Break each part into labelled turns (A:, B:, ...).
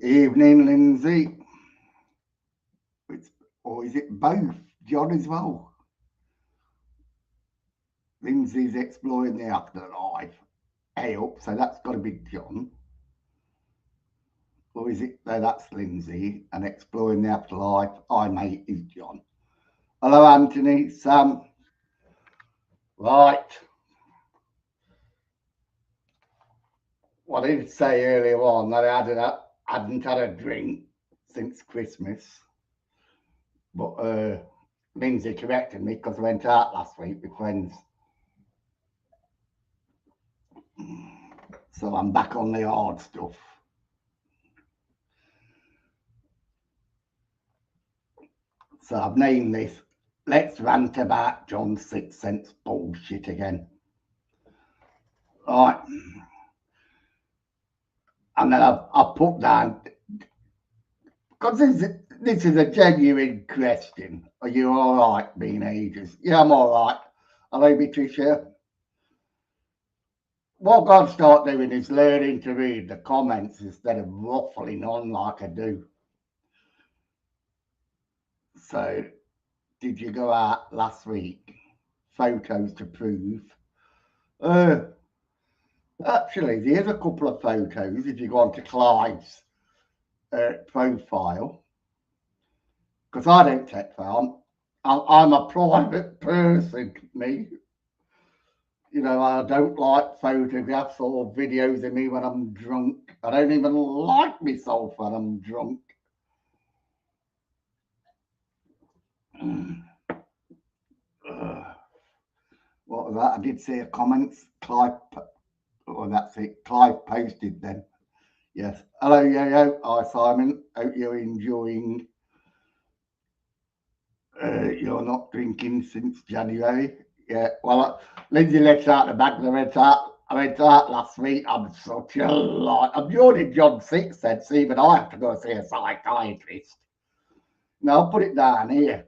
A: Evening, Lindsay. Or is it both? John as well. Lindsay's exploring the afterlife. Up, so that's got to be John. Or is it? No, that's Lindsay. And exploring the afterlife, I mate is John. Hello, Anthony, Sam. Right. Well, I did say earlier on that I hadn't had a drink since Christmas. But Lindsay corrected me because I went out last week with friends. So I'm back on the hard stuff. So I've named this, let's rant about John Sixthsense bullshit again. Right. And then I've put down, because this is a genuine question. Are you all right being ages? Yeah, I'm all right. Hello, Patricia. What I've got to start doing is learning to read the comments instead of ruffling on like I do. So, did you go out last week? Photos to prove. Actually, there's a couple of photos if you go on to Clive's profile. Because I don't take photos. I'm a private person, me. You know, I don't like photographs or videos of me when I'm drunk. I don't even like myself when I'm drunk. What was that? I did see a comments. Clive, oh, that's it. Clive posted then. Yes. Hello, Yo-Yo. Hi, Simon. Hope you're enjoying. You're not drinking since January. Yeah. Well, Lindsay left out the bag. I went out last week. I'm such a lot. I'm joining John Sixthsense. Even I have to go see a psychiatrist. Now, I'll put it down here.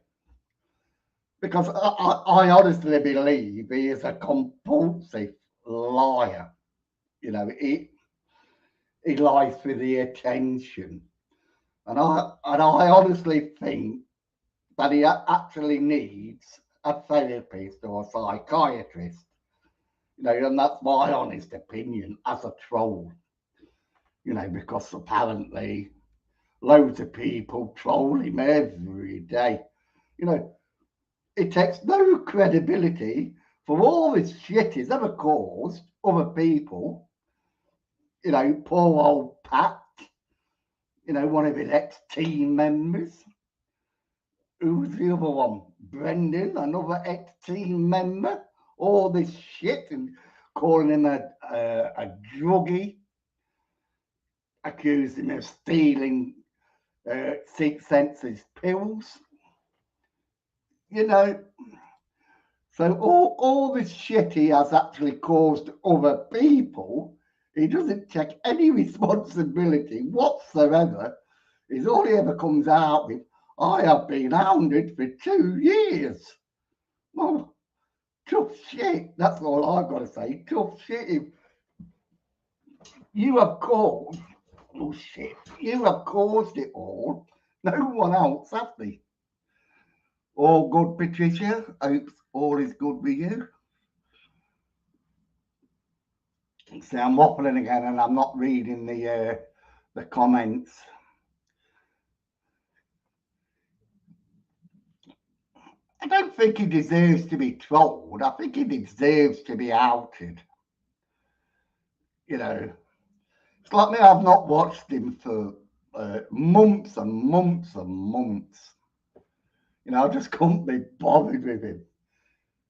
A: Because I honestly believe he is a compulsive liar. You know, he lies for the attention. And I honestly think that he actually needs a therapist or a psychiatrist. You know, and that's my honest opinion as a troll. You know, because apparently loads of people troll him every day. You know, it takes no credibility for all this shit he's ever caused other people. You know, poor old Pat, you know, one of his ex-team members. Who's the other one? Brendan, another ex-team member. All this shit and calling him a druggie, accused him of stealing Sixthsense's pills. You know, so all this shit he has actually caused other people, he doesn't take any responsibility whatsoever. Is all he ever comes out with, I have been hounded for 2 years. Well, tough shit. That's all I've got to say. Tough shit. You have caused, oh shit, you have caused it all. No one else, have they? All good, Patricia? Hope all is good with you. See, I'm waffling again and I'm not reading the comments. I don't think he deserves to be trolled. I think he deserves to be outed. You know, it's like me, I've not watched him for months and months and months. You know, I just couldn't be bothered with him.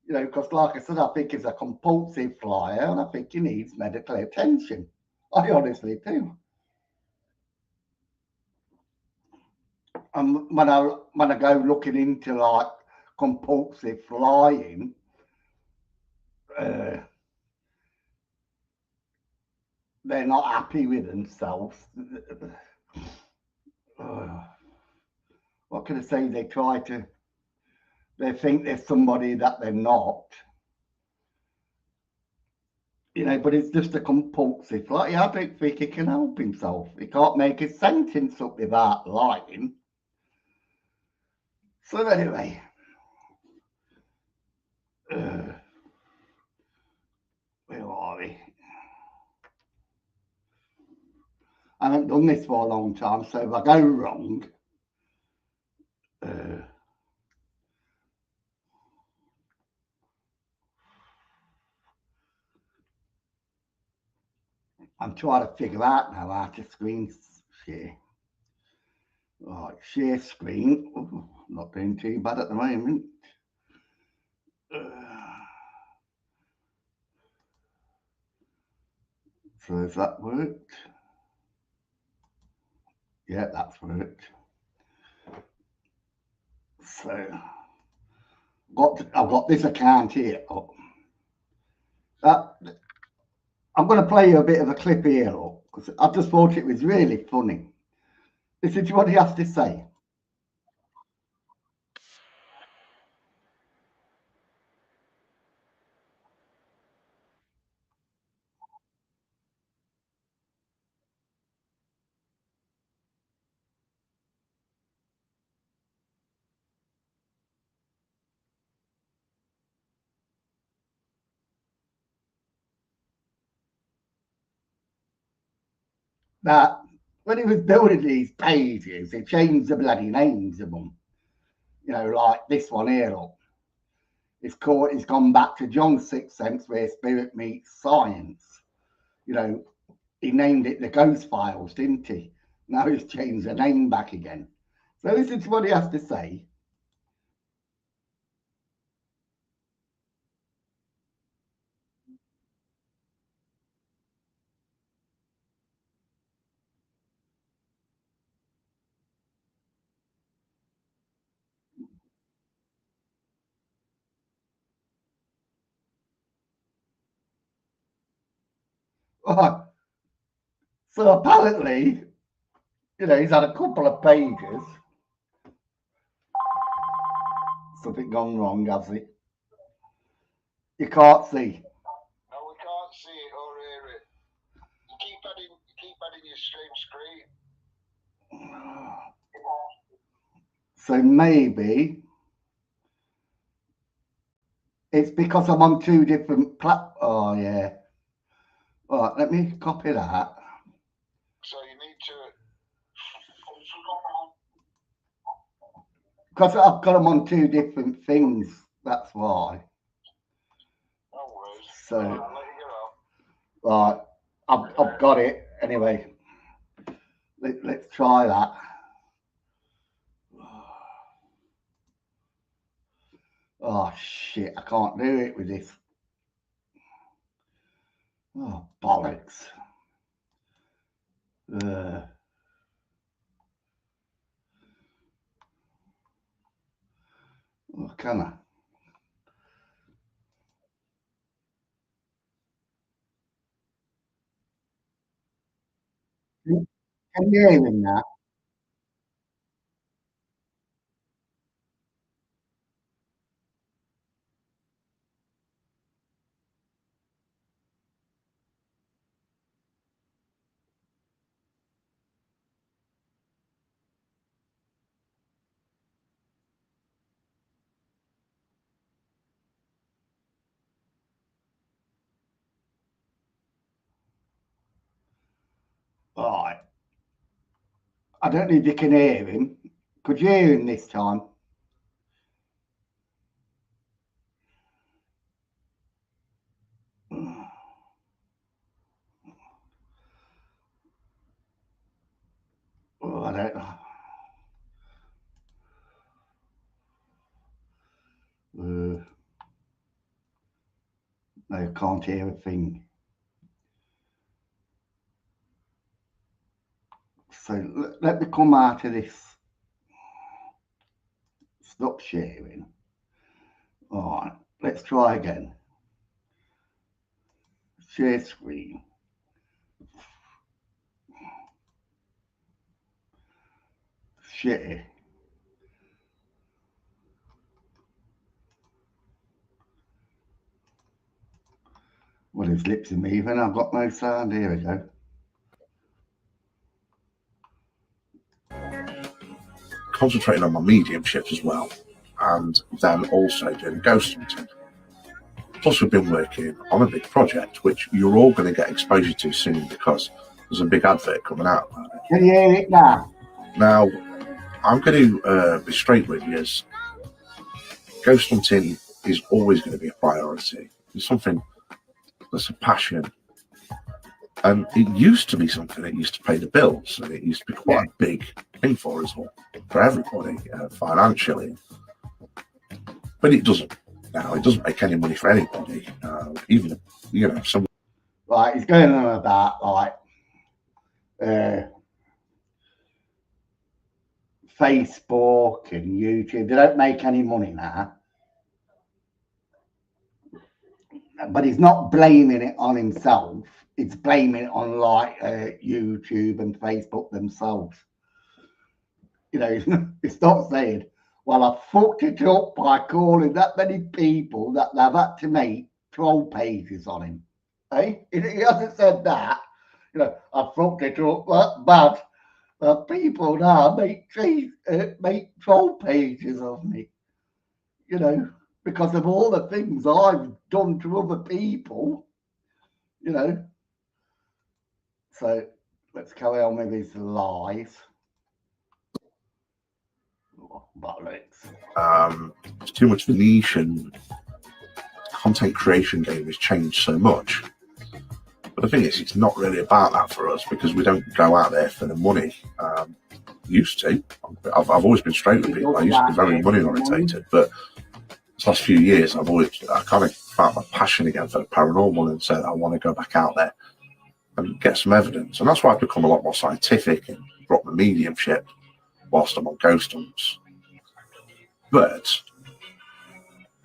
A: You know, because like I said, I think he's a compulsive flyer and I think he needs medical attention. I honestly do. And when I go looking into like compulsive flying, they're not happy with themselves. What can I say? They think they're somebody that they're not. You know, but it's just a compulsive. Like, I don't think he can help himself. He can't make a sentence up without lying. So anyway, where are we? I haven't done this for a long time, so if I go wrong, I'm trying to figure out now how to screen share. Right, share screen. Ooh, not doing too bad at the moment. So has that worked? Yeah, that's worked. So I've got this account here. I'm going to play you a bit of a clip here, because I just thought it was really funny. This is what he has to say. That when he was building these pages, he changed the bloody names of them. You know, like this one here, look. It's gone back to John Sixthsense, where spirit meets science. You know, he named it the Ghost Files, didn't he? Now he's changed the name back again. So this is what he has to say. Oh, so apparently, you know, he's had a couple of pages. Something gone wrong, has he? You can't see.
B: No, we can't see it or hear it. You keep adding your screen.
A: So maybe it's because I'm on two different platforms. Oh, yeah. All right, let me copy that.
B: So you need to.
A: Because I've got them on two different things. That's why.
B: No worries.
A: So,
B: I'll let you
A: go. Right, I've got it. Anyway, let's try that. Oh, shit. I can't do it with this. Oh, bollocks. Oh, can I? Can you hear him now? Right. I don't know if you can hear him. Could you hear him this time? Oh, I don't know. No, can't hear a thing. So let me come out of this. Stop sharing. All right, let's try again. Share screen. Share. Well, his lips are moving. I've got no sound. Here we go.
C: Concentrating on my mediumship as well, and then also doing ghost hunting. Plus, we've been working on a big project, which you're all going to get exposure to soon because there's a big advert coming out about it.
A: Can you hear it now?
C: Now, I'm going to be straight with you. As ghost hunting is always going to be a priority. It's something that's a passion. And it used to be something that used to pay the bills, and it used to be quite a big thing for us all, for everybody, financially. But it doesn't now. It doesn't make any money for anybody, even, you know, some.
A: Right, it's going on about, like, Facebook and YouTube. They don't make any money now. But he's not blaming it on himself. It's blaming it on, like, YouTube and Facebook themselves. You know, it's not saying, well, I fucked it up by calling that many people that they've had to make troll pages on him. Hey, he hasn't said that. You know, I fucked it up that bad. But people now make troll pages of me. You know, because of all the things I've done to other people. You know. So let's carry on with his lies.
C: It's too much of a niche, and content creation game has changed so much. But the thing is, it's not really about that for us because we don't go out there for the money. Used to. I've always been straight with people. I used to be very money orientated, but this last few years, I kind of found my passion again for the paranormal and said I want to go back out there and get some evidence. And that's why I've become a lot more scientific and brought my mediumship whilst I'm on ghost hunts. But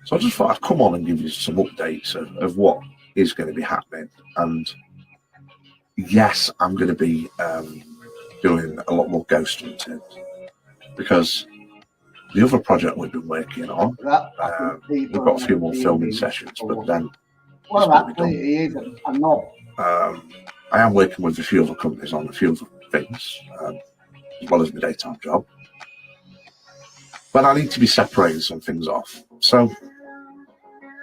C: so I just thought I'd come on and give you some updates of what is going to be happening. And yes, I'm going to be doing a lot more ghost hunting because the other project we've been working on, we've got a few more filming sessions, but then
A: well, actually, he is a knob.
C: I am working with a few other companies on a few other things, as well as my daytime job. But I need to be separating some things off. So,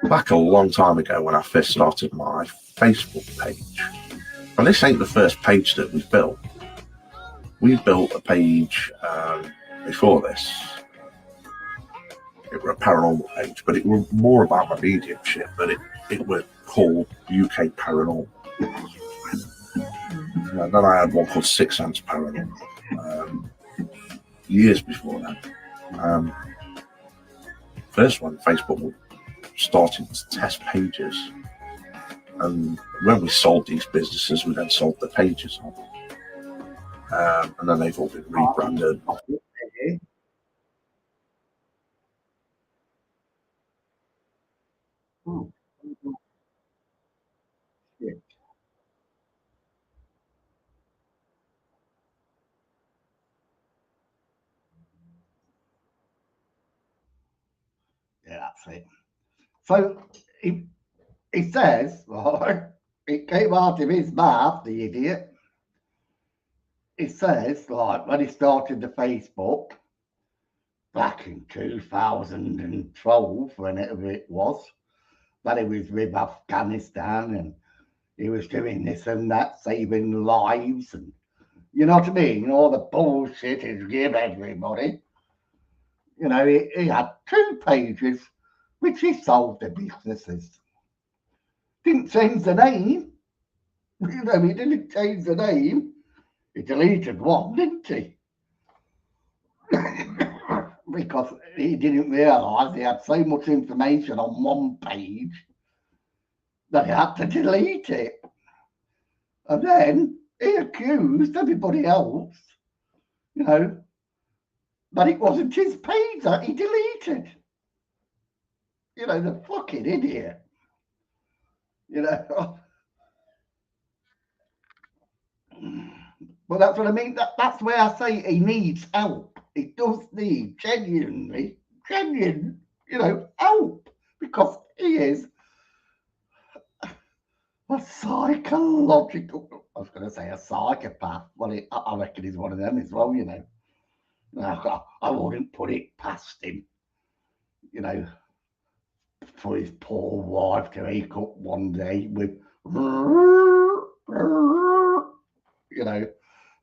C: back a long time ago when I first started my Facebook page, and this ain't the first page that we've built. We built a page before this. It was a paranormal page, but it was more about my mediumship, but it was called UK Paranormal. And then I had one called Sixthsense Paranormal years before that. First one, Facebook was starting to test pages, and when we sold these businesses, we then sold the pages on, and then they've all been rebranded.
A: Yeah, that's it. So he says, right, it came out of his mouth, the idiot. It says, like, when he started the Facebook back in 2012, whenever it was, that he was with Afghanistan and he was doing this and that, saving lives, and you know what I mean? All the bullshit he's give everybody. You know, he had 2 pages which he sold the businesses. Didn't change the name. You know, he didn't change the name. He deleted one, didn't he? Because he didn't realise he had so much information on one page that he had to delete it. And then he accused everybody else, you know, that it wasn't his page that he deleted. You know, the fucking idiot. You know. Well, that's what I mean. That's where I say he needs help. He does need genuine, you know, help, because he is a psychological, I was going to say a psychopath. Well, I reckon he's one of them as well, you know. I wouldn't put it past him, you know, for his poor wife to wake up one day with, you know,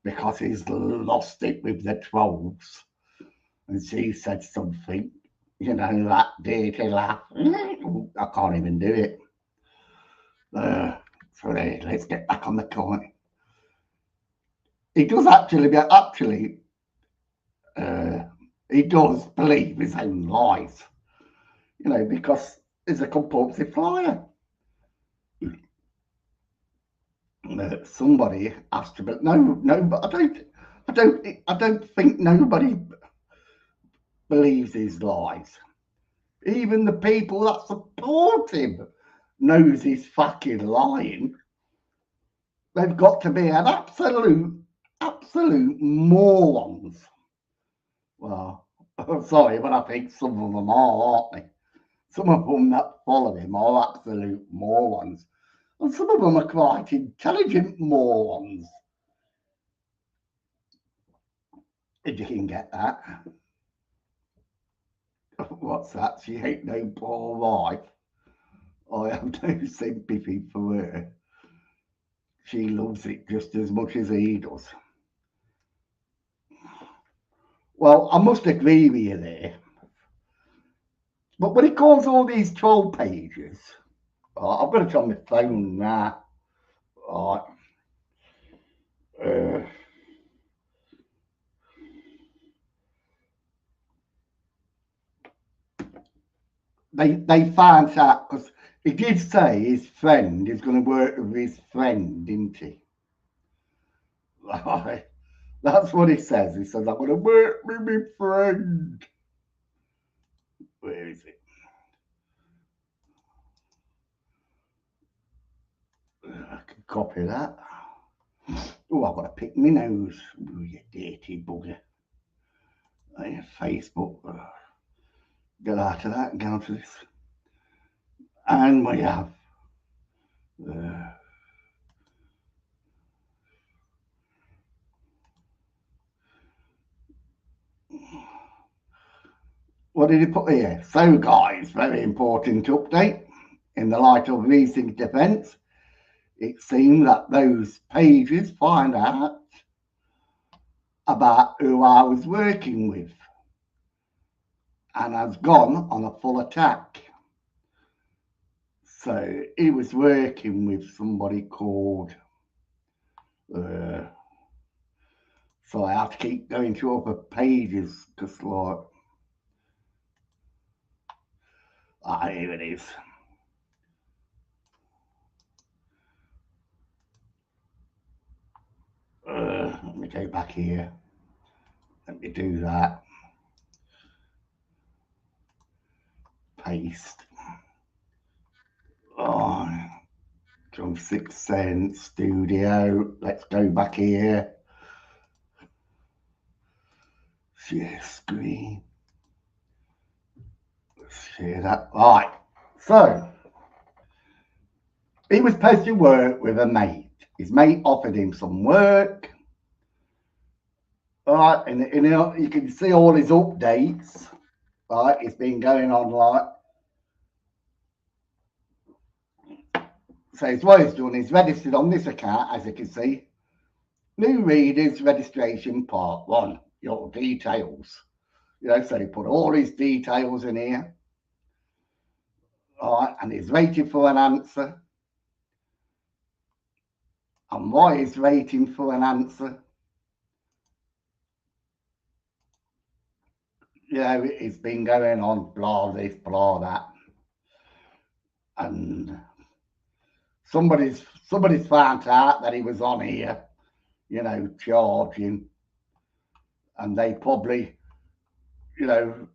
A: because he's lost it with the 12s. And she said something, you know, that dirty laugh. I can't even do it. So let's get back on the coin. He does he does believe his own lies, you know, because he's a compulsive liar. Somebody has to, but no, but I don't think nobody believes his lies. Even the people that support him knows he's fucking lying. They've got to be an absolute morons. Well, sorry, but I think some of them are, aren't they? Some of them that follow him are absolute morons. And some of them are quite intelligent morons. If you can get that. What's that? She ain't no poor wife. I have no sympathy for her. She loves it just as much as he does. Well, I must agree with you there. But when it calls all these troll pages, I've got it on my phone now. They found out, because he did say his friend is going to work with his friend, didn't he? That's what he says. He says, I'm going to work with my friend. Where is it? I can copy that. Oh, I've got to pick my nose. Oh, you dirty bugger. Facebook. Get out of that and go to this. And we have. What did he put here? So, guys, very important update. In the light of recent events, it seems that those pages find out about who I was working with and has gone on a full attack. So he was working with somebody called, so I have to keep going through other pages because like, here it is. Let me go back here. Let me do that. Paste. Oh, John Sixthsense Studio. Let's go back here. Share screen. Share that. Right. So he was supposed to work with a mate. His mate offered him some work. All right, and you can see all his updates. Right, it's been going on like. So it's what he's done. He's registered on this account, as you can see. New readers registration part 1. Your details. You know, so he put all his details in here. All right, and he's waiting for an answer. And why he's waiting for an answer? You know, it's been going on, blah this, blah that. And somebody's found out that he was on here, you know, charging. And they probably, you know,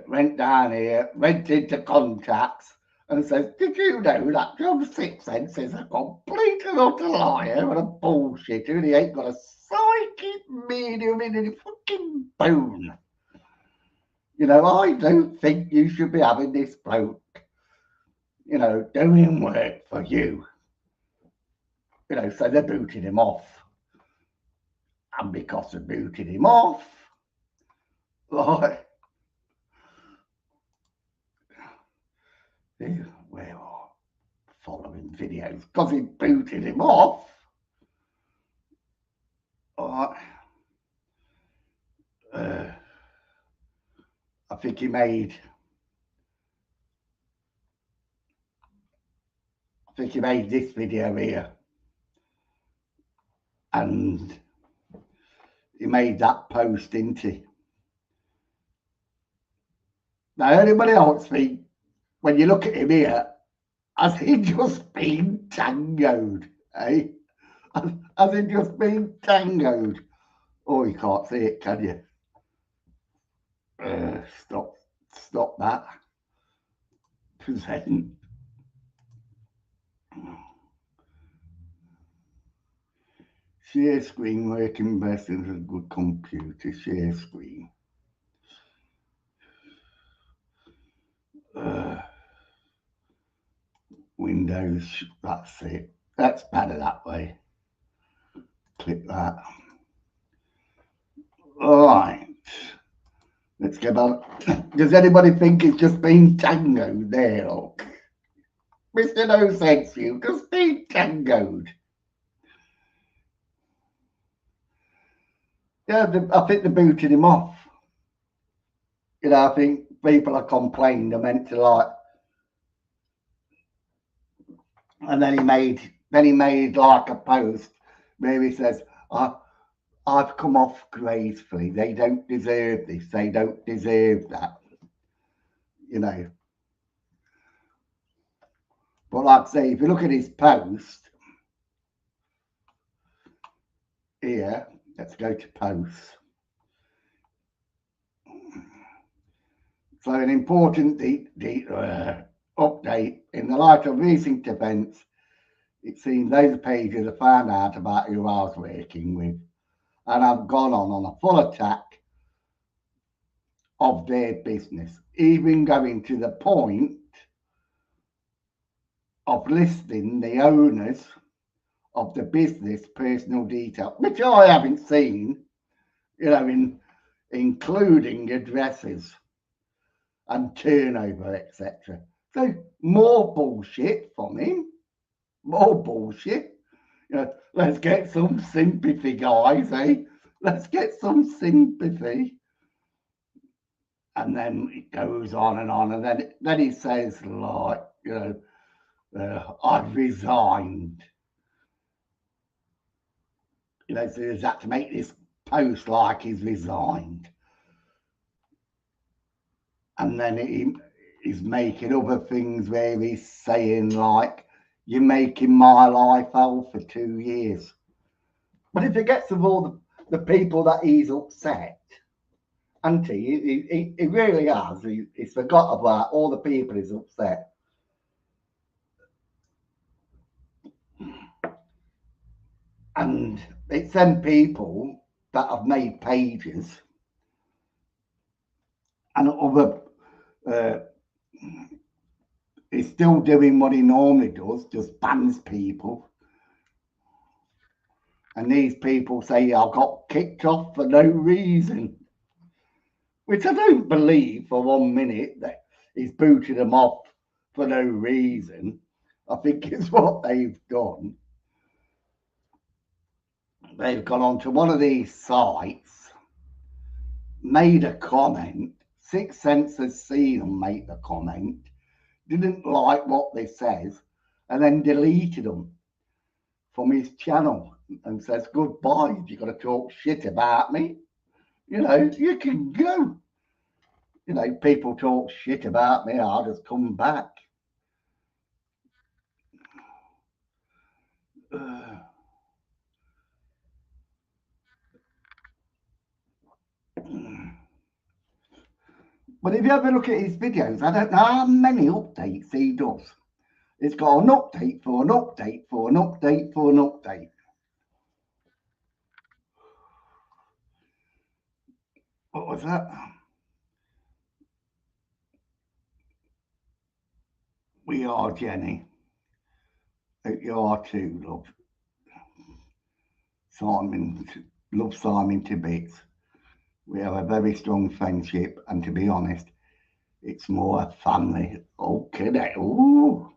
A: went down here, went into contacts and says, did you know that John Sixthsense is a complete and utter liar and a bullshitter and he ain't got a psychic medium in his fucking bone? You know, I don't think you should be having this bloke, you know, doing work for you. You know, so they booted him off. And because they booted him off, like, we are following videos because he booted him off. Like, I think he made this video here, and he made that post, didn't he? Now, anybody else think, when you look at him here, has he just been tangoed, eh? Has he just been tangoed? Oh, you can't see it, can you? Stop that. Present. Share screen working best in a good computer. Share screen. Windows, that's it. That's better that way. Click that. All right. Let's get on. Does anybody think it's just been tangoed there? Look. Mr. No Sense, you just been tangoed. Yeah, I think they booted him off. You know, I think people are complaining. They're meant to like. And then he made like a post where he says, I've come off gracefully. They don't deserve this. They don't deserve that. You know. But like I say, if you look at his post here, let's go to posts. So an important update. In the light of recent events, it seems those pages have found out about who I was working with, and I've gone on a full attack of their business, even going to the point of listing the owners of the business personal detail, which I haven't seen, you know, including addresses and turnover, etc. So more bullshit from him. More bullshit. You know, let's get some sympathy, guys, eh? Let's get some sympathy. And then it goes on, and then he says, like, you know, I've resigned. You know, so he's had to make this post like he's resigned. And then he's making other things where he's saying, like, you're making my life hell for 2 years. But he forgets of all the people that he's upset. And he really has. He's forgot about all the people he's upset. And it's them people that have made pages and other he's still doing what he normally does, just bans people. And these people say, I got kicked off for no reason. Which I don't believe for 1 minute that he's booted them off for no reason. I think it's what they've done. They've gone onto one of these sites, made a comment. Sixthsense has seen them make the comment, didn't like what they says, and then deleted them from his channel and says, goodbye, if you're going to talk shit about me, you know, you can go. You know, people talk shit about me, I'll just come back. But if you ever look at his videos, I don't know how many updates he does. It's got an update for an update for an update for an update. What was that? We are, Jenny. You are too, love. Simon, love Simon to bits. We have a very strong friendship, and to be honest, it's more a family. Okay, ooh.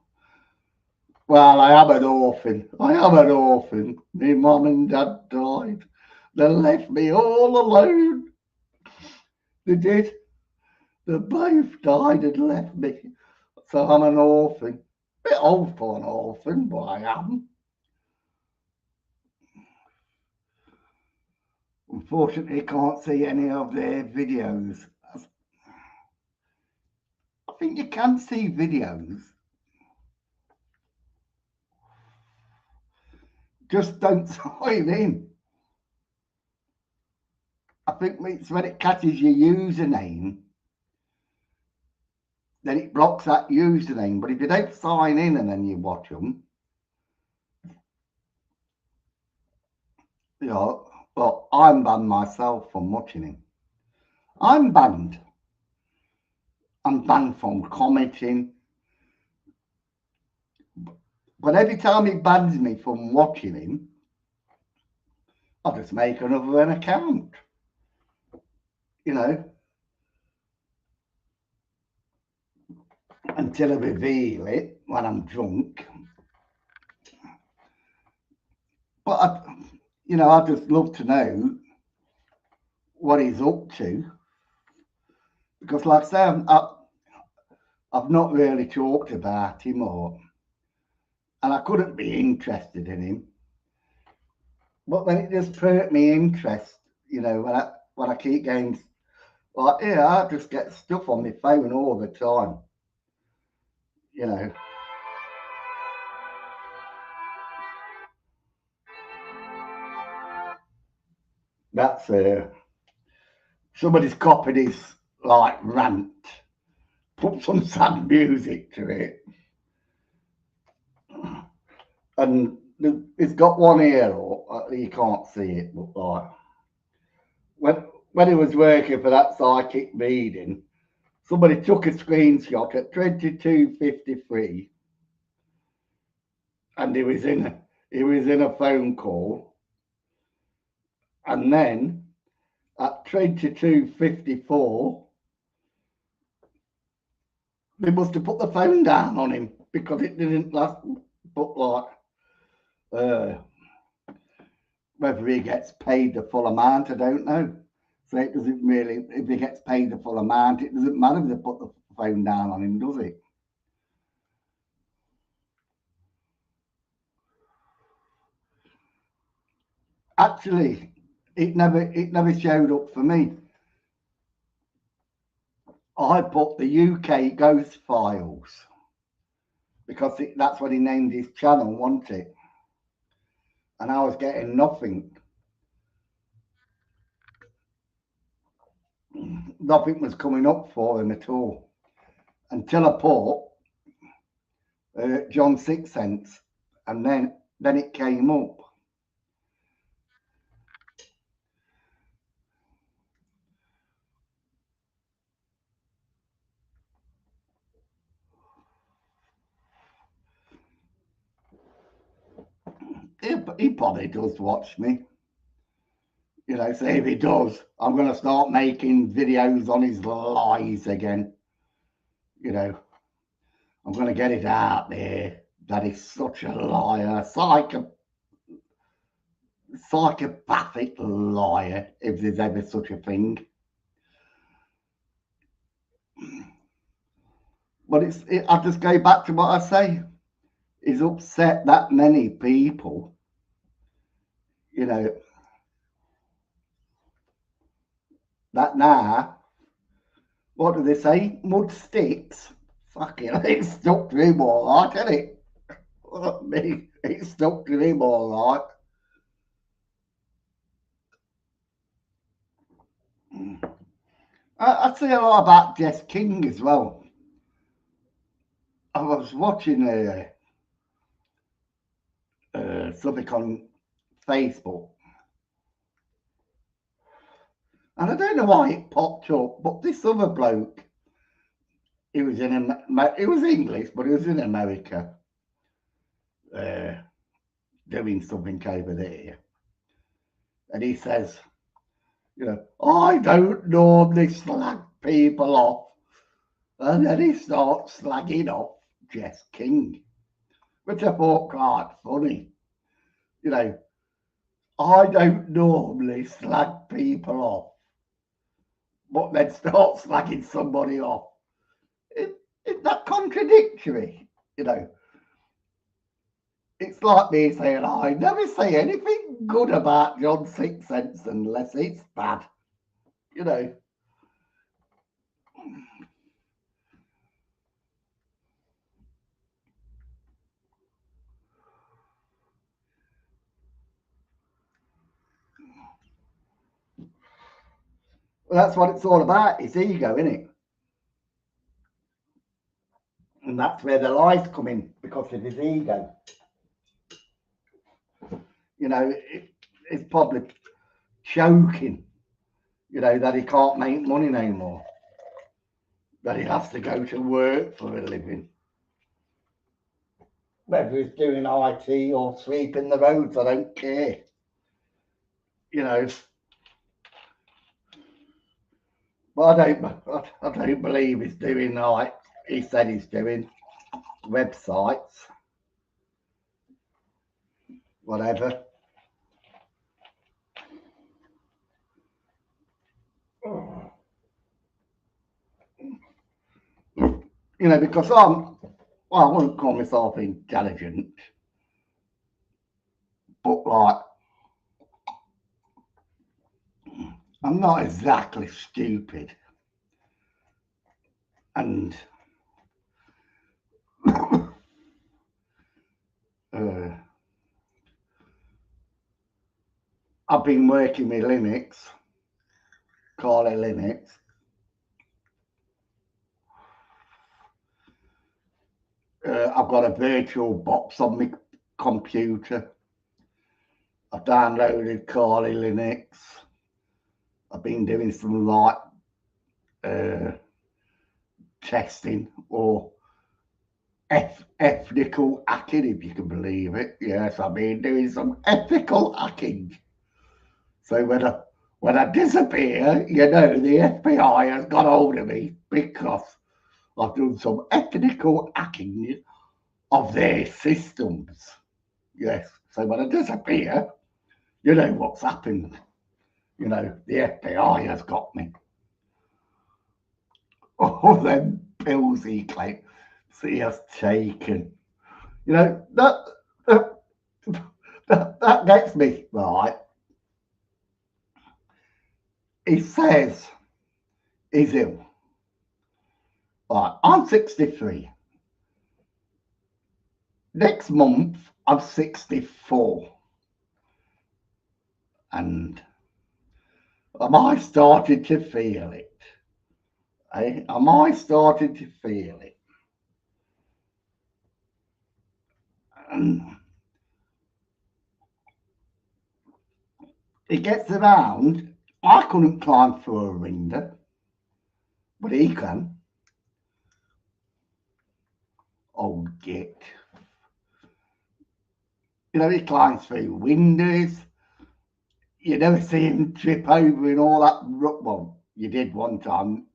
A: Well, I am an orphan. I am an orphan. My mum and dad died. They left me all alone. They did. They both died and left me. So I'm an orphan. Bit old for an orphan, but I am. Unfortunately, can't see any of their videos. I think you can see videos. Just don't sign in. I think it's when it catches your username, then it blocks that username. But if you don't sign in and then you watch them, you know, well, I'm banned myself from watching him. I'm banned. I'm banned from commenting. But every time he bans me from watching him, I'll just make another account. You know, until I reveal it when I'm drunk. But I just love to know what he's up to, because, like I say, I've not really talked about him, and I couldn't be interested in him. But then it just hurt me interest, when I keep going like, yeah, I just get stuff on my phone all the time, you know. That's somebody's copied his rant, put some sad music to it, and it's got one ear up. You can't see it, but when he was working for that psychic reading, somebody took a screenshot at 22:53, and he was in a phone call, and then at 22:54, they must have put the phone down on him because it didn't last. But whether he gets paid the full amount, I don't know. So it doesn't really. If he gets paid the full amount, it doesn't matter if they put the phone down on him, does it? Actually, it never showed up for me. I put the UK Ghost Files because that's what he named his channel, wasn't it? And I was getting nothing. Nothing was coming up for him at all until I put John Sixthsense, and then it came up. He probably does watch me. So if he does, I'm going to start making videos on his lies again. I'm going to get it out there that he's such a liar, psychopathic liar, if there's ever such a thing. But I just go back to what I say. He's upset that many people, that now, what do they say? Mud sticks. Fucking, it stuck to him all right, didn't it? Not me. It stuck to him all right. I say a lot about Jess King as well. I was watching something on Facebook, and I don't know why it popped up, but this other bloke, he was in he was English, but he was in America doing something over there. And he says, you know, I don't normally slag people off. And then he starts slagging off Jess King, which I thought quite funny. You know, I don't normally slag people off, but then start slagging somebody off. It's that contradictory, you know. It's like me saying, I never say anything good about John Sixthsense unless it's bad, you know. Well, that's what it's all about. It's ego, isn't it? And that's where the lies come in, because of his ego. You know, it's probably choking, you know, that he can't make money no more, that he has to go to work for a living. Whether he's doing IT or sweeping the roads, I don't care. You know, but I don't believe he's doing like he said he's doing, websites, whatever. You know, because well, I wouldn't call myself intelligent, but like, I'm not exactly stupid. And I've been working with Linux, Kali Linux. I've got a virtual box on my computer. I've downloaded Kali Linux. I've been doing some like testing or ethical hacking, if you can believe it. Yes, I've been doing some ethical hacking. So when I disappear, you know, the FBI has got hold of me because I've done some ethical hacking of their systems. Yes. So when I disappear, you know what's happened. You know, the FBI has got me. All them pills he claims he has taken. You know, that gets me, right? He says he's ill. Right, I'm 63. Next month, I'm 64. And am I starting to feel it? Am I starting to feel it? And it gets around. I couldn't climb through a window, but he can. Oh, git. You know, he climbs through windows. You never see him trip over and all that. Well, you did one time.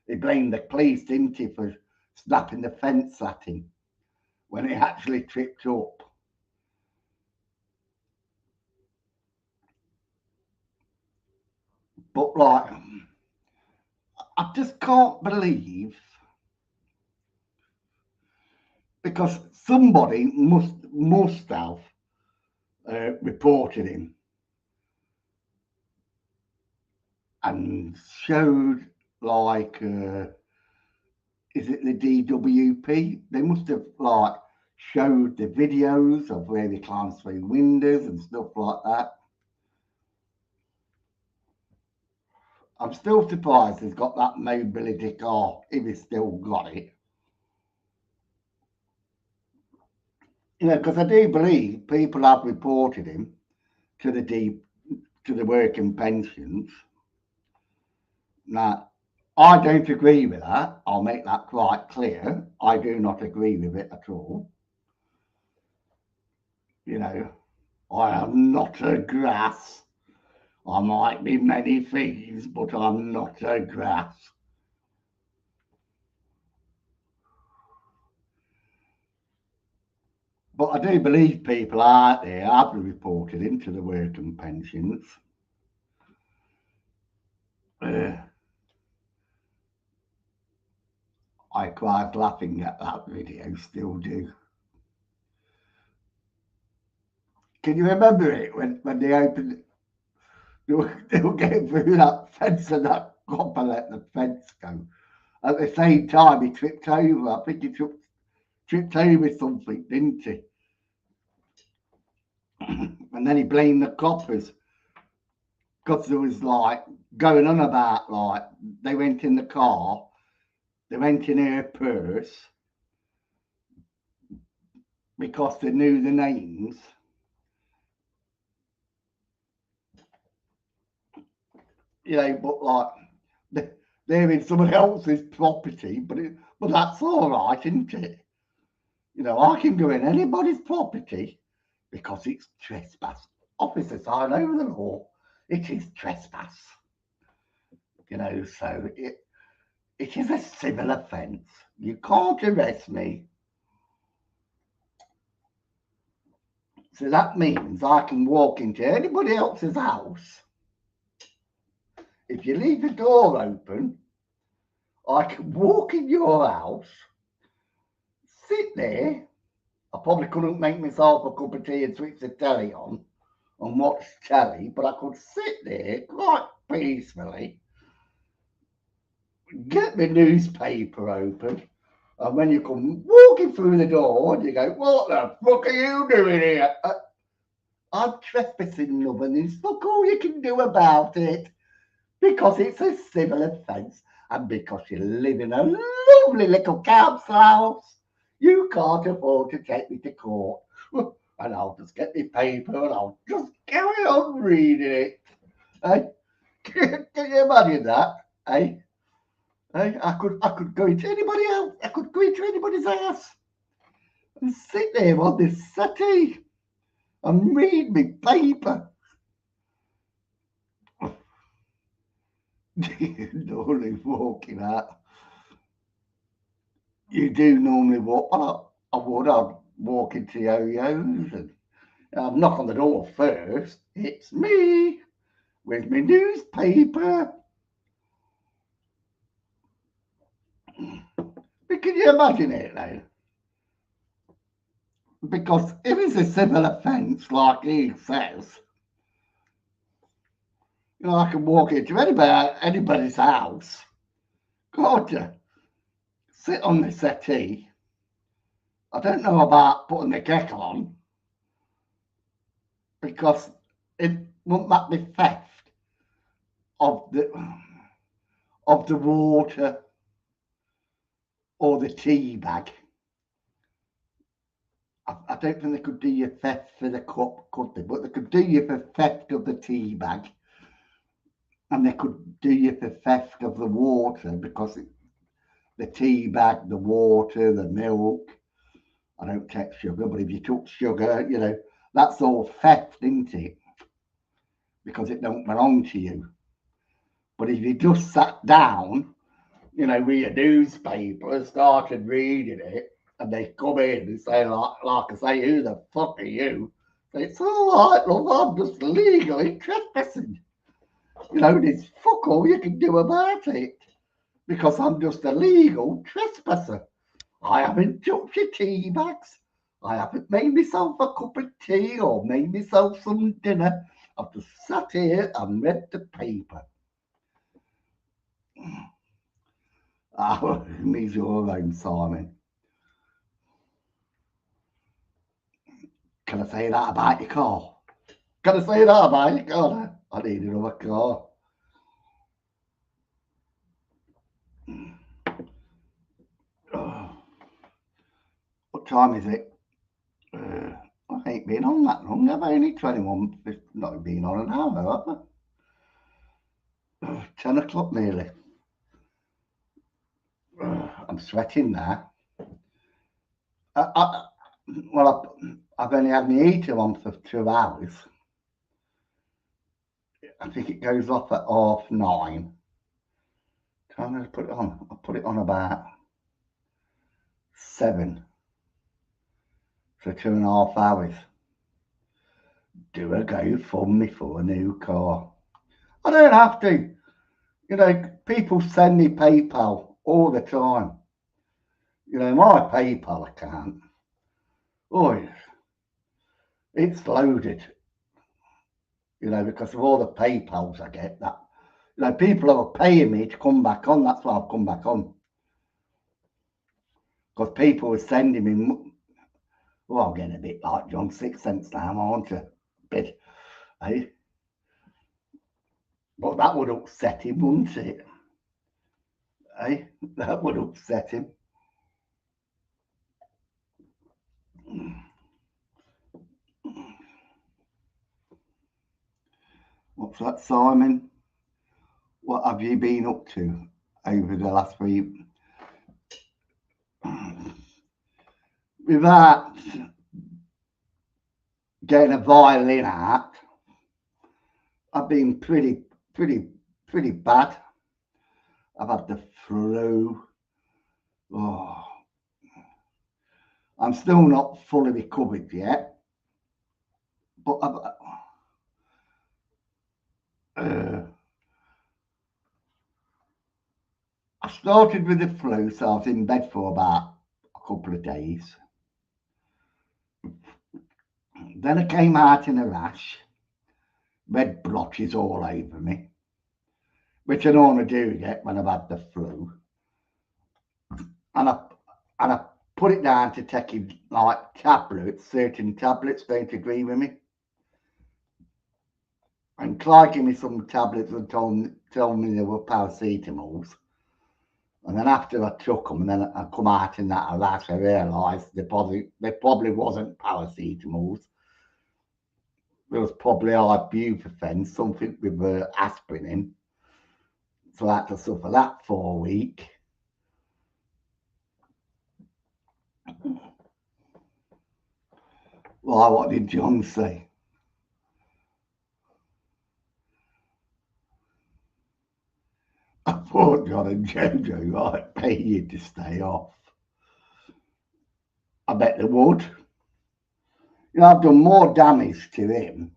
A: He blamed the police, didn't he, for snapping the fence at him when he actually tripped up. But like, I just can't believe, because somebody must have reported him and showed, like, is it the DWP? They must have like showed the videos of where he climbs through windows and stuff like that. I'm still surprised he's got that mobility car, if he's still got it. You know, because I do believe people have reported him to the working pensions. Now, I don't agree with that. I'll make that quite clear. I do not agree with it at all. You know, I am not a grass. I might be many things, but I'm not a grass. But I do believe people out there have reported into the working pensions. I cried laughing at that video, still do. Can you remember it when they opened, they were getting through that fence and that copper let the fence go. At the same time, he tripped over. I think he tripped over something, didn't he? And then he blamed the coppers because there was like going on about like they went in the car, they went in her purse because they knew the names. You know, but like they're in someone else's property, but that's all right, isn't it? You know, I can go in anybody's property because it's trespass. Officers, I know the law. It is trespass. You know, so it is a civil offence. You can't arrest me. So that means I can walk into anybody else's house. If you leave the door open, I can walk in your house, sit there. I probably couldn't make myself a cup of tea and switch the telly on and watch telly, but I could sit there quite peacefully, get my newspaper open, and when you come walking through the door, you go, "What the fuck are you doing here?" I'm trespassing, love, and there's fuck all you can do about it because it's a civil offence and because you live in a lovely little council house. You can't afford to take me to court. And I'll just get my paper and I'll just carry on reading it. Hey, can you imagine that? Hey, I could go into anybody else. I could go into anybody's house and sit there on this settee and read my paper. Normally walking out. You do normally walk. Well, I'd walk into Yo-Yo's and I'd knock on the door first. It's me with my newspaper. But can you imagine it now? Because if it's a civil offence, like he says, you know, I can walk into anybody's house, can't you? Sit on the settee. I don't know about putting the kettle on because it won't that be theft of the water or the tea bag. I don't think they could do you theft for the cup, could they? But they could do you for theft of the tea bag, and they could do you for theft of the water because the tea bag, the water, the milk. I don't take sugar, but if you took sugar, you know, that's all theft, isn't it? Because it don't belong to you. But if you just sat down, you know, with your newspaper and started reading it, and they come in and say, like I say, "Who the fuck are you?" It's all right, love, I'm just legally trespassing. You know, there's fuck all you can do about it because I'm just a legal trespasser. I haven't touched your tea bags. I haven't made myself a cup of tea or made myself some dinner. I've just sat here and read the paper. Oh, me's your own, Simon. Can I say that about your car? Can I say that about your car? I need another car. Oh, what time is it? I ain't been on that long. I've only 21. It's not been on an hour, have I? 10 o'clock nearly. I'm sweating now. Well, I've only had my heater on for 2 hours. I think it goes off at 9:30. Trying to put it on. I put it on about 7 for 2.5 hours. Do a GoFundMe for a new car. I don't have to. You know, people send me PayPal all the time. You know, my PayPal account, oh, it's loaded. You know, because of all the PayPals I get. That, you know, people are paying me to come back on. That's why I've come back on. Because people were sending me. Well, I'm getting a bit like John Sixthsense now, aren't I? A bit, eh? But that would upset him, wouldn't it? Eh? That would upset him. What's that, Simon? What have you been up to over the last week? Without getting a violin out, I've been pretty bad. I've had the flu. Oh, I'm still not fully recovered yet, but I started with the flu, so I was in bed for about a couple of days. Then I came out in a rash, red blotches all over me, which I normally do get when I've had the flu. And I put it down to taking like tablets. Certain tablets don't agree with me. And Clyde gave me some tablets and told me they were paracetamols. And then after I took them, and then I come out in that rash, I realised they probably wasn't paracetamols. There was probably ibuprofen, something with aspirin in. So I had to suffer that for a week. Well, what did John say? I thought John and Jojo might pay you to stay off. I bet they would. You know, I've done more damage to him.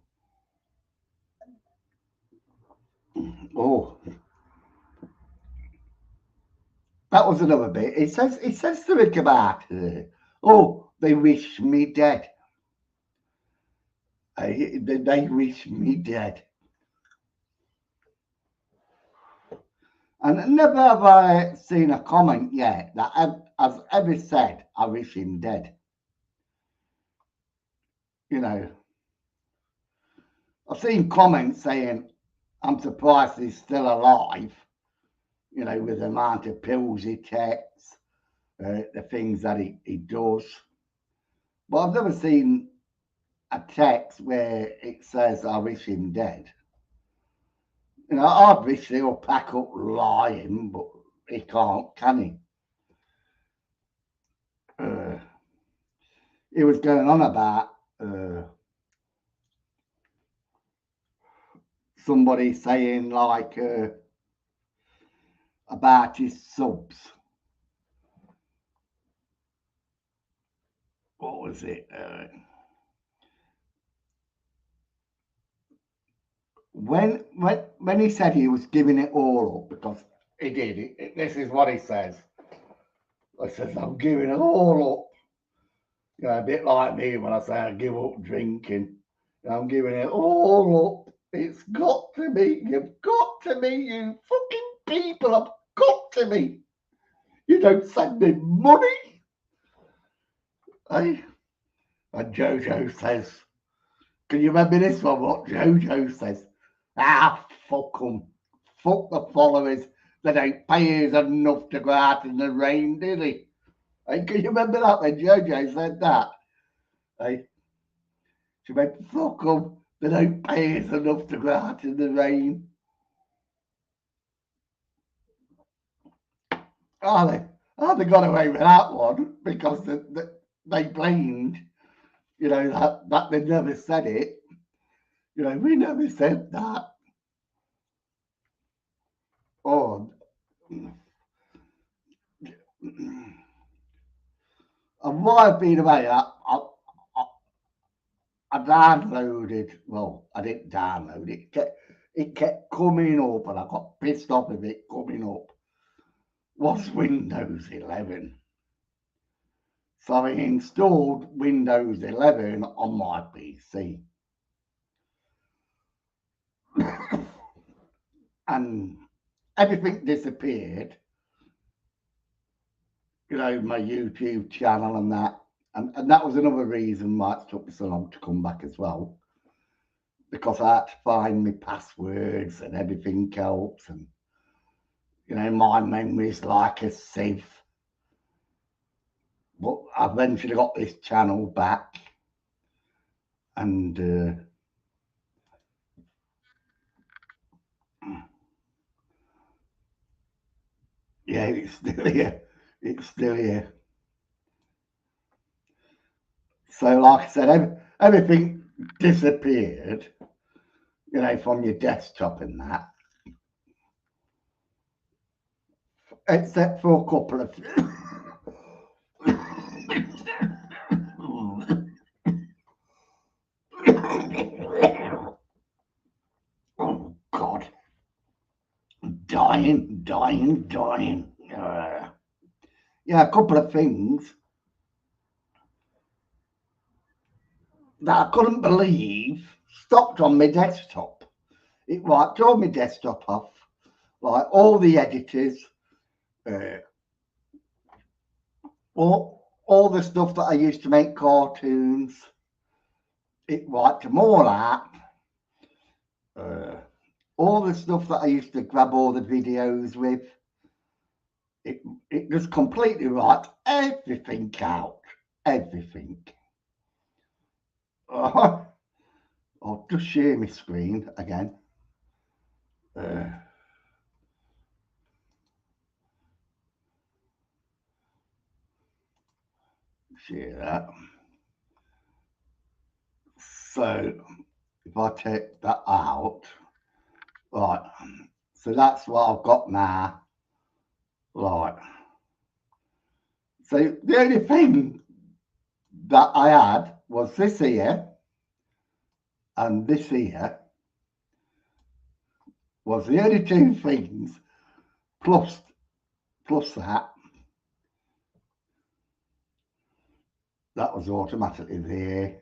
A: Oh, that was another bit. It says something about, oh, they wish me dead. They wish me dead. And never have I seen a comment yet that has ever said, I wish him dead. You know, I've seen comments saying, I'm surprised he's still alive, you know, with the amount of pills he takes, the things that he does. But I've never seen a text where it says, I wish him dead. You know, I'd wish he'll pack up lying, but he can't, can he? He was going on about somebody saying like about his subs. What was it? When he said he was giving it all up, because he did. This is what he says. He says, I'm giving it all up. You know, a bit like me when I say I give up drinking. I'm giving it all up. It's got to be. You've got to be, you fucking people have got to be. You don't send me money. Hey? And Jojo says, can you remember this one? What Jojo says? Ah, fuck them. Fuck the followers. They don't pay us enough to go out in the rain, do they? Hey, can you remember that when Jojo said that? Hey? She went, fuck them. They don't pay us enough to go out in the rain. Are they? Oh, they got away with that one because they blamed, that they never said it. We never said that. Oh, and while I've been away, I downloaded. Well, I didn't download it. It kept coming up, and I got pissed off of it coming up. Was Windows 11. So I installed Windows 11 on my PC. And everything disappeared. My YouTube channel and that. And that was another reason why it took me so long to come back as well. Because I had to find my passwords and everything else. And, my memory's like a sieve. But I eventually got this channel back. And yeah, it's still here. It's still here. So, like I said, everything disappeared, from your desktop and that, except for a couple of. Oh God, dying. Yeah, a couple of things that I couldn't believe stopped on my desktop. It wiped all my desktop off, like all the editors, all the stuff that I used to make cartoons. It wiped them all out. All the stuff that I used to grab all the videos with. It just completely wiped everything out. Everything. I'll just share my screen again. Share that. So if I take that out, right, so that's what I've got now. Right. So the only thing that I had was this here and this here was the only two things plus that was automatically there.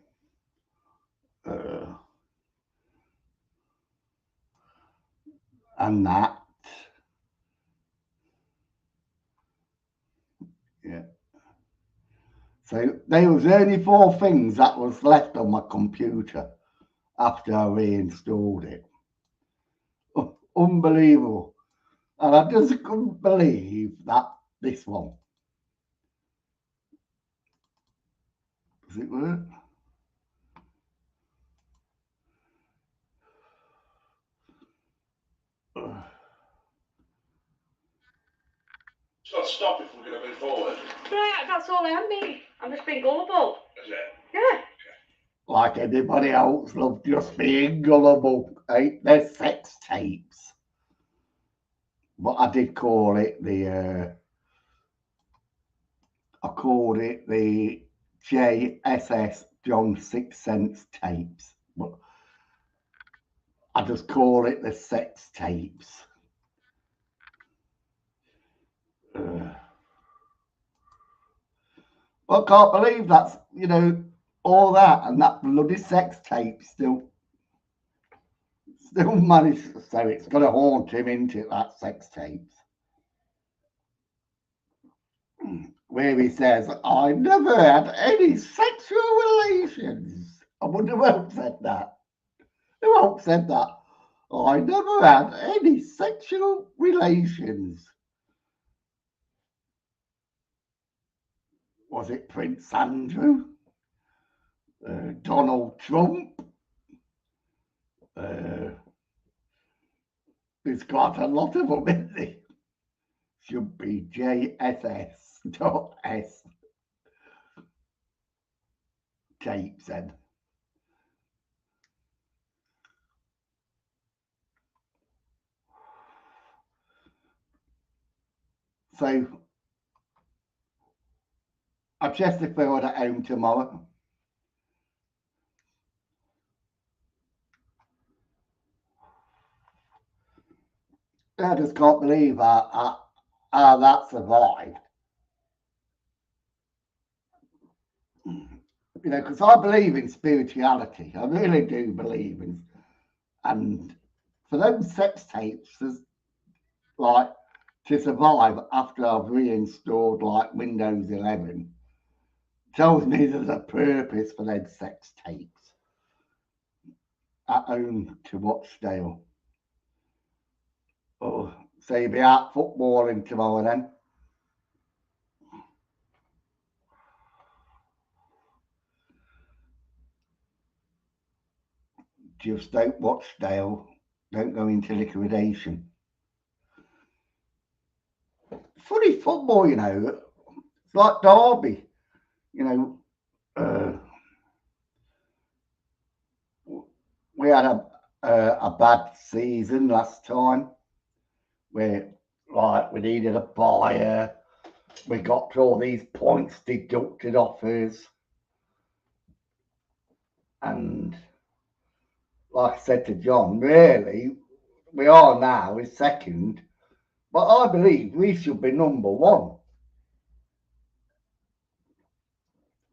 A: And that. Yeah. So there was only 4 things that was left on my computer after I reinstalled it. Unbelievable. And I just couldn't believe that this one. Does it work?
C: It's got to stop if we're going to move forward.
D: Right, that's all I am being. I'm just being gullible.
C: Is it?
D: Yeah.
A: Like anybody else, love just being gullible. They're sex tapes. But I did call it the JSS John Sixthsense tapes. But I just call it the sex tapes. I can't believe that's, all that and that bloody sex tape still managed. So it's going to haunt him into that sex tapes. Where he says, I never had any sexual relations. I wonder who else said that. Who else said that? I never had any sexual relations. Was it Prince Andrew? Donald Trump? There's quite a lot of them, isn't there? Should be JSS. Dot S. Tapes then. So I'm Chesterfield at home tomorrow. I just can't believe how that survived. You know, because I believe in spirituality. I really do believe in, and for those sex tapes, there's like to survive after I've reinstalled like Windows 11, tells me there's a purpose for those sex tapes at home to watch still. Oh, so you'll be out footballing tomorrow then? Just don't watch Dale. Don't go into liquidation. Funny football, you know. It's like Derby, you know. We had a bad season last time where like we needed a buyer. We got all these points deducted off us. And like I said to John, really, we are now is second, but I believe we should be number one.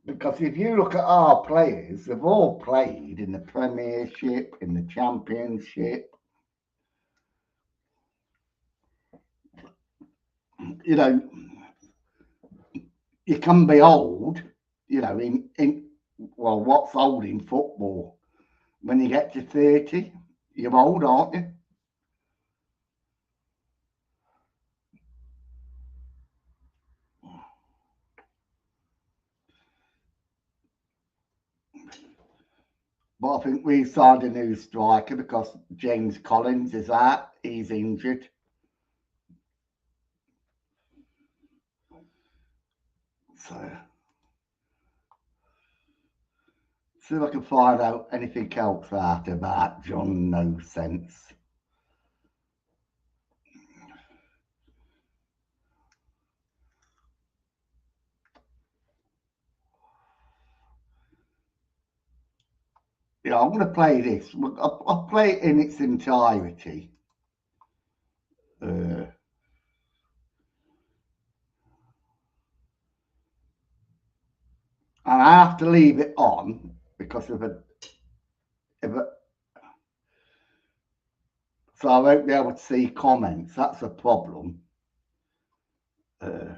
A: Because if you look at our players, they've all played in the Premiership, in the Championship. You know, you can be old, you know, well, what's old in football? When you get to 30, you're old, aren't you? But I think we signed a new striker because James Collins is out. He's injured. So, see if I can find out anything else out about John No Sense. Yeah, I'm going to play this. I'll play it in its entirety. And I have to leave it on because of so I won't be able to see comments. That's a problem. I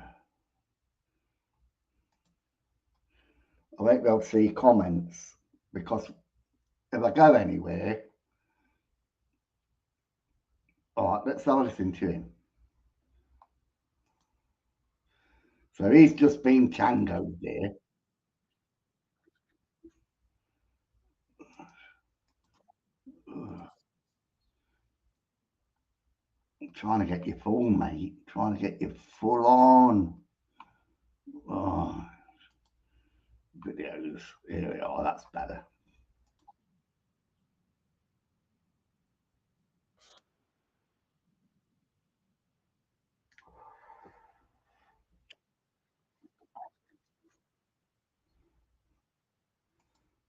A: won't be able to see comments because if I go anywhere, all right, let's have a listen to him. So he's just been tangoed there. Trying to get you full, mate. Trying to get you full on. Oh, videos. Here we are. That's better.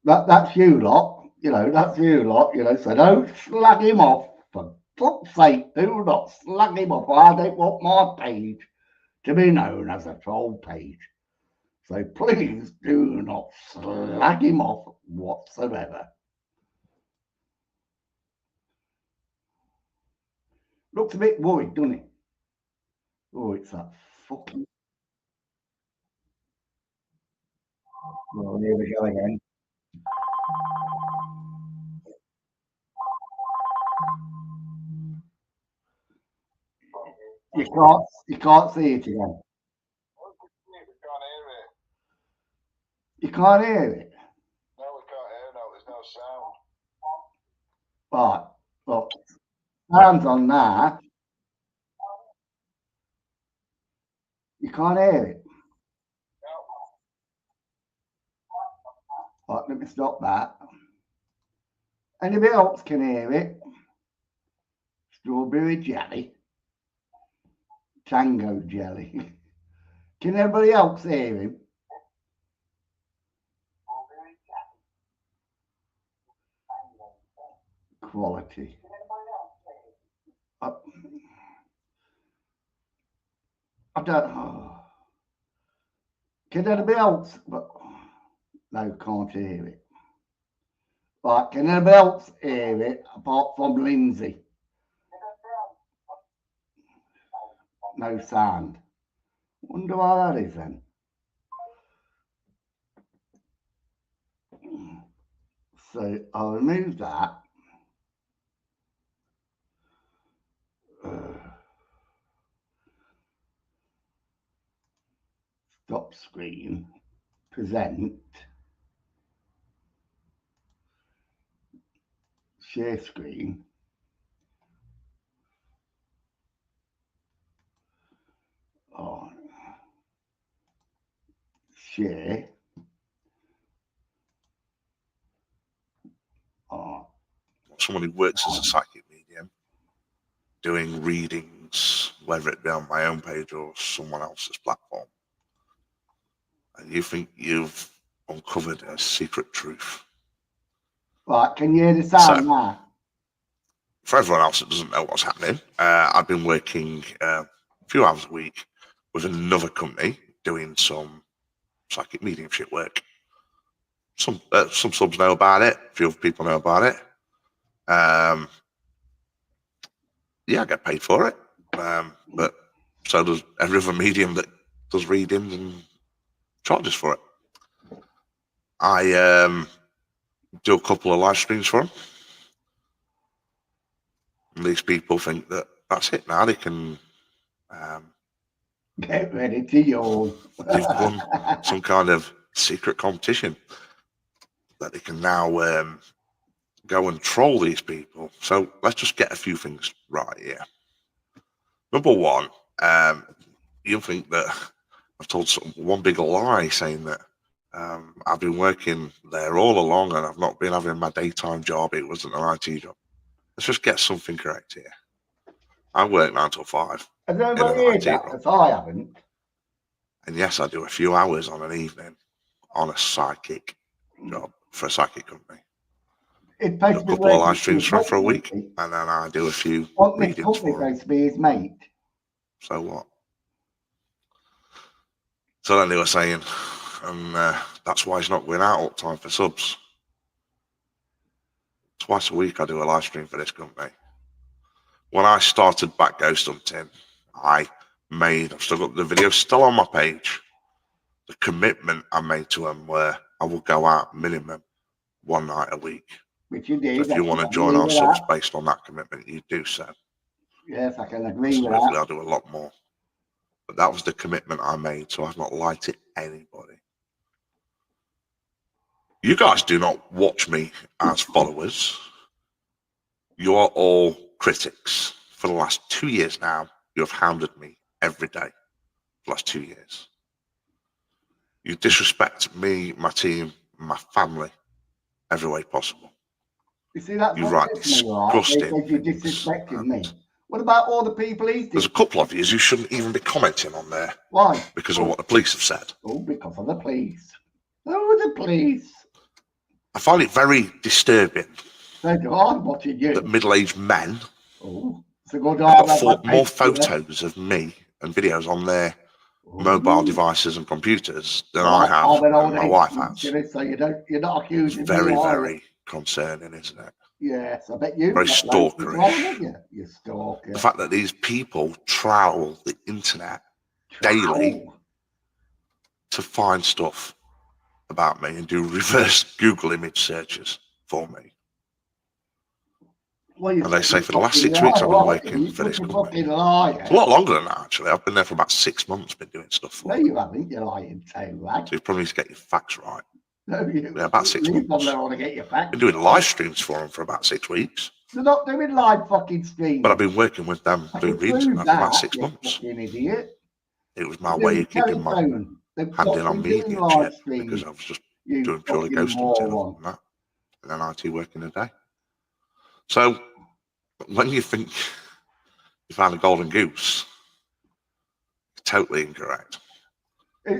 A: That's you lot. You know, that's you lot. You know, so don't slag him off. For fuck's sake, do not slag him off. I don't want my page to be known as a troll page. So please do not slag him off whatsoever. Looks a bit worried, doesn't it? Oh, it's that fucking. Well, here we go again. You can't see it again.
B: We can't hear it.
A: You can't hear it.
B: No, we can't hear. No, there's no sound.
A: Right. Look, sounds on there. You can't hear it. Right, let me stop that. Anybody else can hear it? Strawberry jelly. Tango jelly. Can everybody else hear him? Quality. I don't know. Can anybody else? But no, can't hear it. Right, can anybody else hear it apart from Lindsay? No sound. Wonder why that is then. So I'll remove that. Stop screen. Present. Share screen. Oh. Share. Oh.
C: Someone who works as a psychic medium, doing readings, whether it be on my own page or someone else's platform, and you think you've uncovered a secret truth.
A: Right, can you hear the sound now?
C: For everyone else that doesn't know what's happening, I've been working a few hours a week with another company doing some psychic mediumship work. Some subs know about it, a few other people know about it. Yeah, I get paid for it, but so does every other medium that does readings and charges for it. I do a couple of live streams for them. And these people think that that's it now. They can
A: get ready to yawn.
C: They've won some kind of secret competition that they can now go and troll these people. So let's just get a few things right here. Number one, you think that I've told one big lie saying that I've been working there all along and I've not been having my daytime job. It wasn't an IT job. Let's just get something correct here. I work 9 till 5.
A: Has anybody heard that? Because I haven't.
C: And yes, I do a few hours on an evening on a psychic job for a psychic company.
A: It's
C: Do a couple of live streams for a week, and then I do a few readings for them.
A: Supposed to be his mate.
C: So what? So then they were saying, and that's why he's not going out all the time for subs. Twice a week I do a live stream for this company. When I started back ghost hunting, I've still got the video still on my page. The commitment I made to them where I will go out minimum one night a week.
A: Which you did.
C: So if you want to join our subs based on that commitment, you do so.
A: Yes, I can agree with that.
C: I'll do a lot more. But that was the commitment I made, so I've not lied to anybody. You guys do not watch me as followers. You are all critics. For the last 2 years now, you have hounded me every day for the last 2 years. You disrespect me, my team, my family, every way possible.
A: You see, that's
C: you
A: what
C: write
A: disgusting. You're disrespecting me. What about all the people he's
C: There's a couple of you who shouldn't even be commenting on there.
A: Why?
C: Because of what the police have said.
A: Oh, because of the police. Oh, the police.
C: I find it very disturbing
A: watching you.
C: that middle-aged men
A: have
C: got more photos of me and videos on their mobile devices and computers than I have and my wife has.
A: So you're not accusing
C: it's very, very concerning, isn't it?
A: Yes, I bet you.
C: Very stalkerish.
A: You stalker.
C: The fact that these people trowel the internet daily to find stuff about me and do reverse Google image searches for me. And they say for the last 6 weeks I've been working for this company. It's a lot longer than that, actually. I've been there for about 6 months, been doing stuff for them.
A: No, you haven't. You're lying too, right?
C: So you probably need to get your facts right.
A: No,
C: yeah, about 6 months.
A: Want to get your facts
C: been doing live streams for them for about 6 weeks.
A: They're not doing live fucking streams.
C: But I've been working with them doing readings for about 6 months.
A: Idiot.
C: It was my way of keeping my hand in on media and shit, because I was just
A: You
C: doing purely
A: fucking
C: ghosting to
A: moron.
C: and that, and then IT working a day. So when you think you found a golden goose, you're totally incorrect.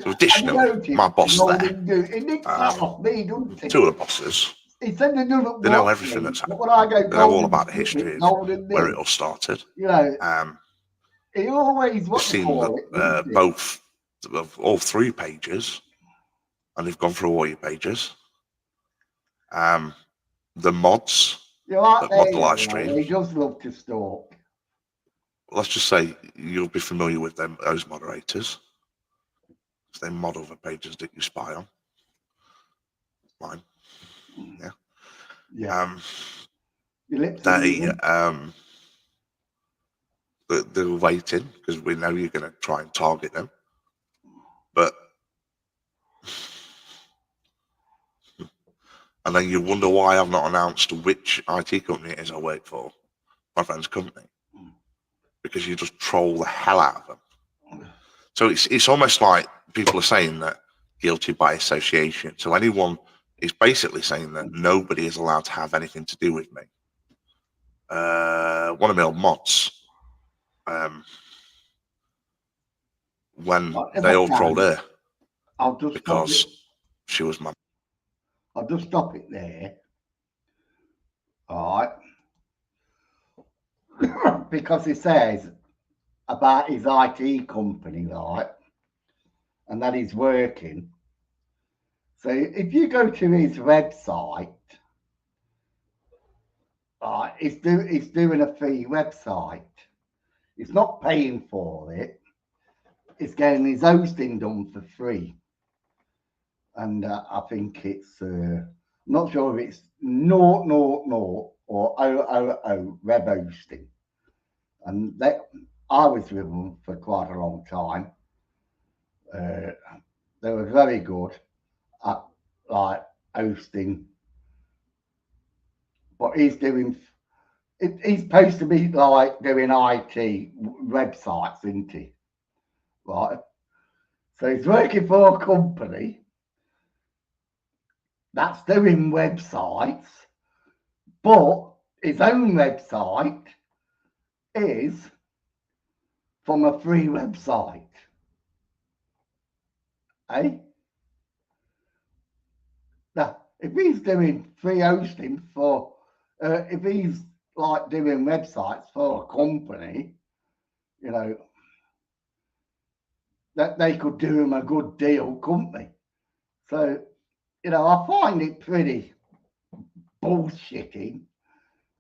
C: So additionally, my boss there,
A: It did flat off me, doesn't it?
C: two of the bosses,
A: He said they doesn't
C: they know
A: watch
C: everything
A: me,
C: that's
A: but
C: happened.
A: when I go
C: They know all
A: golden
C: about the
A: goose,
C: history
A: golden
C: of where it
A: goose,
C: all started.
A: you know, he always, what
C: They've
A: you
C: seen
A: call it, doesn't he?
C: both of all 3 pages, and they've gone through all your pages. The mods
A: You're like
C: that mod the
A: there,
C: live
A: you know,
C: stream.
A: he does love to stalk.
C: Let's just say you'll be familiar with them, those moderators. They mod other pages that you spy on. Mine. Yeah.
A: Yeah. Your lips are moving.
C: They're waiting because we know you're going to try and target them. But and then you wonder why I've not announced which IT company it is I work for. My friend's company. Because you just troll the hell out of them. So it's almost like people are saying that guilty by association. So anyone is basically saying that nobody is allowed to have anything to do with me. One of my old mods, when they all trolled her,
A: I'll just
C: because she was my.
A: I'll just stop it there. All right. Because he says about his IT company, right, and that he's working. So if you go to his website, right, he's doing a free website. He's not paying for it. He's getting his hosting done for free. And I think it's, not sure if it's 000 or 000 web hosting. And I was with them for quite a long time. They were very good at like hosting. But he's supposed to be like doing IT websites, isn't he? Right. So he's working for a company that's doing websites, but his own website is from a free website. Eh? Now, if he's doing free hosting for, if he's like doing websites for a company, you know, that they could do him a good deal, couldn't they? So, you know, I find it pretty bullshitting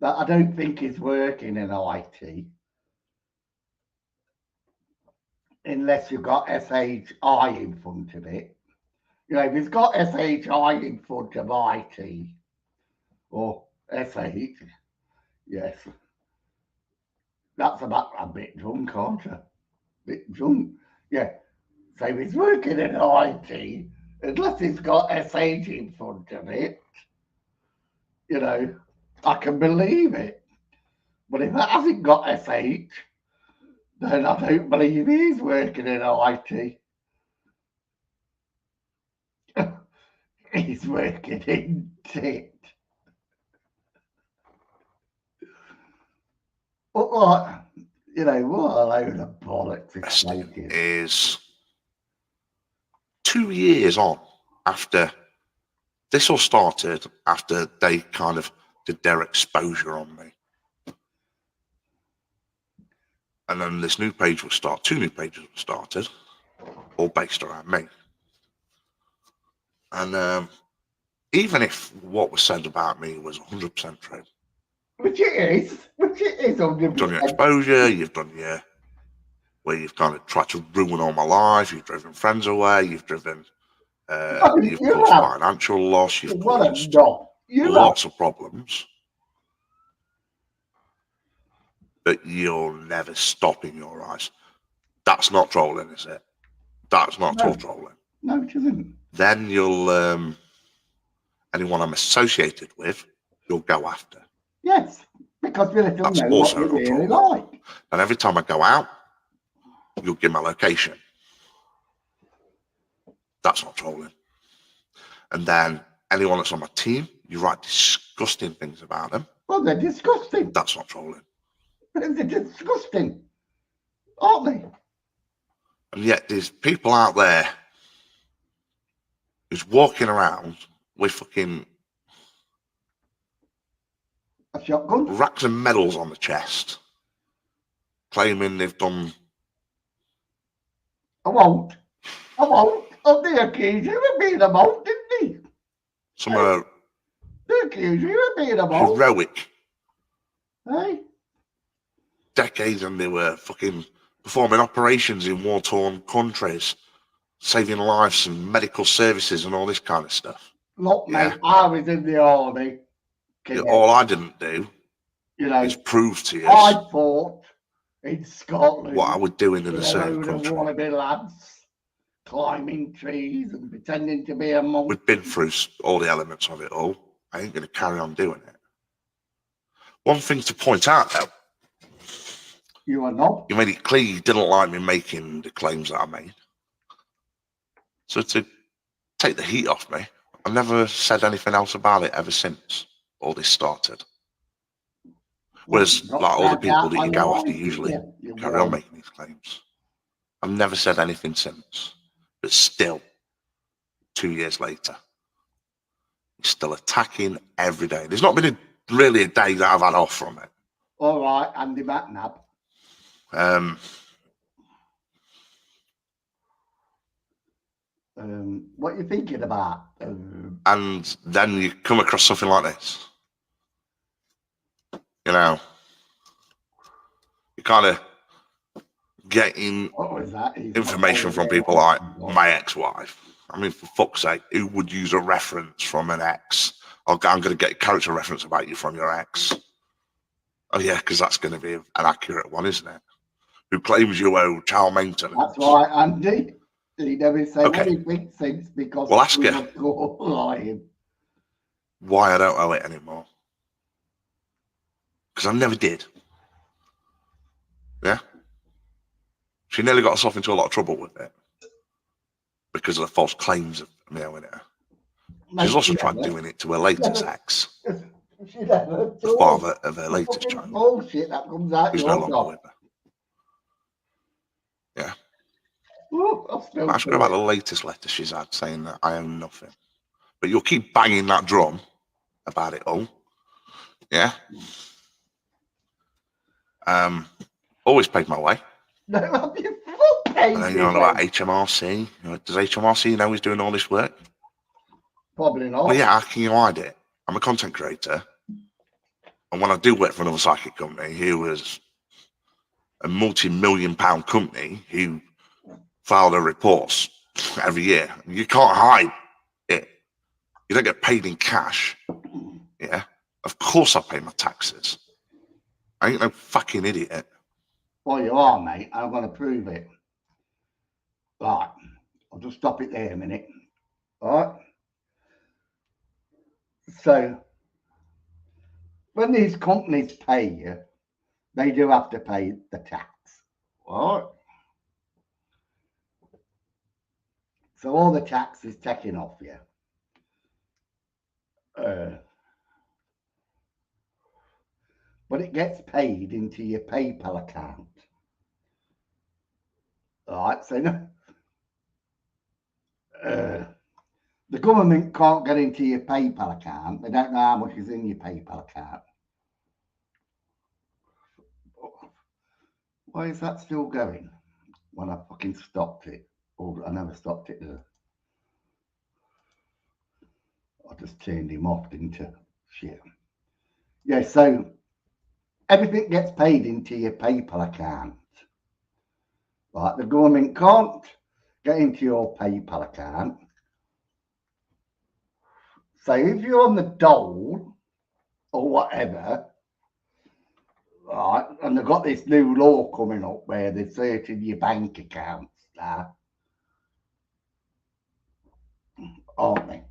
A: that I don't think he's working in IT unless you've got SHI in front of it. You know, if he's got SHI in front of IT or SH, yes, that's about a bit drunk, aren't you? Bit drunk, yeah. So if he's working in IT, unless he's got SH in front of it, you know, I can believe it. But if it hasn't got SH, then I don't believe he's working in IT. He's working in tit. But like, you know, what a load of bollocks it's making.
C: Is 2 years on after this all started, after they kind of did their exposure on me. And then this new page will start, 2 new pages were started, all based around me. And even if what was said about me was 100% true,
A: Which it is 100%.
C: You've done your exposure, you've done your, where you've kind of tried to ruin all my life, you've driven friends away, you've driven, you've caused financial loss, you've caused lots of problems. But you'll never stop in your eyes. That's not trolling, is it? That's not all trolling.
A: No, it isn't.
C: Then you'll, anyone I'm associated with, you'll go after.
A: Yes, because we let them know what you really like.
C: And every time I go out, you'll give my location. That's not trolling. And then anyone that's on my team, you write disgusting things about them.
A: Well, they're disgusting.
C: That's not trolling.
A: They're disgusting, aren't they?
C: And yet there's people out there who's walking around with fucking
A: A shotgun.
C: racks of medals on the chest, claiming they've done.
A: I won't. Oh, they accused you of being a malt, didn't they?
C: Some
A: They accused you of being a malt.
C: heroic
A: Hey?
C: decades, and they were fucking performing operations in war-torn countries, saving lives and medical services and all this kind of stuff.
A: Look,
C: Yeah.
A: mate, I was in the army.
C: Yeah, all I didn't do
A: You know,
C: is prove to you
A: I fought in Scotland.
C: what I would do in a
A: with a
C: certain
A: load of
C: country.
A: wannabe lads climbing trees and pretending to be a monk.
C: We've been through all the elements of it all. I ain't going to carry on doing it. One thing to point out, though,
A: You are not.
C: you made it clear you didn't like me making the claims that I made. So to take the heat off me, I've never said anything else about it ever since all this started. Whereas,
A: Not
C: like all the
A: said
C: people
A: that
C: that you
A: on
C: go
A: your
C: after
A: own,
C: usually
A: you
C: carry on
A: won't.
C: making these claims. I've never said anything since. But still, 2 years later, he's still attacking every day. There's not been really a day that I've had off from it.
A: All right, Andy McNabb. What are you thinking about?
C: And then you come across something like this. You know, you kind of getting
A: What was that?
C: information from people like my ex-wife. I mean, for fuck's sake, who would use a reference from an ex? I'm going to get a character reference about you from your ex. Oh yeah, because that's going to be an accurate one, isn't it? Who claims you owe child maintenance?
A: That's right, Andy. He never said
C: Okay.
A: anything since because
C: Well, ask
A: he
C: her.
A: was caught lying.
C: Why I don't owe it anymore? Because I never did. Yeah. She nearly got herself into a lot of trouble with it because of the false claims of me owing it. She's also tried doing it to her latest ex,
A: She never
C: the father of her latest
A: fucking
C: child,
A: bullshit that comes out
C: who's
A: your
C: no longer
A: mouth.
C: with her. Yeah.
A: Ooh, I'll still
C: Ask her
A: do
C: about
A: it.
C: the latest letter she's had saying that I own nothing. But you'll keep banging that drum about it all. Yeah. Always paid my way.
A: No, have you full paid
C: And then
A: me,
C: you're on about
A: mate?
C: HMRC. You know, does HMRC know he's doing all this work?
A: Probably not.
C: Well, yeah, how can you hide it? I'm a content creator. And when I do work for another psychic company who was a multi-million-pound company who filed their reports every year, you can't hide it. You don't get paid in cash. Yeah. Of course I pay my taxes. I ain't no fucking idiot.
A: Well, you are, mate. I'm going to prove it. Right. I'll just stop it there a minute. All right. So, when these companies pay you, they do have to pay the tax. All right. So, all the tax is taken off you. But it gets paid into your PayPal account. All right. So, the government can't get into your PayPal account. They don't know how much is in your PayPal account. Why is that still going? When I fucking stopped it. Or I never stopped it. I just turned him off, didn't I? Shit. Yeah, so everything gets paid into your PayPal account. Right, the government can't get into your PayPal account. So if you're on the dole or whatever, right, and they've got this new law coming up where they're searching your bank accounts now, aren't they?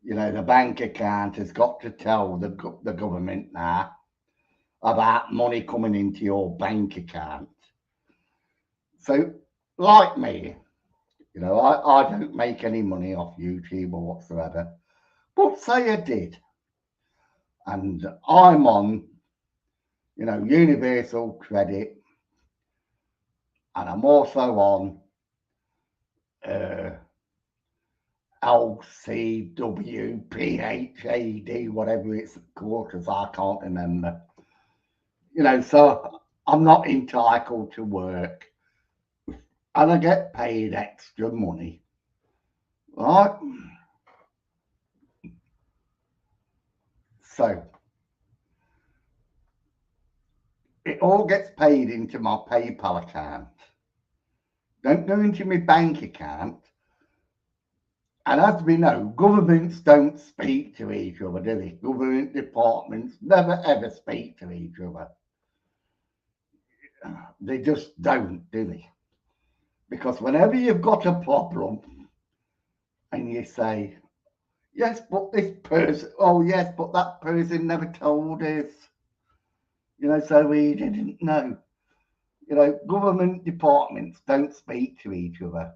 A: You know, the bank account has got to tell the government now about money coming into your bank account. So, like me, You know, I don't make any money off YouTube or whatsoever. But say I did. And I'm on, you know, Universal Credit. And I'm also on LCWPHAD, whatever it's called, because I can't remember. You know, so I'm not entitled to work. And I get paid extra money. Right? So it all gets paid into my PayPal account. Don't go into my bank account. And as we know, governments don't speak to each other, do they? Government departments never ever speak to each other. They just don't, do they? Because whenever you've got a problem and you say, yes, but this person, oh yes, but that person never told us, you know, so we didn't know. You know, government departments don't speak to each other.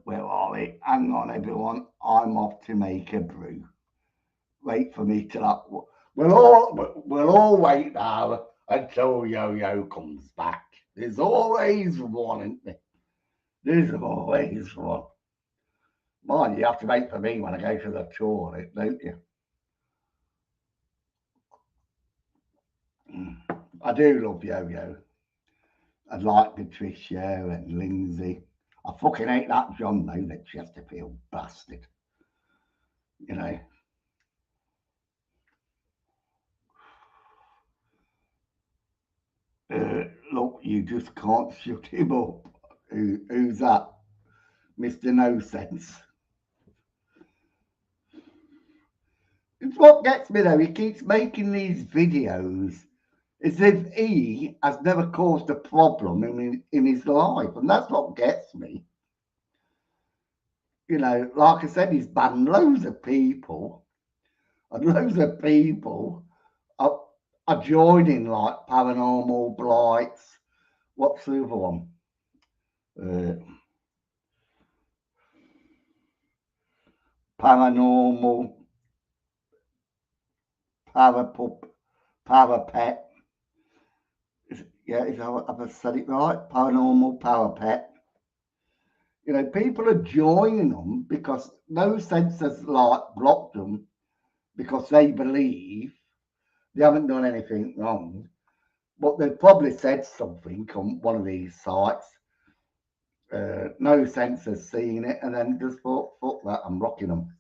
A: Where are we? Hang on, everyone. I'm off to make a brew. Wait for me till that. We'll all wait now until Yo-Yo comes back. There's always one, isn't there? There's always one. Mind, you have to wait for me when I go to the toilet, don't you? I do love Yo-Yo. I'd like Patricia and Lindsay. I fucking hate that John, though, that Chesterfield bastard. You know. Look, you just can't shut him up. Who's that? Mr. No Sense. It's what gets me though. He keeps making these videos as if he has never caused a problem in his life. And that's what gets me. You know, like I said, he's banned loads of people. And loads of people are joining like Paranormal Blights. What's the other one? Paranormal, Power Pet. Yeah, have I said it right? Paranormal Power Pet. You know, people are joining them because No Sense has like blocked them because they believe they haven't done anything wrong, but they've probably said something on one of these sites. No Sense has seen it and then just thought, fuck that, I'm rocking them.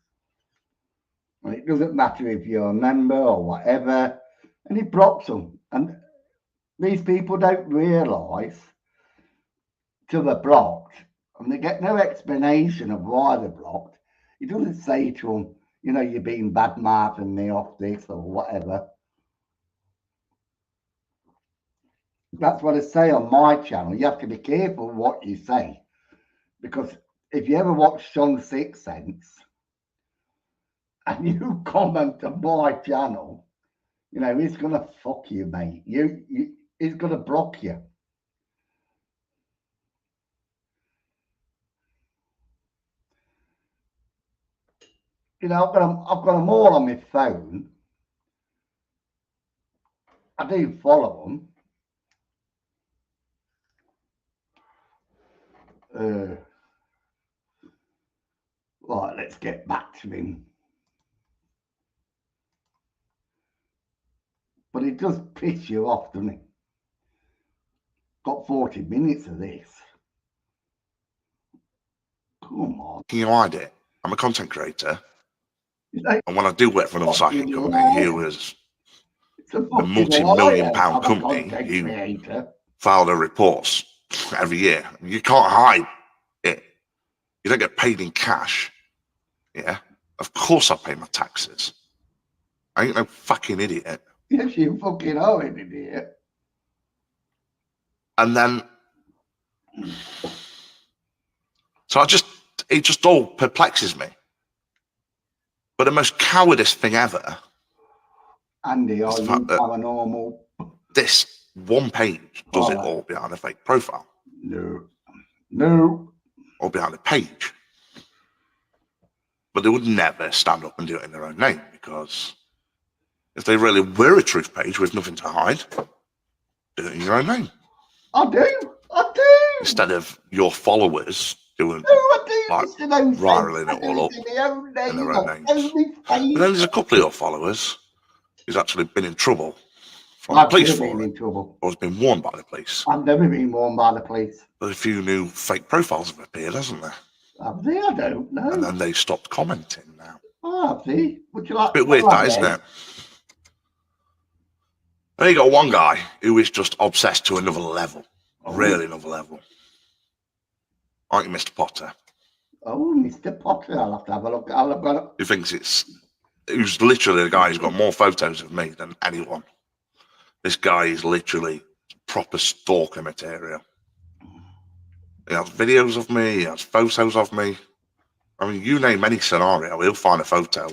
A: And it doesn't matter if you're a member or whatever, and he blocks them. And these people don't realise till they're blocked, and they get no explanation of why they're blocked. He doesn't say to them, you know, you're being bad mouthing me off this or whatever. That's what I say on my channel. You have to be careful what you say, because if you ever watch John Sixthsense and you comment on my channel, you know, he's gonna fuck you, mate. He's gonna block you. You know, I've got them all on my phone. I do follow them. Right, let's get back to him. But it does piss you off, doesn't it? Got 40 minutes of this. Come on.
C: Can you hide it? I'm a content creator. And when I do work for another psychic company who was a multi-million-pound company who filed their reports every year, you can't hide it. You don't get paid in cash. Yeah, of course I pay my taxes. I ain't no fucking idiot.
A: Yes, you fucking are an idiot.
C: And then, so it just all perplexes me. But the most cowardice thing ever,
A: Andy, are you paranormal?
C: This one page does it all behind a fake profile.
A: No.
C: Or behind a page. But they would never stand up and do it in their own name, because if they really were a truth page with nothing to hide, do it in your own name.
A: I do.
C: Instead of your followers doing like riling it all up in their own names. But then there's a couple of your followers who's actually been in trouble from the police for it, or has been warned by the police.
A: I've never been warned by the police.
C: But a few new fake profiles have appeared, hasn't there?
A: Have they? I don't know.
C: And then they stopped commenting now.
A: Oh, have they? Would you like?
C: It's a bit weird, that, isn't it? Then you got one guy who is just obsessed to another level, really another level. Aren't you, Mr. Potter?
A: Oh, Mr. Potter, I'll have to have a look. I'll have got.
C: Who thinks who's literally the guy who's got more photos of me than anyone. This guy is literally proper stalker material. He has videos of me, he has photos of me. I mean, you name any scenario, he'll find a photo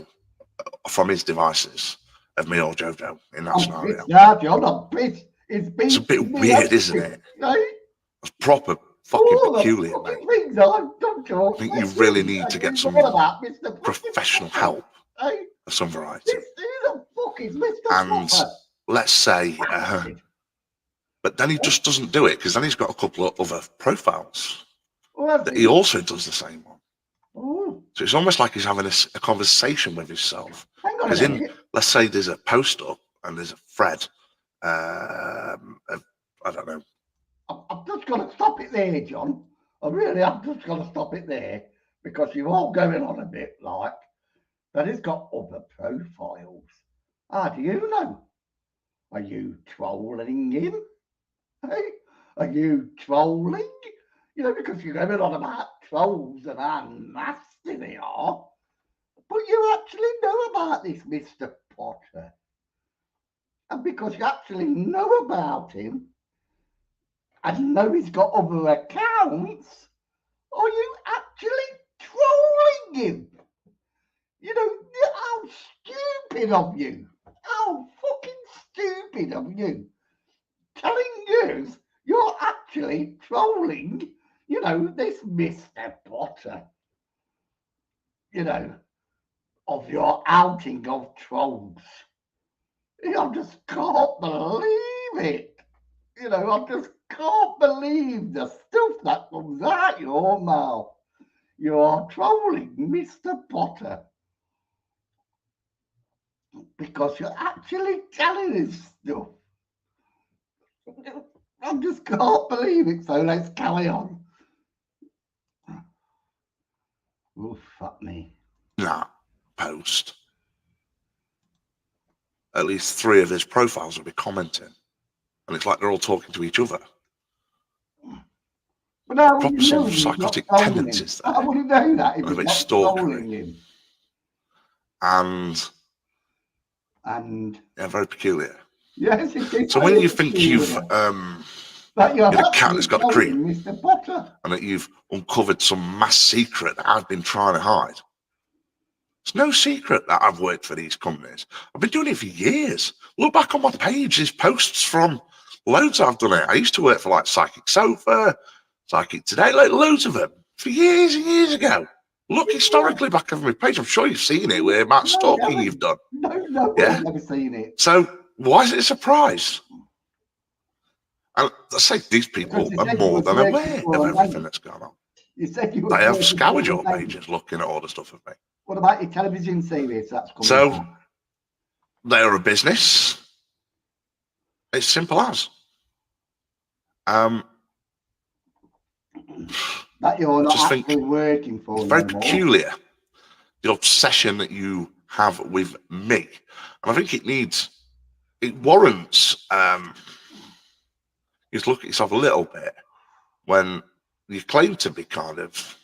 C: from his devices of me or Jojo in that scenario.
A: Yeah, John, I'm pissed.
C: It's a bit weird, isn't it? It's proper fucking peculiar, mate. I think you really need to get some professional help of some variety. And let's say, but then he just doesn't do it, because then he's got a couple of other profiles that he also does the same one. So it's almost like he's having a conversation with himself. Because let's say there's a post up and there's a thread. I don't know.
A: I've just got to stop it there, John. I've just got to stop it there, because you're all going on a bit like that. He's got other profiles. How do you know? Are you trolling him? Hey, are you trolling? You know, because you're going on about trolls and how nasty they are. But you actually know about this Mr. Potter. And because you actually know about him and know he's got other accounts, are you actually trolling him? You know, how stupid of you. How fucking stupid of you. Telling us you're actually trolling, you know, this Mr. Potter. You know, of your outing of trolls. I just can't believe it. You know, I just can't believe the stuff that comes out your mouth. You are trolling Mr. Potter. Because you're actually telling us stuff. I just can't believe it, so let's carry on. Oh, fuck me.
C: That post, at least 3 of his profiles will be commenting. And it's like they're all talking to each other.
A: But now
C: proper some psychotic tendencies there.
A: I wouldn't know that if
C: a bit
A: it's
C: stalkery.
A: him.
C: And yeah, very peculiar.
A: Yes, it is.
C: So when you think you've you're a cat that's got the cream,
A: Mr. Potter,
C: and that you've uncovered some mass secret that I've been trying to hide. It's no secret that I've worked for these companies. I've been doing it for years. Look back on my page, there's posts from loads I've done it. I used to work for like Psychic Sofa, Psychic Today, like loads of them for years and years ago. Look historically back on my page. I'm sure you've seen it with Matt stalking you've done.
A: No,
C: yeah?
A: I've never seen it.
C: So why is it a surprise? And I say these people are more than aware of everything that's going on.
A: You said you
C: they have scoured your pages looking at all the stuff of me.
A: What about your television series that's coming?
C: So they're a business. It's simple as.
A: That you're not actually working for.
C: It's very peculiar, the obsession that you have with me. And I think it warrants you to look at yourself a little bit when you claim to be kind of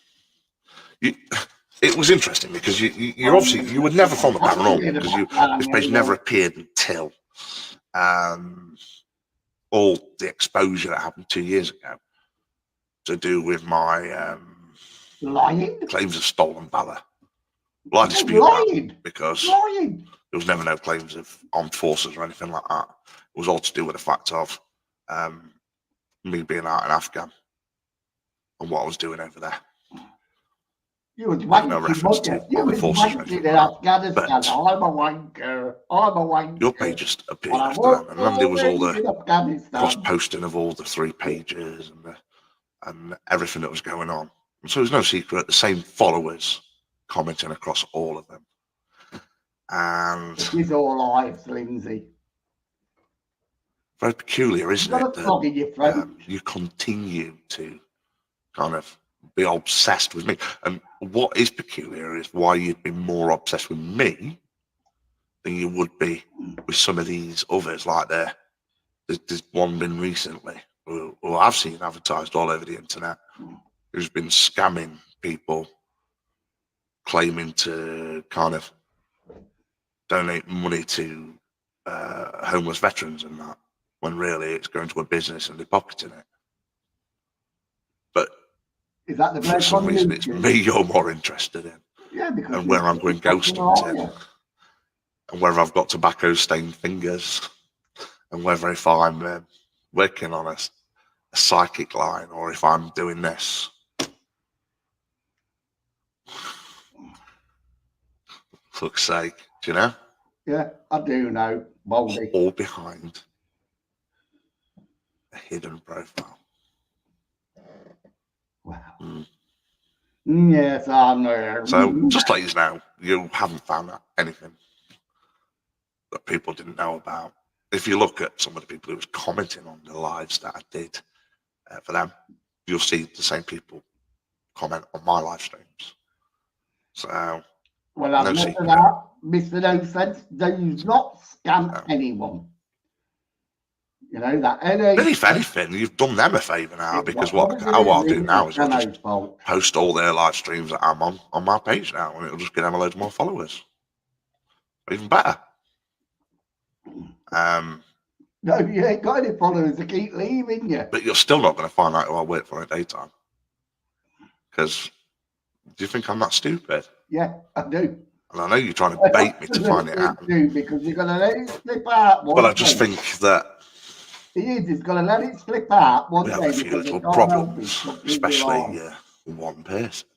C: it was interesting because you're obviously you were never from the paranormal because this page never appeared until all the exposure that happened 2 years ago to do with my
A: lying
C: claims of stolen valor. Well, I dispute that because there was never no claims of armed forces or anything like that. It was all to do with the fact of me being out in Afghan and what I was doing over there.
A: You was
C: There's no
A: wanking,
C: reference
A: wasn't
C: to
A: you? You
C: armed
A: was
C: forces or
A: wanking
C: anything
A: in
C: like that.
A: Afghanistan.
C: But
A: I'm a wanker. I'm a wanker.
C: your page just appeared
A: And I
C: after that,
A: worked
C: and then there was all
A: already
C: the
A: in Afghanistan.
C: cross-posting of all the 3 pages and everything that was going on. And so there's no secret, the same followers commenting across all of them. And
A: It's all lives, Lindsay.
C: very peculiar, isn't
A: You've got
C: it,
A: a frog in your throat.
C: that you continue to kind of be obsessed with me. And what is peculiar is why you'd be more obsessed with me than you would be with some of these others. Like there's one been recently who I've seen advertised all over the internet, who's been scamming people, claiming to kind of donate money to homeless veterans and that, when really it's going to a business and they're pocketing it. But
A: Is that the
C: for some reason, it's me you're more interested in.
A: Yeah, because
C: And where I'm going ghost hunting, and whether I've got tobacco stained fingers, and whether if I'm working on a psychic line or if I'm doing this. Fuck's sake, do you know?
A: Yeah, I do know, Baldy.
C: All behind a hidden profile.
A: Wow.
C: Mm.
A: Yes, I know.
C: So just to let you know, you haven't found out anything that people didn't know about. If you look at some of the people who was commenting on the lives that I did for them, you'll see the same people comment on my live streams. So,
A: well, I've
C: no
A: never
C: secret.
A: that. Mr. No Sense does not scam anyone. You know that.
C: Really, if anything, you've done them a favour now, because what I'll do now is I'll just post all their live streams that I'm on my page now, and it'll just get them a load more followers. Even better.
A: No, you ain't got any followers to keep leaving you.
C: But you're still not going to find out who I work for in the daytime. Because do you think I'm that stupid?
A: Yeah, I do.
C: And I know you're trying to bait me to find it out.
A: Because you're going to let it slip out.
C: But I just think that
A: he's going to let it slip out one
C: we
A: day.
C: have a few little problems, especially one person.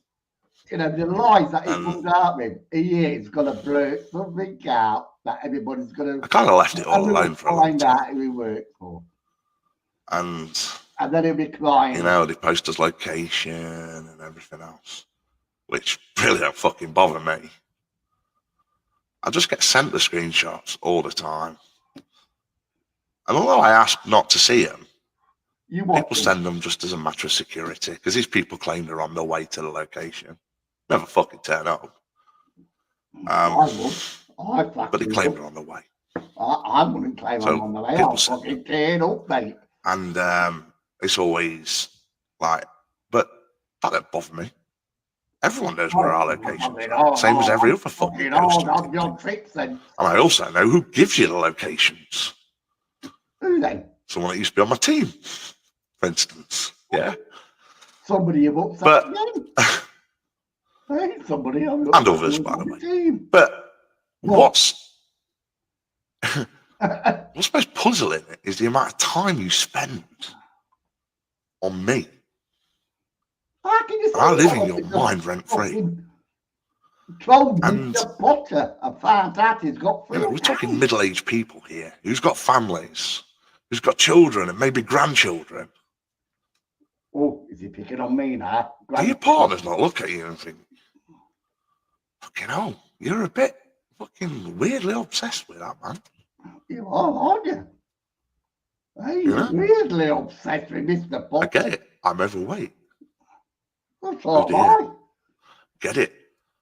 A: You know, the lies that he comes out with, he is going to blurt something out that everybody's going to.
C: I kind of left it all alone for a long time.
A: Find out who he works for.
C: And
A: then he'll be crying.
C: You know, they post his location and everything else, which really don't fucking bother me. I just get sent the screenshots all the time. And although I ask not to see them, people send them just as a matter of security, because these people claim they're on their way to the location. Never fucking turn up. But they claim they're on the way.
A: I wouldn't claim I'm on the way. I'll fucking turn up, mate.
C: And it's always like, but that don't bother me. Everyone knows where our locations are. Same as every other fucking ghost.
A: I'm John Sixthsense.
C: And I also know who gives you the locations.
A: Who then?
C: Someone that used to be on my team, for instance. Yeah.
A: Somebody you've upset again. Hey, somebody and
C: others, by the way. Team. But what's most puzzling is the amount of time you spend on me. I live in your mind rent free.
A: And Potter, I found out he's got.
C: You know, we're talking middle-aged people here who's got families, who's got children and maybe grandchildren.
A: Oh, is he picking on me now?
C: Do your partners not look at you and think, fucking hell, you're a bit fucking weirdly obsessed with that, man?
A: You are, aren't you? Hey, you're weirdly obsessed with Mr. Potter.
C: I get it. I'm overweight.
A: That's all right.
C: Get it.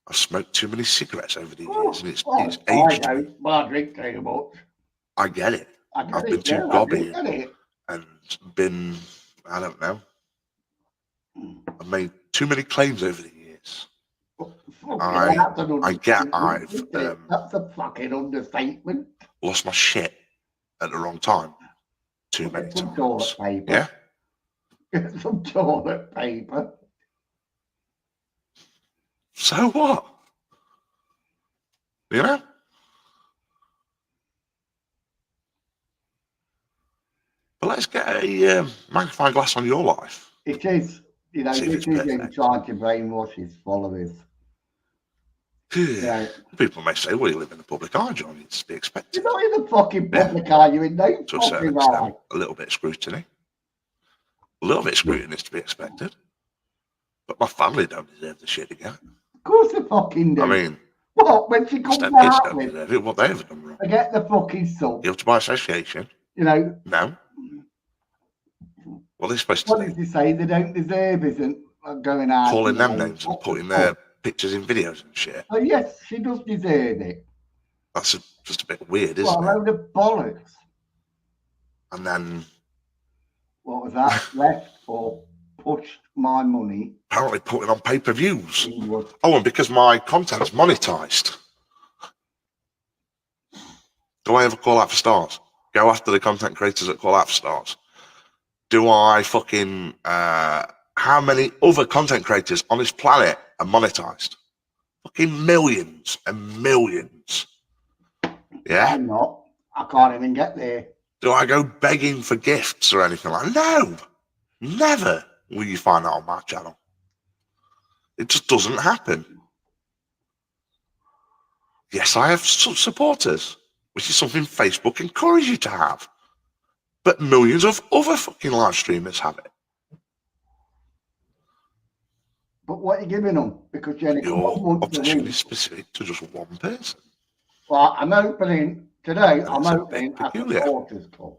C: I've smoked too many cigarettes over the years, and it's aged me.
A: I drink too much.
C: I get it. I've been too gobby and been, I don't know. I've made too many claims over the years. I get
A: that's a fucking understatement.
C: Lost my shit at the wrong time too many times.
A: Toilet paper.
C: Yeah?
A: Get some toilet paper.
C: So what? You know? But let's get a magnifying glass on your life.
A: It is, you know,
C: See if
A: this
C: it's
A: is him
C: perfect.
A: trying to brainwash his followers. Yeah.
C: People may say, well, you live in the public eye, John. It's to be expected.
A: You're not in the fucking public eye, you're in no
C: To a certain
A: fucking
C: extent,
A: eye.
C: a little bit of scrutiny. A little bit of scrutiny is to be expected. But my family don't deserve the shit again.
A: Of course they fucking do.
C: I mean,
A: what, when she comes
C: step kids
A: out
C: don't
A: with,
C: deserve it. What they ever done wrong?
A: forget the fucking sub.
C: Guilty by association?
A: You know,
C: No. What are they supposed to
A: what does
C: do?
A: he say? They don't deserve, isn't going out.
C: Calling
A: you
C: them
A: know,
C: names and
A: what the
C: putting
A: fuck?
C: their pictures in videos and shit.
A: Oh, yes, she does deserve it.
C: That's just a bit weird,
A: What
C: isn't
A: a
C: it?
A: load of bollocks.
C: And then
A: What was that? Left or pushed my money?
C: apparently putting on pay-per-views.
A: He would.
C: Oh, and because my content's monetized. Do I ever call out for stars? Go after the content creators that call out for stars? Do I fucking... how many other content creators on this planet are monetized? Fucking millions and millions. Yeah?
A: I'm not. I can't even get there.
C: Do I go begging for gifts or anything like that? No! Never will you find that on my channel. It just doesn't happen. Yes, I have supporters, which is something Facebook encourages you to have. But millions of other fucking live streamers have it.
A: But what are you giving them? Because Jenny,
C: Your obsession is specific to just one person.
A: Well, I'm opening today. I'm
C: it's a
A: opening
C: bit
A: a
C: peculiar.
A: supporters club.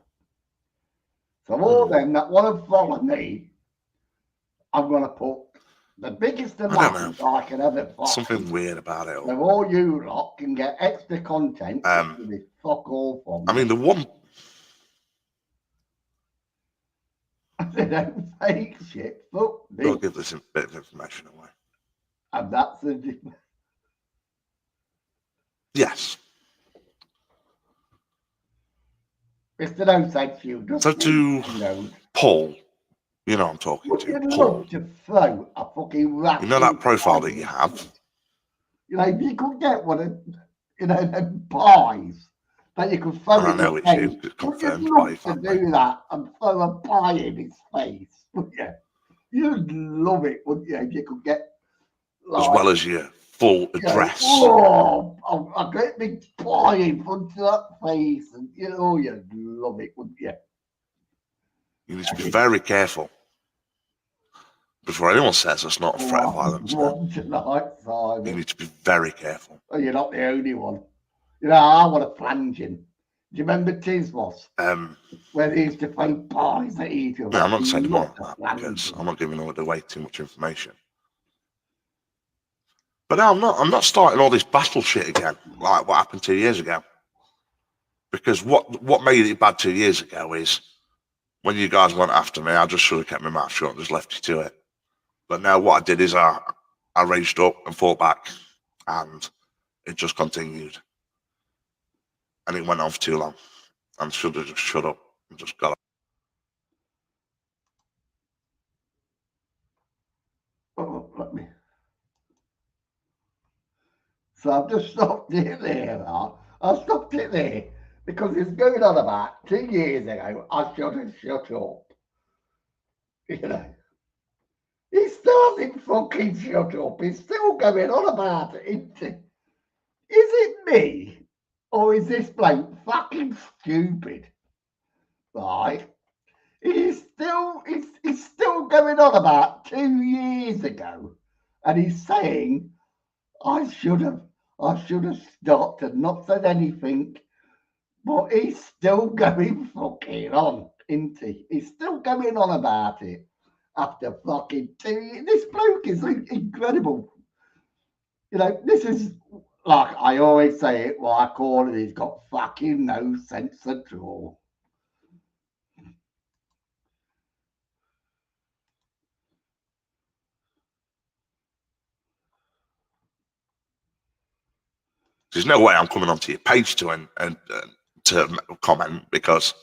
A: So all them that want to follow me, I'm going to put the biggest amount I can ever find.
C: Something weird about it.
A: So all you lot can get extra content. With fuck all from
C: I mean, the one.
A: They don't fake shit. Fuck this.
C: We'll give this a bit of information away.
A: And that's the.
C: Yes.
A: Mr. No thank you. Just
C: So to Paul, you know I'm talking
A: would
C: to.
A: you
C: Paul.
A: love to throw a fucking rat?
C: You know that profile that you have?
A: You know, if you could get one of, you know, them pies that you could throw
C: And I
A: in
C: know
A: his
C: it's you,
A: face.
C: it's
A: Would you
C: confirmed by your
A: love to
C: family.
A: do that and throw a pie in his face? Would you? You'd love it, wouldn't you? If you could get
C: As well as your full address.
A: Oh, I'll get big pie in front of that face, and you know, you'd love it, wouldn't you?
C: You need to be very careful before anyone says it's not a threat of violence.
A: Tonight, Simon.
C: You need to be very careful.
A: Oh, you're not the only one. You know, I want to flange him. Do you remember Tiswas? Where they used to throw pies at each other?
C: No, I'm not saying more than that because I'm not giving away too much information. But no, I'm not starting all this battle shit again, like what happened 2 years ago. Because what made it bad 2 years ago is when you guys went after me, I just should have kept my mouth shut and just left you to it. But now what I did is I raged up and fought back, and it just continued. And it went on for too long. And should have just shut up and just got
A: let me. So I've just stopped it there now. I stopped it there because it's going on about 2 years ago. I should have shut up. You know. He still hasn't fucking shut up. He's still going on about it, isn't he? Is it me? Or is this bloke fucking stupid? Right? He's still going on about 2 years ago. And he's saying, I should have stopped and not said anything. But he's still going fucking on, isn't he? He's still going on about it after fucking 2 years. This bloke is incredible. You know, this is, like I always say it, what I call it, he's got fucking no sense at all.
C: There's no way I'm coming onto your page to comment because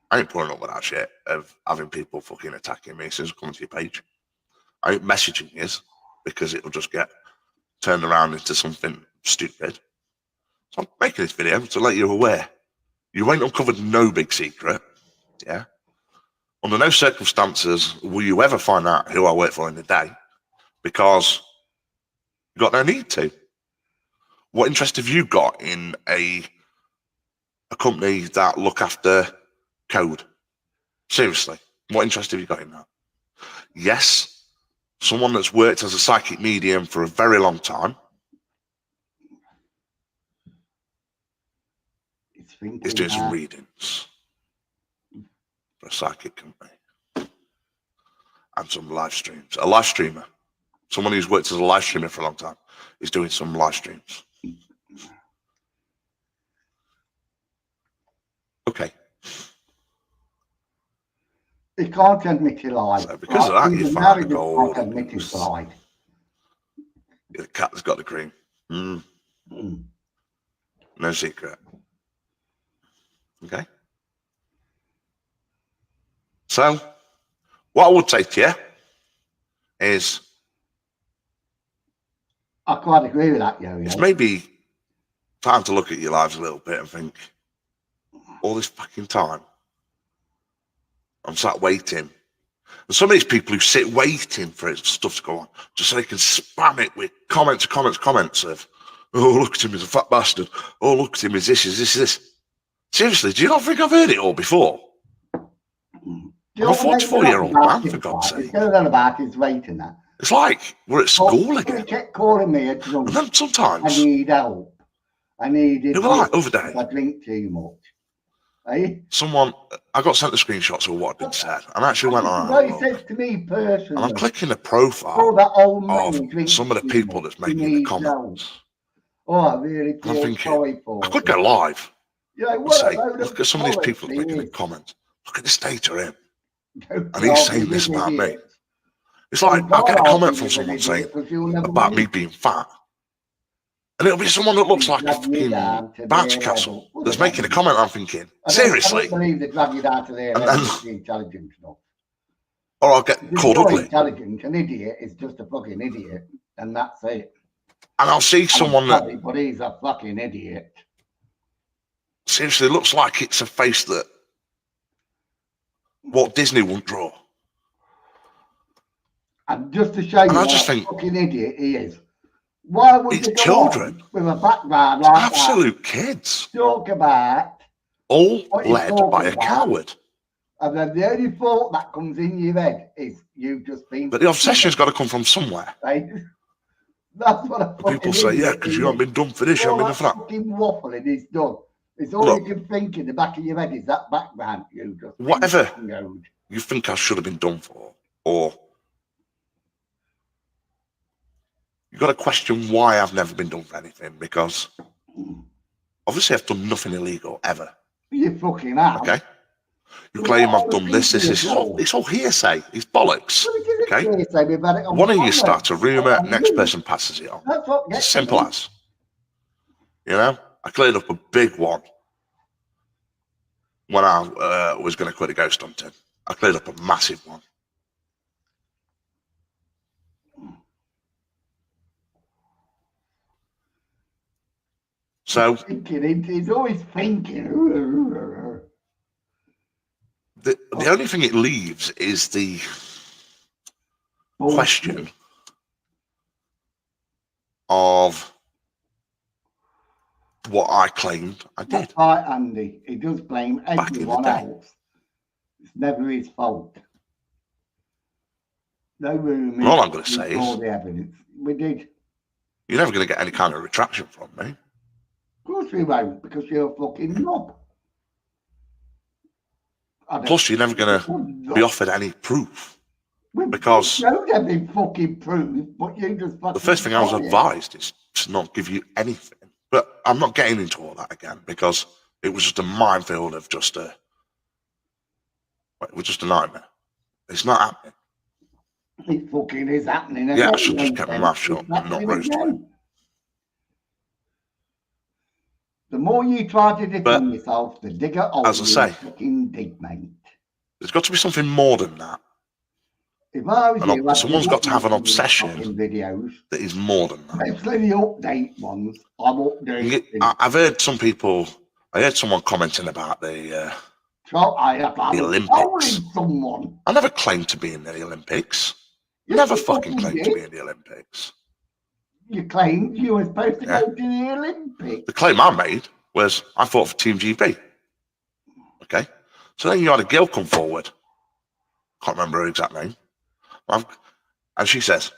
C: I ain't putting up with that shit of having people fucking attacking me as soon as I come to your page. I ain't messaging you because it'll just get turned around into something stupid. So I'm making this video to let you aware. You ain't uncovered no big secret, yeah? Under no circumstances will you ever find out who I work for in the day, because you've got no need to. What interest have you got in a company that look after code? Seriously, what interest have you got in that? Yes, someone that's worked as a psychic medium for a very long time is doing some readings for a psychic company and some live streams. A live streamer, someone who's worked as a live streamer for a long time, is doing some live streams. Okay.
A: He can't admit he lied.
C: So because of that, you find the gold.
A: Can't admit he lied.
C: The cat that's got the cream. No secret. Okay. So, what I would say to you is,
A: I quite agree with that, yo.
C: it's maybe time to look at your lives a little bit and think, all this fucking time, I'm sat waiting. And some of these people who sit waiting for his stuff to go on, just so they can spam it with comments of, oh, look at him, he's a fat bastard. Oh, look at him, is this. Seriously, do you not think I've heard it all before? I'm a 44-year-old man, for God's sake.
A: It's going on about his weight and that.
C: It's like we're at school again.
A: He kept calling me a drunk.
C: And then sometimes,
A: I need help. I needed
C: who was I over there?
A: I drink too much. Eh?
C: Someone, I got sent the screenshots of what had been said. And I actually went on.
A: Well, he says to me personally.
C: And I'm clicking the profile
A: Oh, that old
C: of some of the people that's making the comments.
A: Oh, I really feel sorry for
C: I could go live.
A: Yeah,
C: and say, look at some of these people making the comments. Look at the state of him. And he's saying this about me. It's like I'll get a comment from someone saying about me being fat. And it'll be someone that looks like a fucking bouncy castle that's making a comment. I'm thinking, seriously?
A: I don't believe they drag you down to there and then, intelligent enough.
C: Or I'll get called ugly.
A: Intelligent, an idiot is just a fucking idiot. And that's it.
C: And I'll see someone that...
A: But he's a fucking idiot.
C: Seriously, looks like it's a face that Walt Disney wouldn't draw.
A: And just to show you what a fucking idiot he is. Why would
C: it's
A: you go
C: children
A: with a background like
C: absolute
A: that,
C: kids.
A: Talk about
C: all led by a coward.
A: And then the only thought that comes in your head is you just being.
C: But the obsession's got to come from somewhere.
A: Right? That's what
C: people say, yeah, because you haven't been done for this, you haven't been done for that.
A: Fucking waffling is done. It's all you can think in the back of your head is that background. You just
C: whatever you think I should have been done for, or you've got to question why I've never been done for anything, because obviously I've done nothing illegal ever.
A: You fucking have.
C: Okay. You claim I've done this. It's all hearsay. It's bollocks. Okay. One of you starts a rumour, next person passes it on. It's as simple as. You know, I cleared up a big one when I was going to quit the ghost hunting. I cleared up a massive one. So
A: he's always thinking.
C: The only thing it leaves is the question of what I claimed I did.
A: That's right, Andy. He does blame everyone else. It's never his fault. No room.
C: All I'm going to say
A: all
C: is,
A: the evidence. We did.
C: You're never going to get any kind of retraction from me.
A: Of course we won't, because you're a fucking knob.
C: Plus, you're never going to be offered any proof. Because
A: you don't have any fucking proof, but you just fucking.
C: The first thing I was advised is to not give you anything. But I'm not getting into all that again, because it was just a minefield of just a. It was just a nightmare. It's not happening.
A: It fucking is happening.
C: Yeah, I should just kept my mouth shut and not roast to it.
A: The more you try to defend yourself, the digger
C: as I say,
A: fucking dig, mate.
C: There's got to be something more than that.
A: If I was you,
C: someone's got to have an obsession
A: videos
C: that is more than that.
A: Especially the update ones. I'm updating.
C: I've heard some people. I heard someone commenting about the
A: I
C: The
A: was
C: Olympics.
A: trolling someone.
C: I never claimed to be in the Olympics.
A: Yes,
C: Never
A: you
C: fucking claimed to
A: did.
C: be in the Olympics.
A: You claimed you were supposed to
C: Yeah.
A: go to the Olympics.
C: The claim I made was I fought for Team GB. Okay. So then you had a girl come forward. Can't remember her exact name. And she says,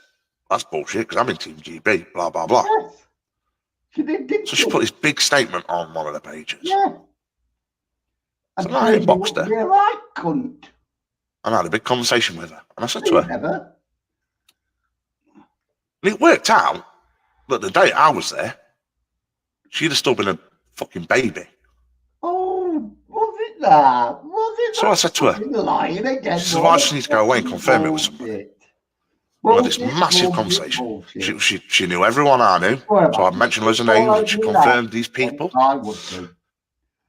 C: that's bullshit because I'm in Team GB, blah, blah, blah.
A: Yes. She did.
C: So she put this big statement on one of the pages.
A: Yeah.
C: So
A: And
C: I inboxed her.
A: You're right, cunt.
C: And I had a big conversation with her. And I said to
A: You
C: her,
A: never.
C: and it worked out that the day I was there, she'd have still been a fucking baby.
A: Oh, was it that? Was it
C: So
A: that?
C: I said to her,
A: Fucking lying again.
C: she said, well, I just need to go away and confirm it with somebody. We had this massive conversation. She knew everyone I knew. So I mentioned loads of names and she confirmed these people.
A: I would do.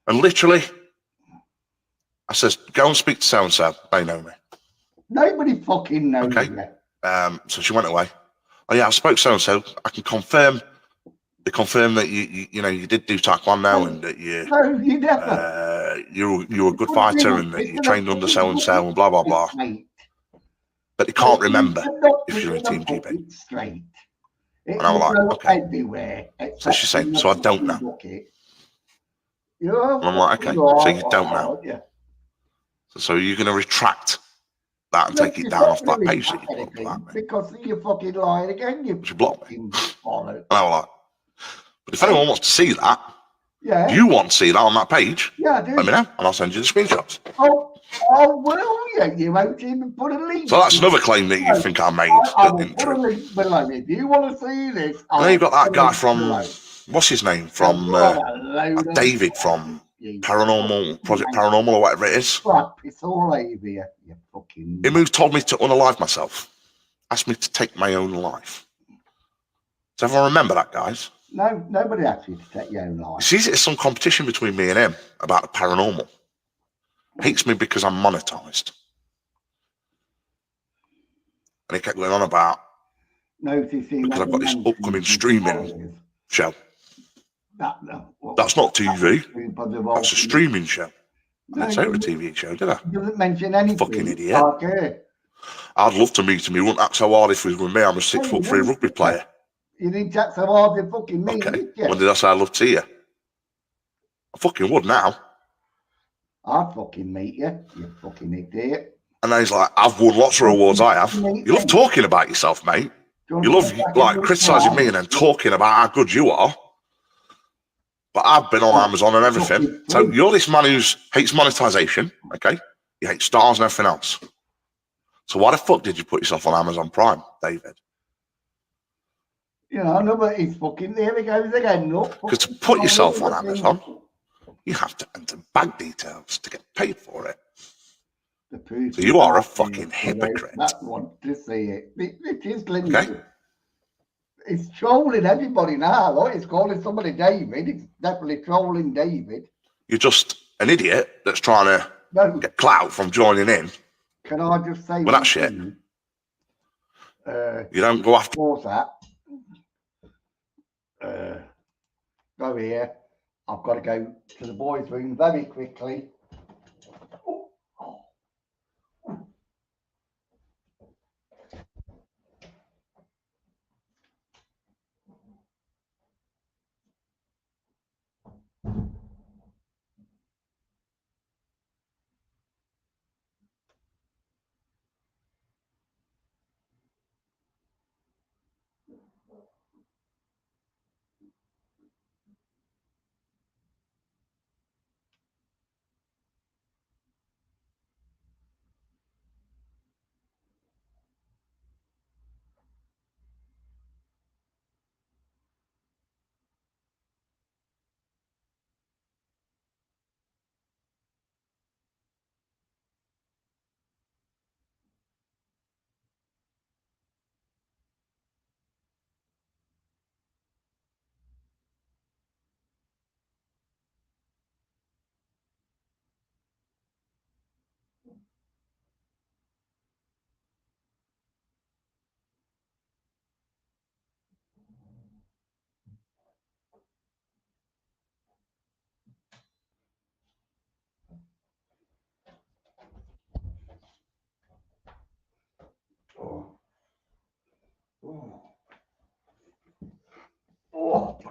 C: And literally, I says, go and speak to so-and-so. They know me.
A: Nobody fucking knows
C: Okay.
A: you.
C: So she went away. Oh yeah, I spoke to so-and-so. I can confirm. They confirmed that you did do taekwondo and that
A: No, you never.
C: you were a good fighter and that you trained under so-and-so and blah, blah, blah. But they can't remember if you're in Team GB.
A: Straight.
C: And I was like, okay.
A: Everywhere.
C: So she's saying, so I don't know. And I'm like, okay, so you don't know.
A: Yeah.
C: So you're going to retract that and take it down off that page that you put up.
A: Because you're fucking lying again. You
C: blocked me.
A: And
C: I was like, but if anyone wants to see that,
A: yeah.
C: you want to see that on that page,
A: yeah, I do.
C: let me know and I'll send you the screenshots.
A: Oh, will you? You won't even put a link.
C: So that's another claim that you think I made
A: I
C: that
A: will
C: didn't
A: put a
C: true.
A: link below. If you want to see this,
C: And then you've got that guy from, what's his name? From David from Project Paranormal or whatever it is.
A: It's all over you, you fucking...
C: He told me to unalive myself. Asked me to take my own life. Does everyone remember that, guys?
A: No, nobody asked you to take your own life.
C: He sees it as some competition between me and him about the paranormal. Hates me because I'm monetized. And he kept going on about because I've got this upcoming streaming show. That's not TV. That's a streaming show. I didn't say it was a TV show, did I?
A: You didn't mention anything.
C: Fucking idiot.
A: Okay.
C: I'd love to meet him. He wouldn't act so hard if he was with me. I'm a 6'3" rugby player.
A: You didn't act so hard to fucking me.
C: Okay. When did I say I'd love to see you? I fucking would now.
A: I'd fucking meet you, you fucking idiot.
C: And then he's like, I've won lots of awards, I have. You love talking about yourself, mate. You love like criticising me and then talking about how good you are. But I've been on Amazon and everything. So you're this man who hates monetization, okay? You hate stars and everything else. So why the fuck did you put yourself on Amazon Prime, David?
A: You know, no, but he's fucking, there he goes again.
C: Because to put yourself on Amazon, you have to enter bank details to get paid for it. So you are a fucking hypocrite.
A: I want to see it. It is Lindsay.
C: Okay.
A: It's trolling everybody now. Like it's calling somebody David. It's definitely trolling David.
C: You're just an idiot that's trying to get clout from joining in.
A: Can I just say?
C: Well, that shit. You don't go after.
A: Pause that. Go here. I've got to go to the boys' room very quickly.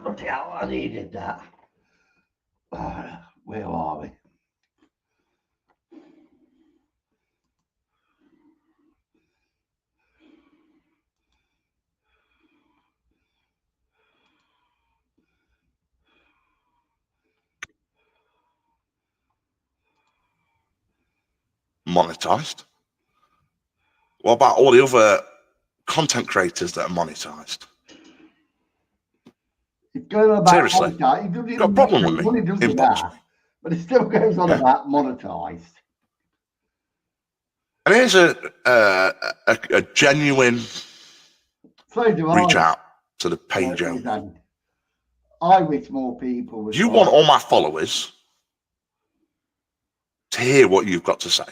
A: Bloody hell, I needed that. Where are we?
C: Monetized. What about all the other content creators that are monetized?
A: It's going on about
C: Seriously,
A: monetized. It doesn't
C: you've got a problem with me?
A: money does it
C: Inbox
A: that?
C: me.
A: But it still goes on
C: Yeah.
A: about monetized.
C: And here's a genuine
A: So do
C: reach
A: I.
C: out to the page
A: Yeah,
C: owner.
A: I wish more people would.
C: You want all my followers to hear what you've got to say.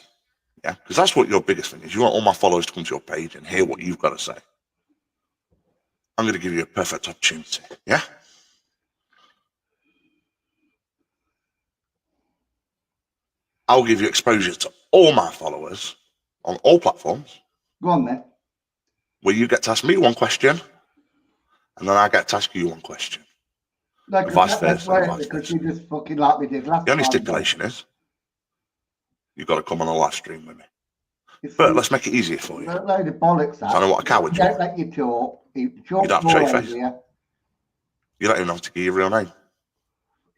C: Yeah, because that's what your biggest thing is. You want all my followers to come to your page and hear what you've got to say. I'm going to give you a perfect opportunity. Yeah. I'll give you exposure to all my followers on all platforms.
A: Go on then.
C: Where you get to ask me one question, and then I get to ask you one question.
A: No,
C: And vice versa. And
A: work
C: vice
A: because
C: versa.
A: you just fucking like we did last
C: The only
A: time.
C: stipulation is you've got to come on a live stream with me.
A: It's
C: But let's make it easier for you.
A: a load of bollocks.
C: So I know what a coward you
A: Don't
C: are.
A: let you talk. You
C: You don't have
A: more
C: to show your face.
A: over
C: You don't even have to give your real name.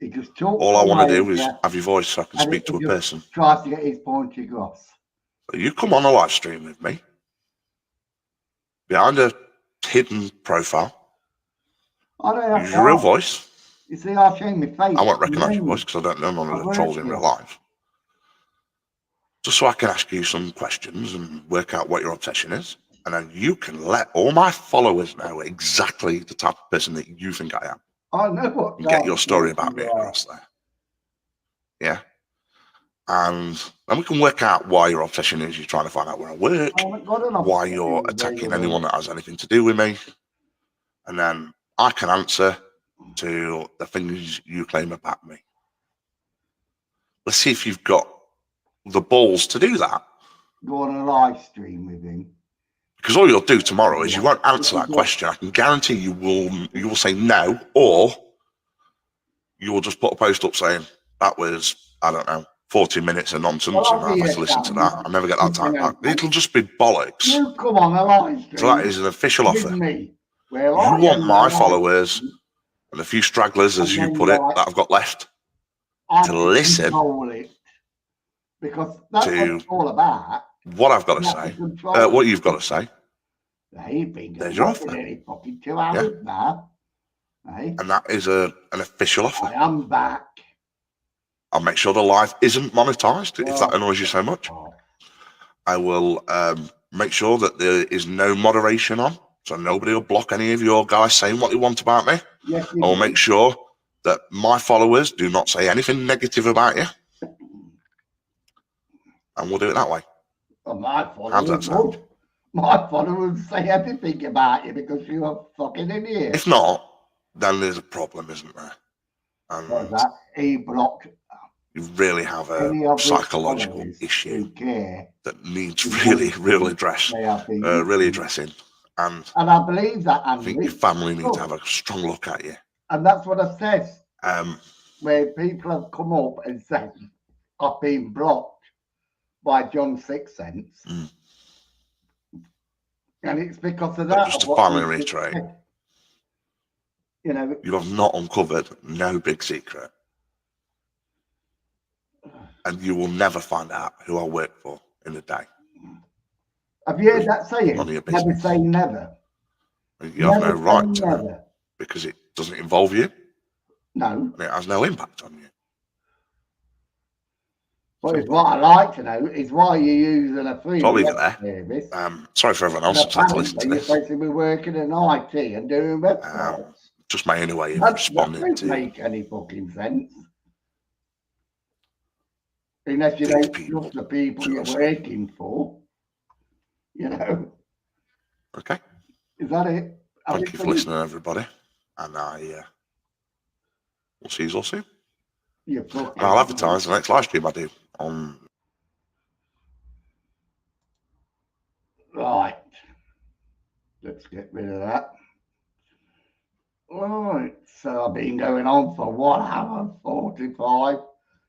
A: you just talk.
C: All I want to do
A: over
C: is
A: you,
C: have your voice so I can
A: and
C: speak
A: he
C: to a
A: just
C: person.
A: tries to get his point across.
C: So you come on a live stream with me behind a hidden profile.
A: I don't have
C: Use your real voice.
A: You see, I'll show my face.
C: I won't recognise your voice because I don't know none of the trolls in real life. Just so I can ask you some questions and work out what your obsession is. And then you can let all my followers know exactly the type of person that you think I am.
A: I know what.
C: And get your story about me across there. Yeah. And then we can work out why your obsession is. You're trying to find out where I work, why you're attacking anyone that has anything to do with me. And then I can answer to the things you claim about me. Let's see if you've got the balls to do that.
A: Go on a live stream with him.
C: Because all you'll do tomorrow is you won't answer that question. I can guarantee you will say no, or you will just put a post up saying that was, I don't know, 40 minutes of nonsense and I have to listen to that. I'll never get that time back. It'll just be bollocks.
A: You come on a live stream.
C: So that is an official offer.
A: Me.
C: You want my followers and a few stragglers, as you put it, that I've got left, to listen
A: because that's what it's all about.
C: What I've got to say, what you've got to say.
A: There's your offer. Fucking 2 hours now.
C: And that is an official offer.
A: I am back.
C: I'll make sure the live isn't monetized if that annoys you so much. I will make sure that there is no moderation on, so nobody will block any of your guys saying what they want about me.
A: Yes,
C: I will make sure that my followers do not say anything negative about you. And we'll do it that way.
A: Well, my followers say everything about you because you're a fucking idiot.
C: If not, then there's a problem, isn't there? And
A: he blocked.
C: You really have a psychological issue that needs really addressing. And
A: I believe that,
C: Andrew. I think your family need to have a strong look at you.
A: And that's what I said. Where people have come up and said, I've been blocked by John Sixthsense. And it's because of that.
C: Just to finally reiterate, you have not uncovered no big secret. And you will never find out who I work for in a day.
A: Have you heard that saying? Never say never.
C: You have no right to know because it doesn't involve you.
A: No.
C: And it has no impact on you.
A: But it's what I like to know is why you're using a free
C: service. Sorry for everyone else that's had to listen to this.
A: You're supposed to be working in IT and doing websites.
C: Just my only way of responding to.
A: That doesn't make any fucking sense. Unless you don't trust the people you're working for.
C: Okay.
A: Is that it?
C: Thank you for listening, everybody. And I will see you all soon. And I'll advertise the next live stream I do on.
A: Right. Let's get rid of that. Right, so I've been going on for 1 hour 45,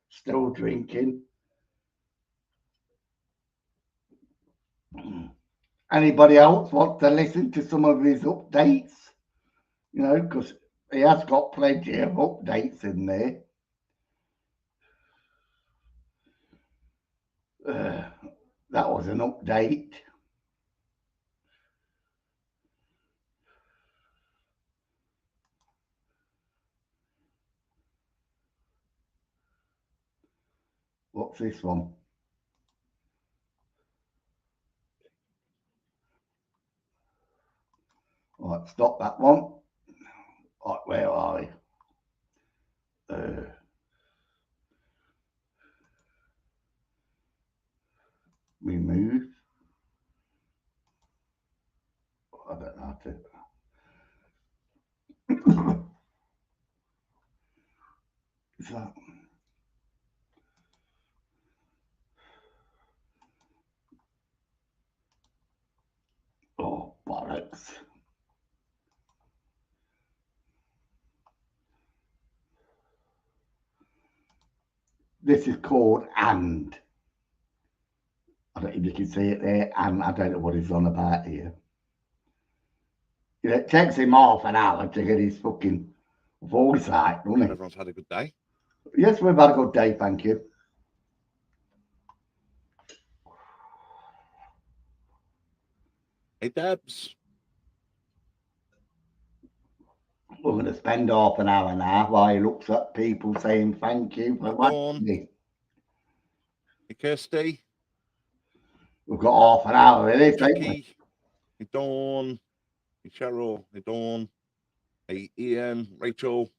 A: still drinking. Anybody else want to listen to some of his updates? You know, because he has got plenty of updates in there. That was an update. What's this one? Right, stop that one. Right, where are we? Remove. I don't know how to. Is that? Oh, bollocks. This is called and. I don't know if you can see it there, and I don't know what he's on about here. You know, it takes him half an hour to get his fucking voice out, doesn't it?
C: Everyone's had a good day.
A: Yes, we've had a good day, thank you.
C: Hey, Debs.
A: We're going to spend half an hour now while he looks at people saying thank you for watching me.
C: Hey, Kirsty.
A: We've got half an hour of this, ain't we?
C: Jackie. Hey, Dawn. Hey, Cheryl. Hey, Dawn. Hey, Ian. Rachel.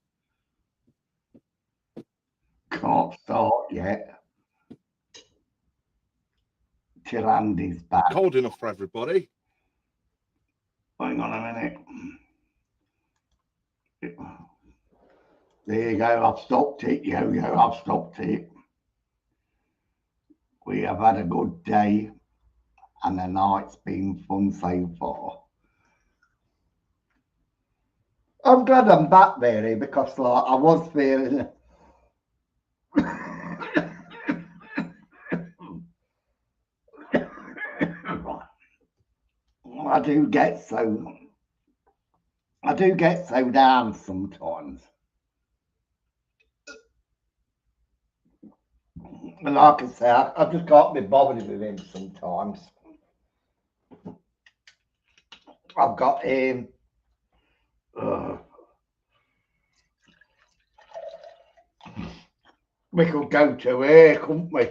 A: Can't start yet. Till Andy's back.
C: Cold enough for everybody.
A: Hang on a minute. There you go, I've stopped it, Yo-Yo, I've stopped it. We have had a good day and the night's been fun so far. I'm glad I'm back, really, because like, I was feeling... I do get so down sometimes. And like I say, I just can't be bothered with him sometimes. I've got him. We could go to here, couldn't we?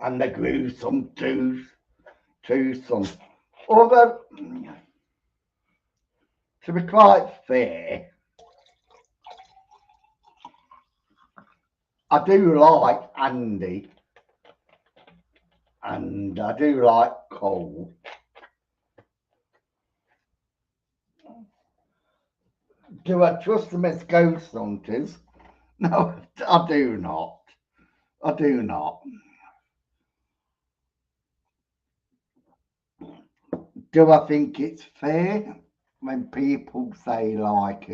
A: And the gruesome twosome. Although, to be quite fair, I do like Andy and I do like Cole. Do I trust them as ghost hunters? No, I do not. I do not. Do I think it's fair when people say like,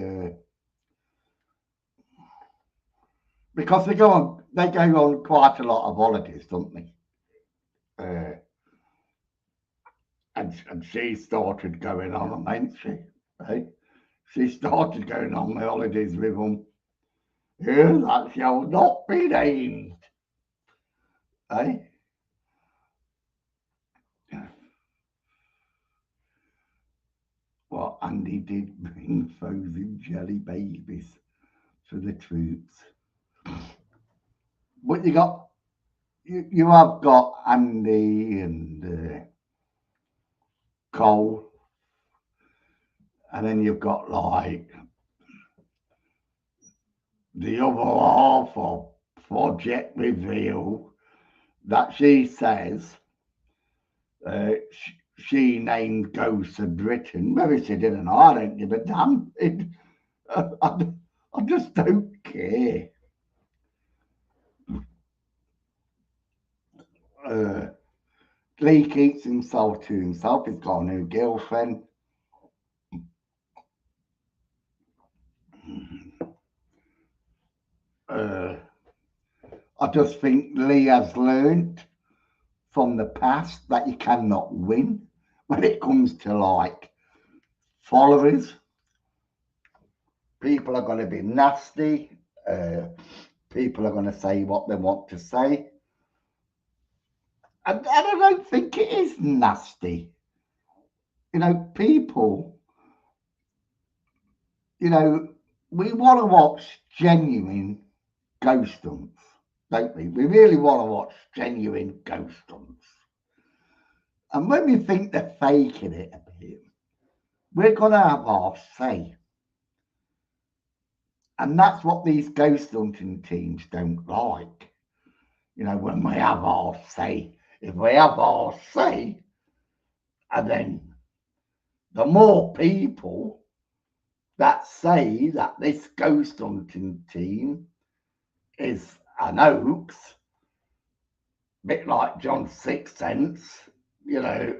A: because they go on quite a lot of holidays, don't they? And she started going on them, ain't she? Hey? She started going on the holidays with them. Here, that shall not be named. Hey? Well, Andy did bring frozen jelly babies for the troops. But you have got Andy and Cole, and then you've got like the other half of Project Reveal that she says she named Ghosts of Britain. Maybe she didn't. I don't give a damn. I just don't care. Lee keeps himself to himself. He's got a new girlfriend. I just think Lee has learned from the past that you cannot win when it comes to like followers. People are going to be nasty. People are going to say what they want to say. And I don't think it is nasty. You know, people, you know, we want to watch genuine ghost hunts, don't we? We really want to watch genuine ghost hunts. And when we think they're faking it a bit, we're going to have our say. And that's what these ghost hunting teams don't like. You know, when we have our say, if we have our say, and then the more people that say that this ghost hunting team is an hoax, a bit like John Sixthsense, you know,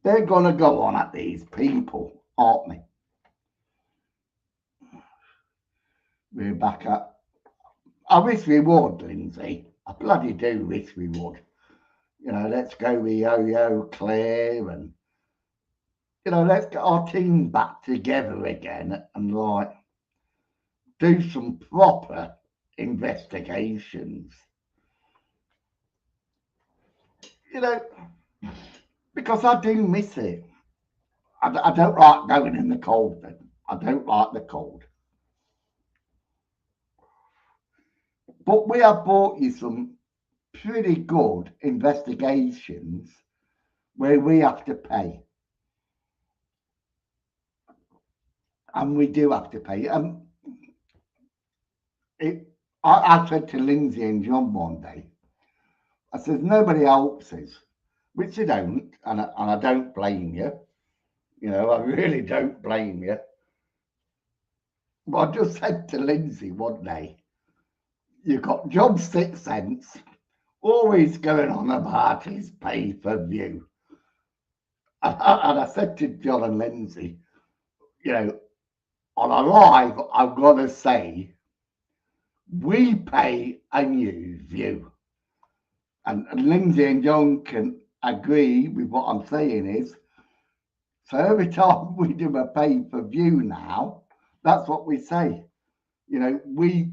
A: they're going to go on at these people, aren't they? We're back at. I wish we would, Lindsay. I bloody do wish we would. You know, let's go with Yo-Yo, Claire, and, you know, let's get our team back together again and, like, do some proper investigations. You know, because I do miss it. I don't like going in the cold then. I don't like the cold. But we have brought you some pretty good investigations where we have to pay. And we do have to pay. I said to Lindsay and John one day, I said, nobody helps us, which they don't, and I don't blame you. You know, I really don't blame you. But I just said to Lindsay one day, you've got John Sixthsense always going on about his pay-per-view. And I said to John and Lindsay, you know, on a live, I'm going to say, we pay and you view. And Lindsay and John can agree with what I'm saying is, so every time we do a pay-per-view now, that's what we say. You know, we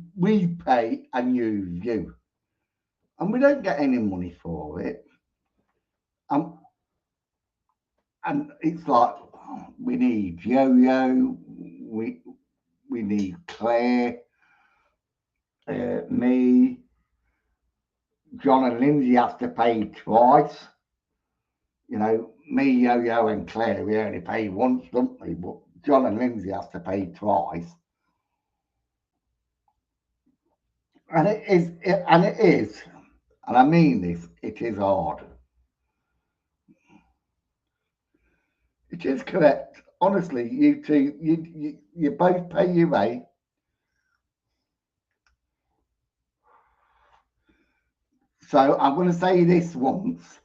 A: pay and you view. And we don't get any money for it. And it's like, we need Yo-Yo, we need Claire, me, John and Lindsay have to pay twice. You know, me, Yo-Yo and Claire, we only pay once, don't we? But John and Lindsay have to pay twice. And it is, and I mean this, it is hard. It is correct. Honestly, you two, you both pay your way. So I'm going to say this once.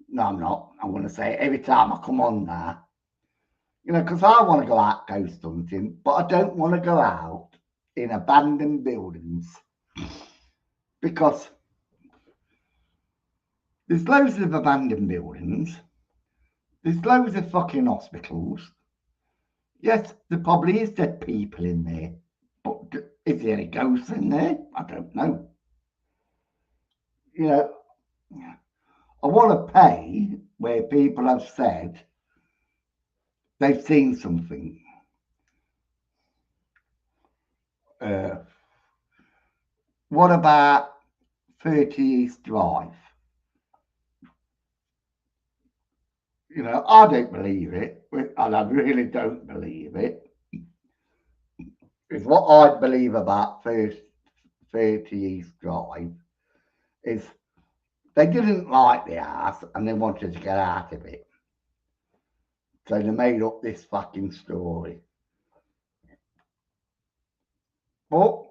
A: No, I'm not. I'm going to say it every time I come on there. You know, because I want to go out ghost hunting, but I don't want to go out in abandoned buildings. Because there's loads of abandoned buildings. There's loads of fucking hospitals. Yes, there probably is dead people in there. But is there any ghosts in there? I don't know. You know, I want to pay where people have said they've seen something. What about 30 East Drive? You know, I don't believe it, and I really don't believe it. It's what I believe about 30 East Drive is they didn't like the house and they wanted to get out of it. So they made up this fucking story. But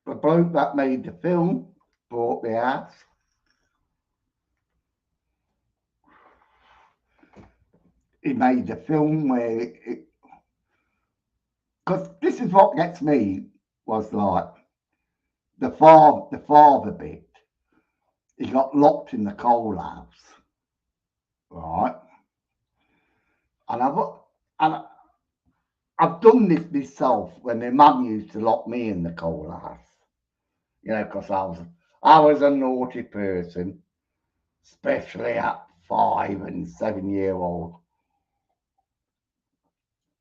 A: the bloke that made the film bought the house. he made a film where, because this is what gets me, was like the father bit. He got locked in the coal house, right? And I've done this myself when my mum used to lock me in the coal house, you know, because I was a naughty person, especially at 5 and 7 year old.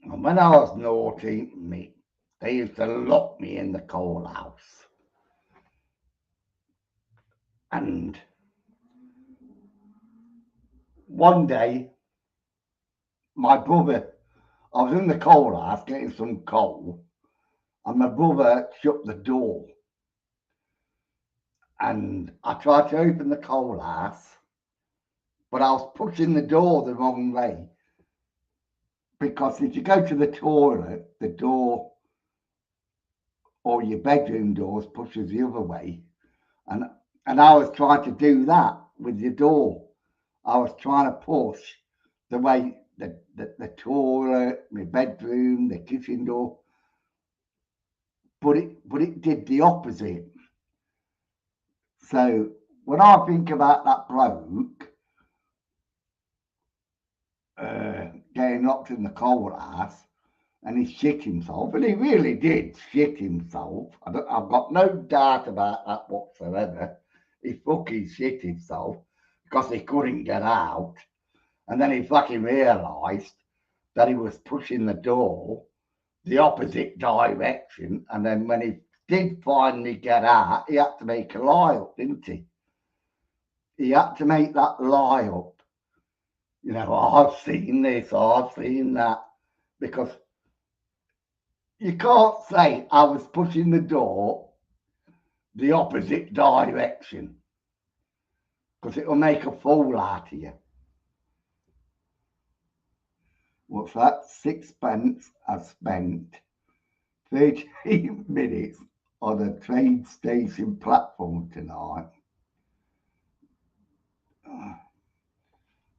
A: And when I was naughty, they used to lock me in the coal house. And one day, my brother, I was in the coal house getting some coal, and my brother shut the door. And I tried to open the coal house, but I was pushing the door the wrong way. Because if you go to the toilet, the door or your bedroom doors pushes the other way. And I was trying to do that with the door. I was trying to push the way the toilet, my bedroom, the kitchen door, but it did the opposite. So when I think about that bloke getting locked in the coal house, and he shit himself, and he really did shit himself. I've got no doubt about that whatsoever. He fucking shit himself because he couldn't get out. And then he fucking realised that he was pushing the door the opposite direction. And then when he did finally get out, he had to make a lie up, didn't he? He had to make that lie up. You know, I've seen this, I've seen that. Because you can't say I was pushing the door the opposite direction, because it will make a fool out of you. What's that? 6 pence I spent 13 minutes on a train station platform tonight.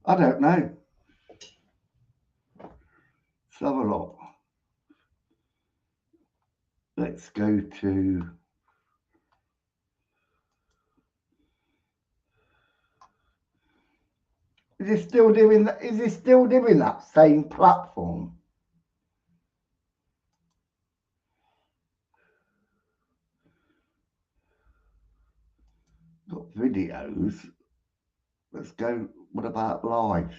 A: I don't know. Let's have a look. Let's go to... Is he still doing that? Is he still doing that same platform? Got videos. Let's go. What about lives?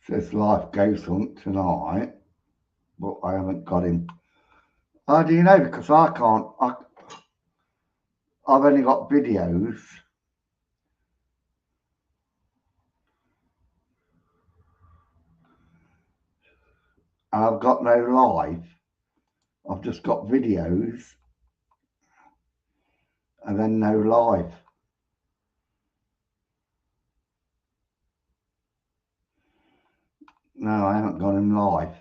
A: Says life goes on tonight, but I haven't got him. How do you know? Because I can't. I've only got videos. And I've got no live. I've just got videos and then no live. No, I haven't got him live.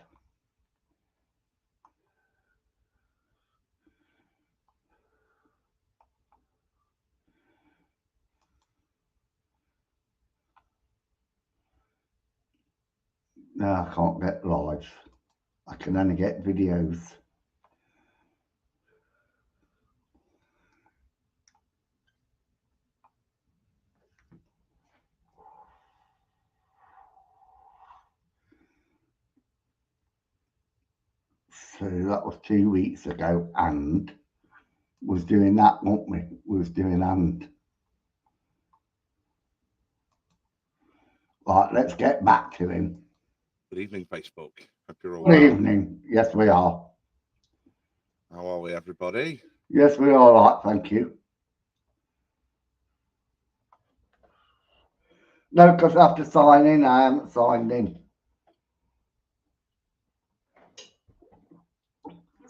A: No, I can't get lives. I can only get videos. So that was 2 weeks ago, and was doing that, weren't we? We was doing and. Right, let's get back to him.
C: Good evening, Facebook. Hope you're all
A: Good
C: well.
A: evening. Yes, we are.
C: How are we, everybody?
A: Yes, we're all right, thank you. No, because I have to sign in. I haven't signed in.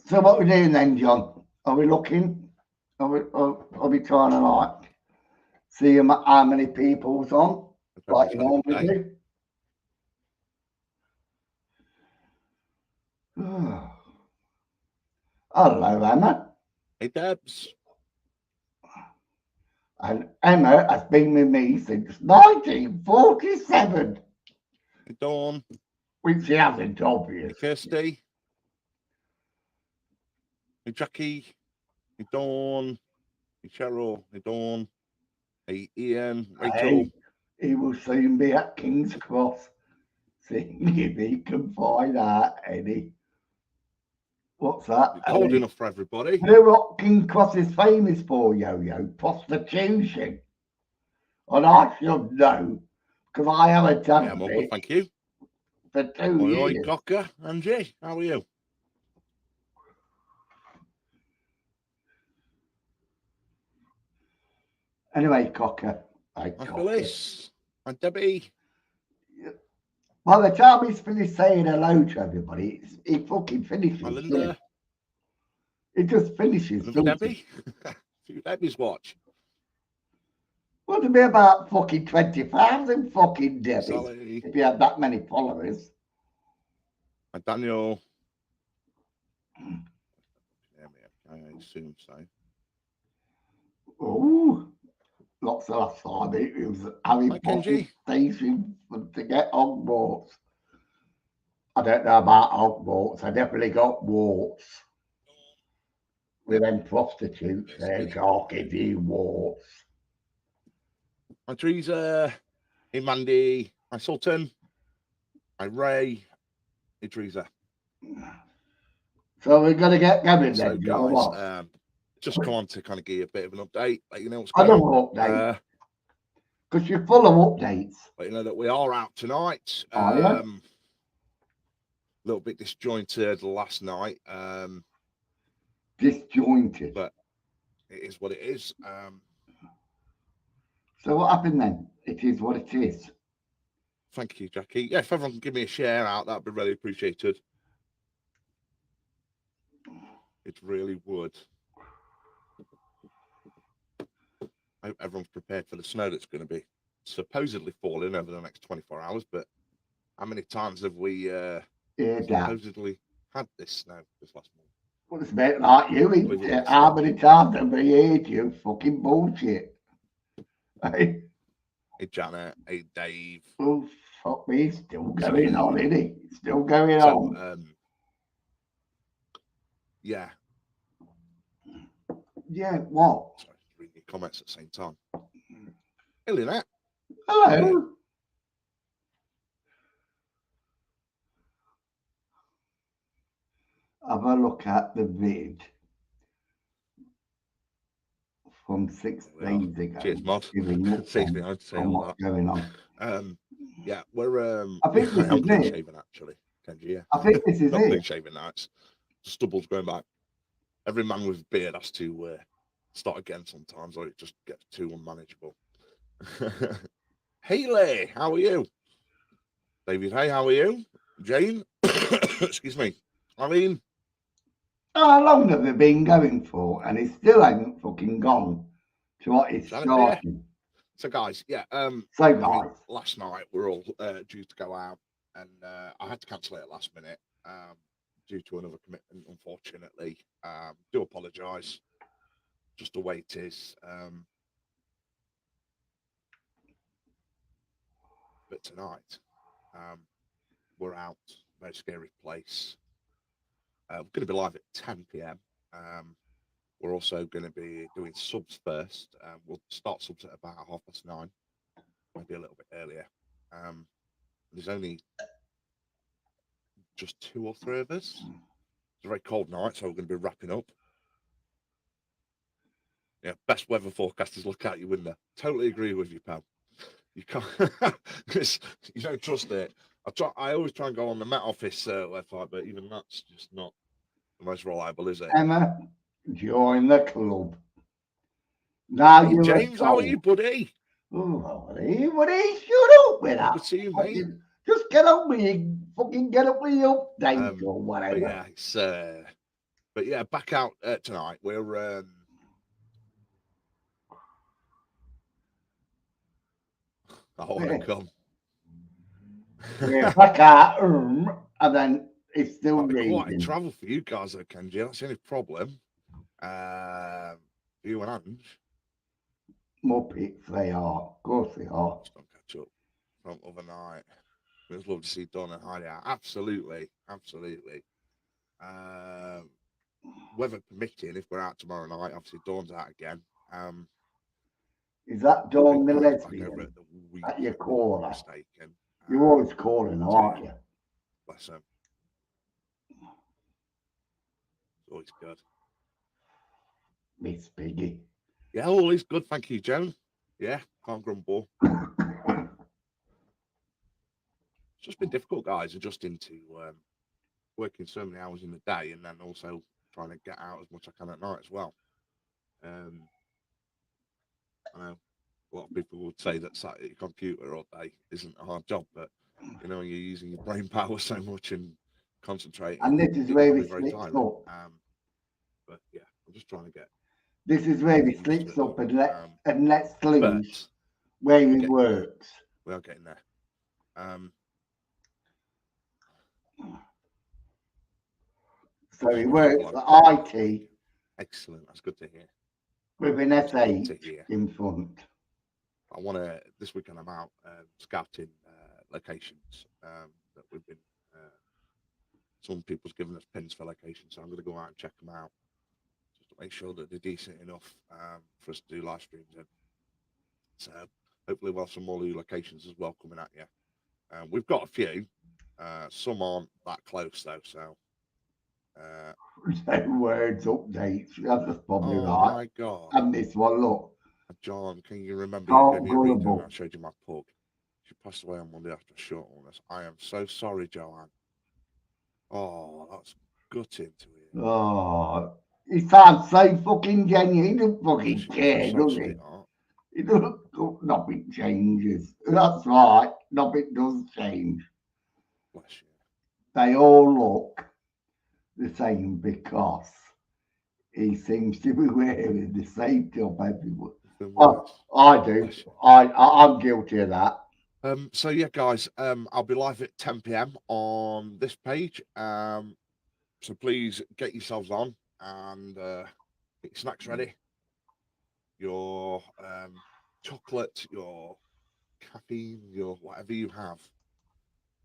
A: So what are we doing then, John? Are we looking? Are we trying to like see how many people's on? Like you
C: Everyone's had a
A: normally
C: good
A: do. Hello, Emma.
C: Hey, Debs.
A: And Emma has been with me since 1947,
C: Hey, Dawn.
A: which she hasn't,
C: Hey,
A: obviously.
C: Kirsty. Hey, Jackie. Hey, Dawn. Hey, Cheryl. Hey, Dawn. Hey, Ian. Rachel.
A: Hey, he will soon be at King's Cross, seeing if he can find out any. What's that?
C: It's cold enough for everybody.
A: You know what King's Cross is famous for, Yo-Yo? Prostitution. And I should know, because I haven't done
C: Yeah, I'm all
A: it
C: good, thank you.
A: for 2
C: Oi,
A: years.
C: Cocker. Angie, how are you?
A: Anyway, Cocker.
C: Hi, Phyllis. Hi, Debbie.
A: By the time he's finished saying hello to everybody, he fucking finishes.
C: Hi, Linda.
A: It just finishes.
C: Another Debbie. Few Debbie's watch.
A: Well, there'd be about fucking 20,000 fucking Debbies
C: Sally.
A: if you had that many followers.
C: Hi, Daniel. I assume so.
A: Oh, lots of last time it was Harry
C: Hi,
A: Potter
C: Kenji.
A: station to get Hogwarts. I don't know about Hogwarts. I definitely got warts. With them prostitutes there, I'll give you warts.
C: Hi, Teresa. Hey, Mandy. Hi, Sultan. Hi, Ray. Hey, Teresa.
A: So we're going to get going
C: So,
A: then, Joe.
C: guys, just come on to kind of give you a bit of an update, let you know what's
A: I
C: going
A: don't
C: on.
A: update. Because you're full of updates.
C: Let you know that we are out tonight.
A: Are you?
C: A little bit disjointed last night.
A: Disjointed.
C: But it is what it is.
A: So what happened then? It is what it is.
C: Thank you, Jackie. Yeah, if everyone can give me a share out, that'd be really appreciated. It really would. I hope everyone's prepared for the snow that's going to be supposedly falling over the next 24 hours. But how many times have we supposedly had this snow this last month?
A: Well, it's a bit like you, isn't it? How many times have we heard you fucking bullshit? Hey?
C: Hey, Janet. Hey, Dave.
A: Oh, fuck me. It's still going on, isn't it? It's still going on.
C: Yeah.
A: Yeah, what?
C: Sorry, reading your comments at the same time. Hey, Lynette.
A: Hello. Have a look at the vid from 6 days ago.
C: Cheers, Mod. Saves me home to say all that.
A: Going on.
C: Yeah, we're
A: I think this
C: I'm
A: is
C: clean
A: it.
C: shaven actually, Kenji. Yeah.
A: I think this is
C: not
A: it.
C: Clean shaven now. It's stubble's going back. Every man with a beard has to start again sometimes, or it just gets too unmanageable. Haley, how are you? David, hey, how are you? Jane, excuse me. Eileen.
A: How long have they been going for? And it still hasn't fucking gone to what it's starting.
C: So guys, yeah. Last night we were all due to go out, and I had to cancel it at last minute due to another commitment, unfortunately. Do apologise. Just the way it is. But tonight, we're out. Very scary place. We're going to be live at 10 p.m. We're also going to be doing subs first. We'll start subs at about 9:30, maybe a little bit earlier. There's only just 2 or 3 of us. It's a very cold night, so we're going to be wrapping up. Yeah, best weather forecasters look out your window. Totally agree with you, pal. You can't, you don't trust it. I always try and go on the Met Office website, but even that's just not the most reliable, is it?
A: Emma, join the club. Now
C: hey, James, how are you, buddy?
A: Oh, buddy, shut up with that.
C: Good to see you, mate.
A: Just get up with you, fucking get up with your update or whatever.
C: But yeah, it's but yeah, back out tonight. We're I want to come.
A: Yeah, back out, and then it's still
C: Might be quite a
A: reading.
C: travel for you guys, though, Kenji. That's the only problem. You and Ange.
A: Muppets, they are. Of course they are.
C: Just don't catch up from other night. It was lovely to see Dawn and Heidi out. Absolutely. Weather permitting, if we're out tomorrow night, obviously Dawn's out again.
A: Is that Dawn the
C: Back over
A: lesbian?
C: at the week,
A: That you
C: if I'm
A: call
C: not
A: her?
C: mistaken.
A: You always calling her, aren't you?
C: Bless him. It's always good.
A: Miss Piggy.
C: Yeah, always good. Thank you, Joan. Yeah, can't grumble. It's just been difficult, guys, adjusting to working so many hours in the day and then also trying to get out as much as I can at night as well. I know a lot of people would say that sat at your computer all day isn't a hard job, but you know, you're using your brain power so much and concentrating.
A: And this is where it slips up.
C: But yeah, I'm just trying to get.
A: This is where it slips up and lets loose where he works.
C: We are getting there.
A: So he works for IT.
C: Excellent. That's good to hear.
A: With an SH in front.
C: I want to, this weekend I'm out scouting locations that we've been, some people's given us pins for locations, so I'm going to go out and check them out just to make sure that they're decent enough for us to do live streams in. So hopefully we'll have some more new locations as well coming at you. We've got a few, some aren't that close though, so.
A: Words updates, that's probably right.
C: Oh my God.
A: And this one, look.
C: John, can you remember you gave me a reading and I showed you my pug? She passed away on Monday after a short illness. I am so sorry, Joanne. Oh, that's gutting to hear.
A: Oh, he sounds so fucking genuine. He doesn't fucking care, does he? He doesn't, nothing changes. That's right, nothing does change.
C: Bless you.
A: They all look the same because he seems to be wearing the same job everywhere. Well, I do. I'm guilty of that.
C: So yeah, guys, I'll be live at 10 p.m. on this page. So please get yourselves on and get your snacks ready. Your chocolate, your caffeine, your whatever you have.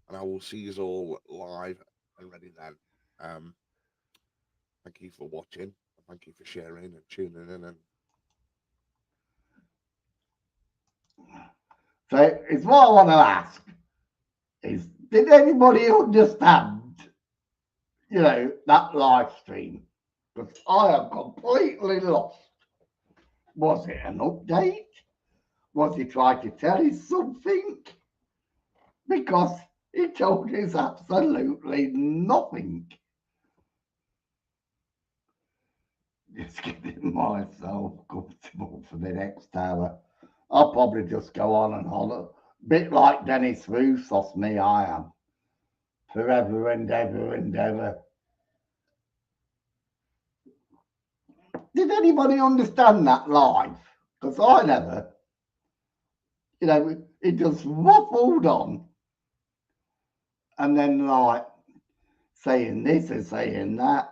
C: And I will see you all live and ready then. Thank you for watching. Thank you for sharing and tuning in. And
A: so it's what I want to ask is, did anybody understand, that live stream? Because I am completely lost. Was it an update? Was he trying to tell us something? Because he told us absolutely nothing. Just getting myself comfortable for the next hour. I'll probably just go on and on. A bit like Dennis Roussos, me, I am. Forever and ever and ever. Did anybody understand that live? Because I never. It just waffled on. And then, saying this and saying that.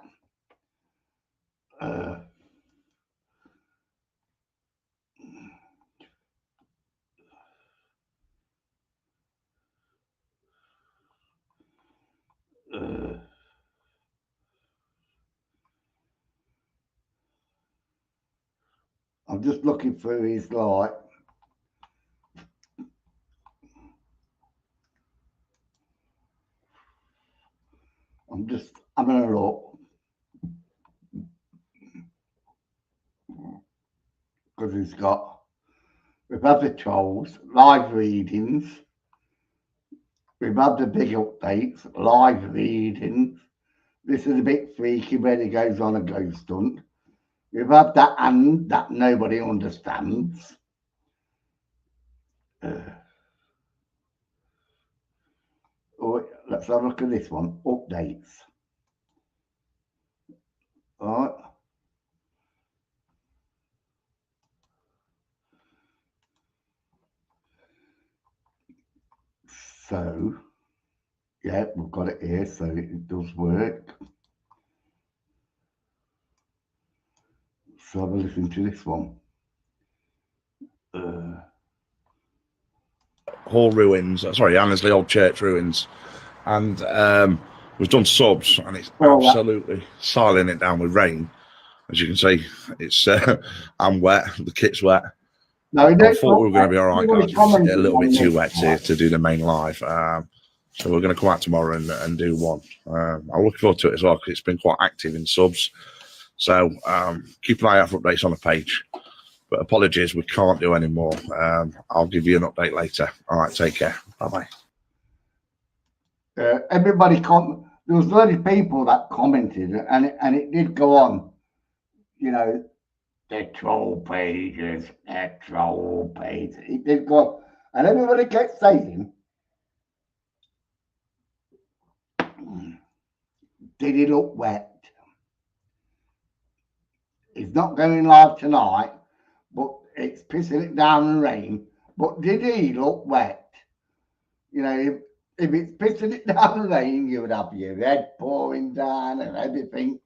A: I'm just looking through his light. I'm going to look. Because we've had the trolls, live readings. We've had the big updates, live readings. This is a bit freaky when he goes on a ghost hunt. We've had that and that nobody understands. Let's have a look at this one. Updates. All right. So, yeah, we've got it here, so it does work. So have a listen to this one.
C: Hall ruins, sorry, Annesley Old Church ruins. And we've done subs, and it's absolutely siling it down with rain. As you can see, it's I'm wet, the kit's wet.
A: No,
C: I thought we were going to be all right, guys. It's a little bit too wet to do the main live. So we're going to come out tomorrow and do one. I'm looking forward to it as well, because it's been quite active in subs. So keep an eye out for updates on the page. But apologies, we can't do any more. I'll give you an update later. All right, take care. Bye-bye.
A: Everybody there was 30 people that commented, and it did go on. You know, the troll pages, the troll pages. It did go on. And everybody kept saying, did he look wet? He's not going live tonight, but it's pissing it down in rain. But did he look wet? You know, if it's pissing it down in rain, you would have your head pouring down and everything.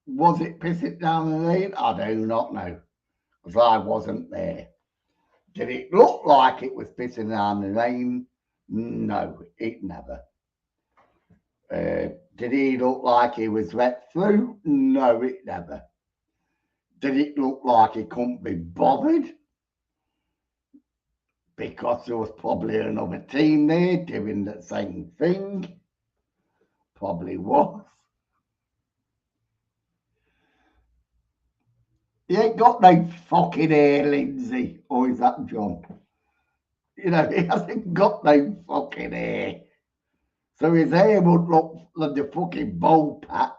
A: Was it pissing down in rain? I do not know, because I wasn't there. Did it look like it was pissing down in rain? No, it never. Did he look like he was wet through? No, it never. Did it look like he couldn't be bothered? Because there was probably another team there doing the same thing. Probably was. He ain't got no fucking hair, Lindsay. Or is that John? You know, he hasn't got no fucking hair. So his hair would look like the fucking bowl patch.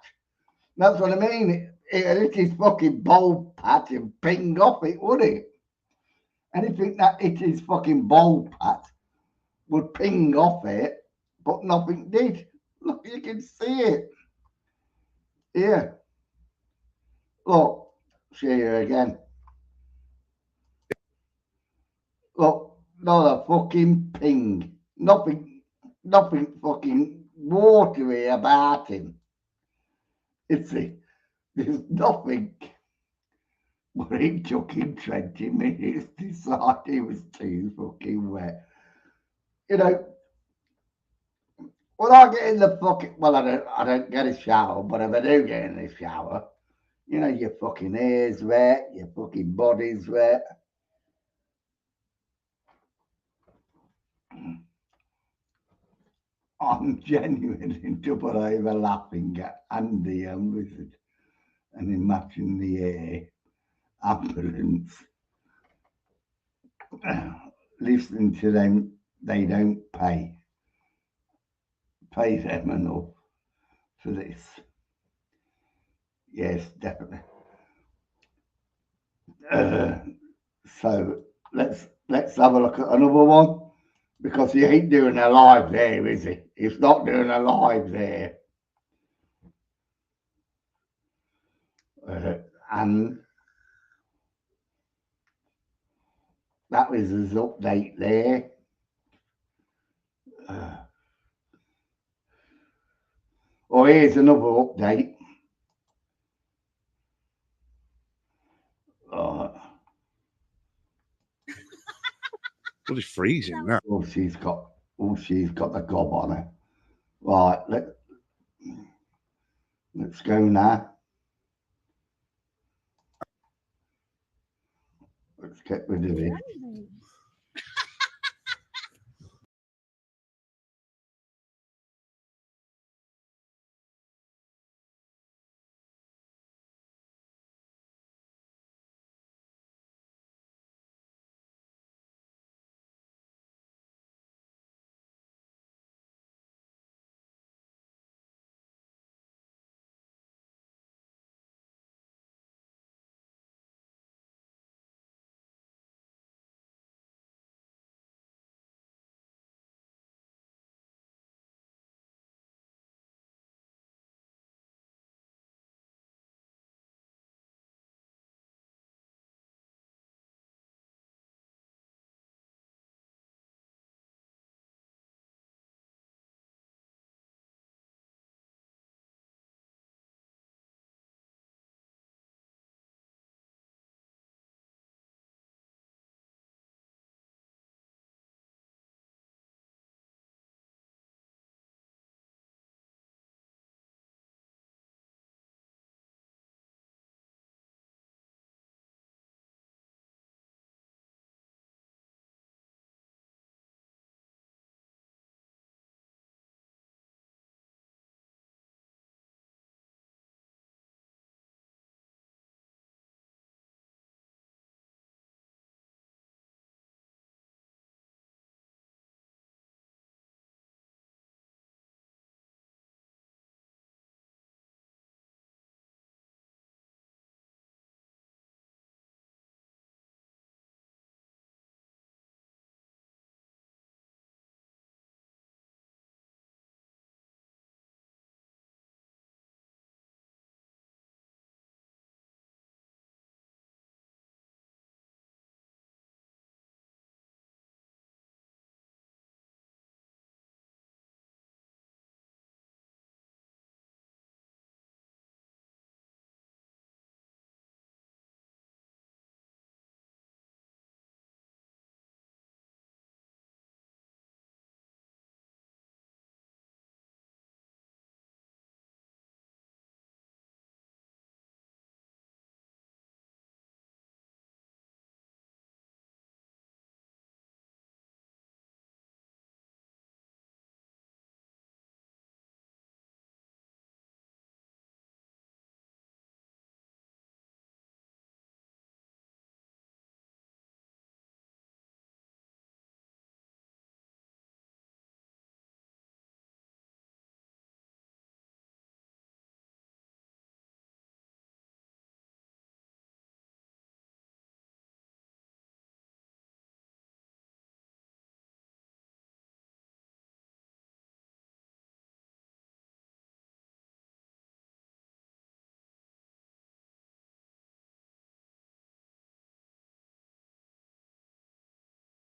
A: That's what I mean. It his fucking bowl patch and ping off it, would it? Anything that hit his fucking bowl patch would ping off it, but nothing did. Look, you can see it. Here. Look, see you again. Look, not a fucking ping. Nothing fucking watery about him. It's it. There's nothing. But it took him 20 minutes to decide he was too fucking wet. You know, when I get in the fucking, well, I don't get a shower, but if I do get in the shower, you know, your fucking hair's wet, your fucking body's wet. I'm genuinely double over laughing at Andy and Wizard and imagine the air ambulance. Listening to them, they don't pay them enough for this. Yes, definitely. So let's have a look at another one, because he ain't doing a live there, is he? He's not doing a live there. And that was his update there. Oh, here's another update.
C: Bloody freezing that.
A: Oh, she's got the gob on her. Right, let's go now. Let's get rid of it.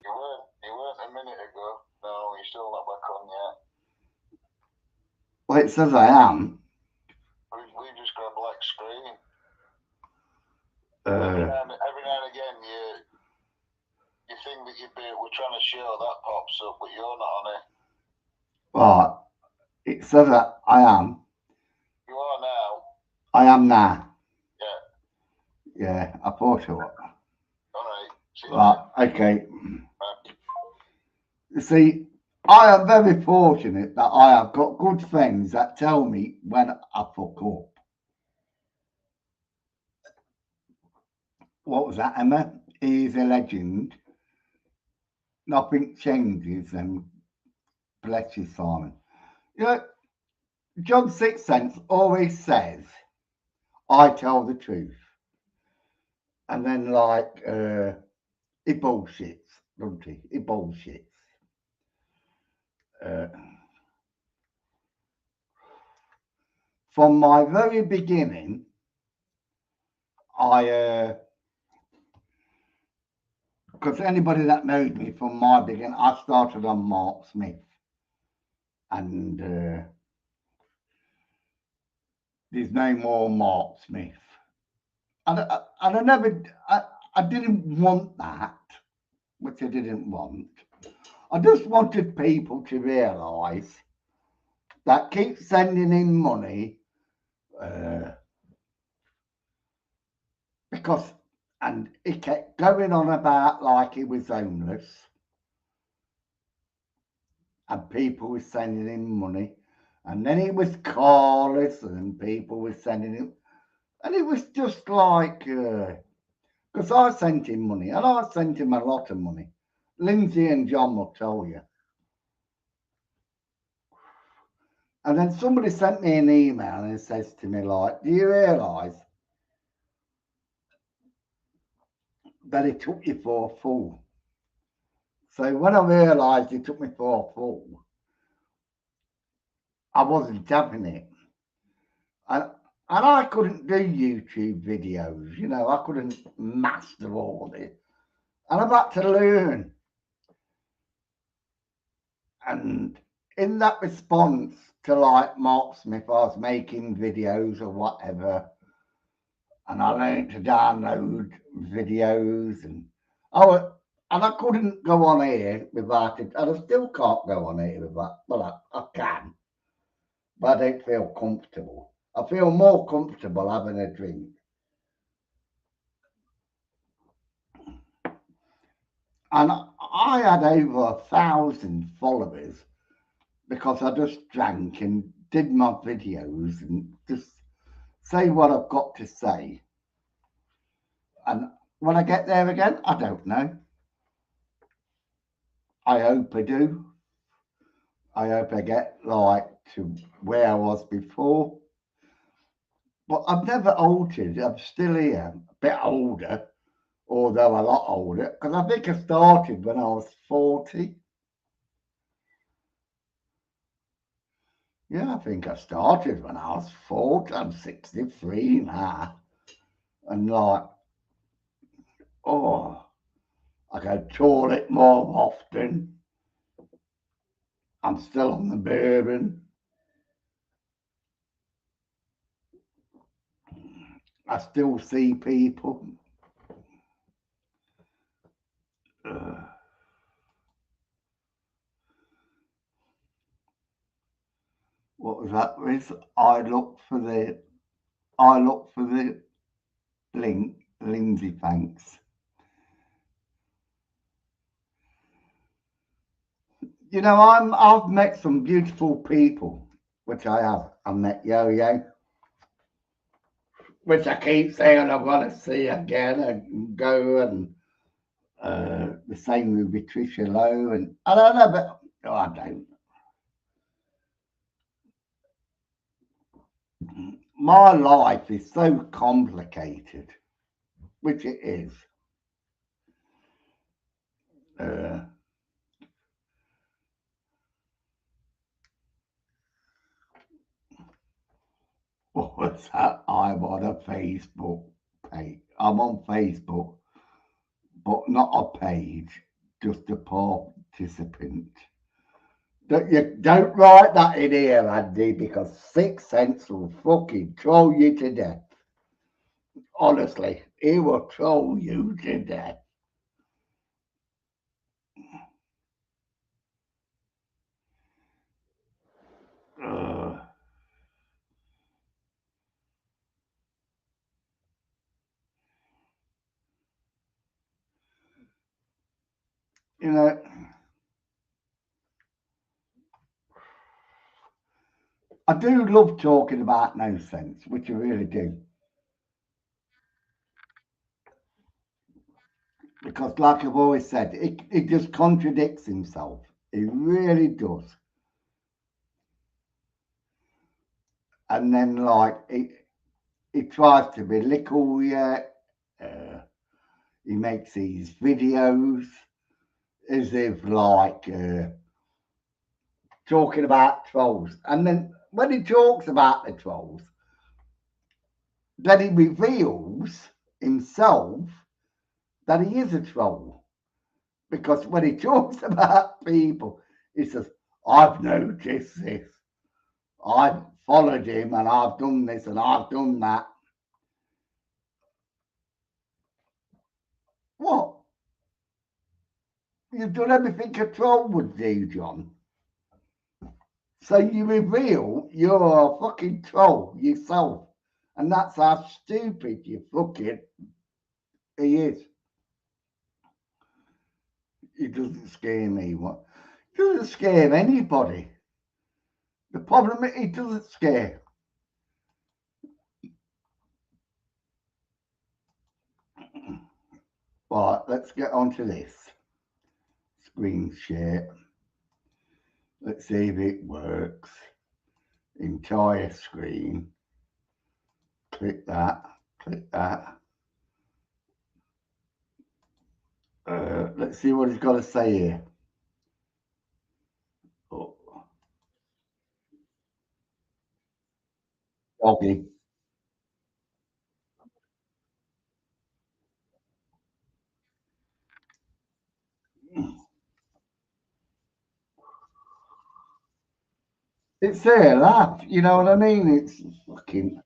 B: You weren't a minute ago. No, you're still not back on yet.
A: Well, it says I am.
B: We've just got a black screen.
A: Uh,
B: Every now and again, you think that we're trying to show that pops up, but you're not on it.
A: right. It says that I am.
B: You are now.
A: I am now.
B: Yeah.
A: Yeah, I thought it was.
B: All right. See you
A: Right, okay.
B: Right.
A: You see, I am very fortunate that I have got good friends that tell me when I fuck up. What was that, Emma? He is a legend. Nothing changes, and bless you, Simon. You know, John Sixthsense always says, I tell the truth. And then, like, he bullshits, doesn't he? He bullshits. From my very beginning, because anybody that knows me from my beginning, I started on Mark Smith. And there's no more Mark Smith. And I didn't want that, which I didn't want. I just wanted people to realise that keep sending in money because, and he kept going on about like he was homeless and people were sending him money, and then he was carless and people were sending him, and it was just like, because I sent him money and I sent him a lot of money. Lindsay and John will tell you. And then somebody sent me an email and it says to me, like, do you realise that he took you for a fool? So when I realised he took me for a fool, I wasn't having it. And I couldn't do YouTube videos, you know, I couldn't master all this. And I've had to learn. And in that response to like Mark Smith, I was making videos or whatever, and I learned to download videos, and I couldn't go on here without it, and I still can't go on here without. Well, I can, but I don't feel comfortable. I feel more comfortable having a drink. And I had over 1,000 followers because I just drank and did my videos and just say what I've got to say. And when I get there again, I don't know. I hope I do. I hope I get like to where I was before. But I've never altered. I'm still here, a bit older, although a lot older, because I think I started when I was 40. Yeah, I think I started when I was 40. I'm 63 now. And like, oh, I go to toilet more often. I'm still on the bourbon. I still see people. What was that, Riz? I look for the link. Lindsay, thanks. You know, I've met some beautiful people, which I have. I met Yo-Yo, which I keep saying I want to see again and go, and the same with Patricia Lowe, and I don't know, but oh, I don't. My life is so complicated, which it is. What's that? I'm on a Facebook page. I'm on Facebook, but not a page. just a participant. You don't write that in here, Andy, because Sixth Sense will fucking troll you to death. Honestly, he will troll you to death. You know, I do love talking about no sense, which I really do. Because like I've always said, it just contradicts himself. It really does. And then like he tries to belittle you. He makes these videos as if like talking about trolls. And then when he talks about the trolls, then he reveals himself that he is a troll. Because when he talks about people, he says, I've noticed this. I've followed him and I've done this and I've done that. What? You've done everything a troll would do, John. So you reveal you're a fucking troll yourself. And that's how stupid you fucking he is. It doesn't scare me. What? It doesn't scare anybody. The problem is it doesn't scare. Right, let's get on to this. Screen share. Let's see if it works. Entire screen. Click that. Click that. Let's see what he's got to say here. Oh. Doggy. It's there, laugh. You know what I mean? It's fucking.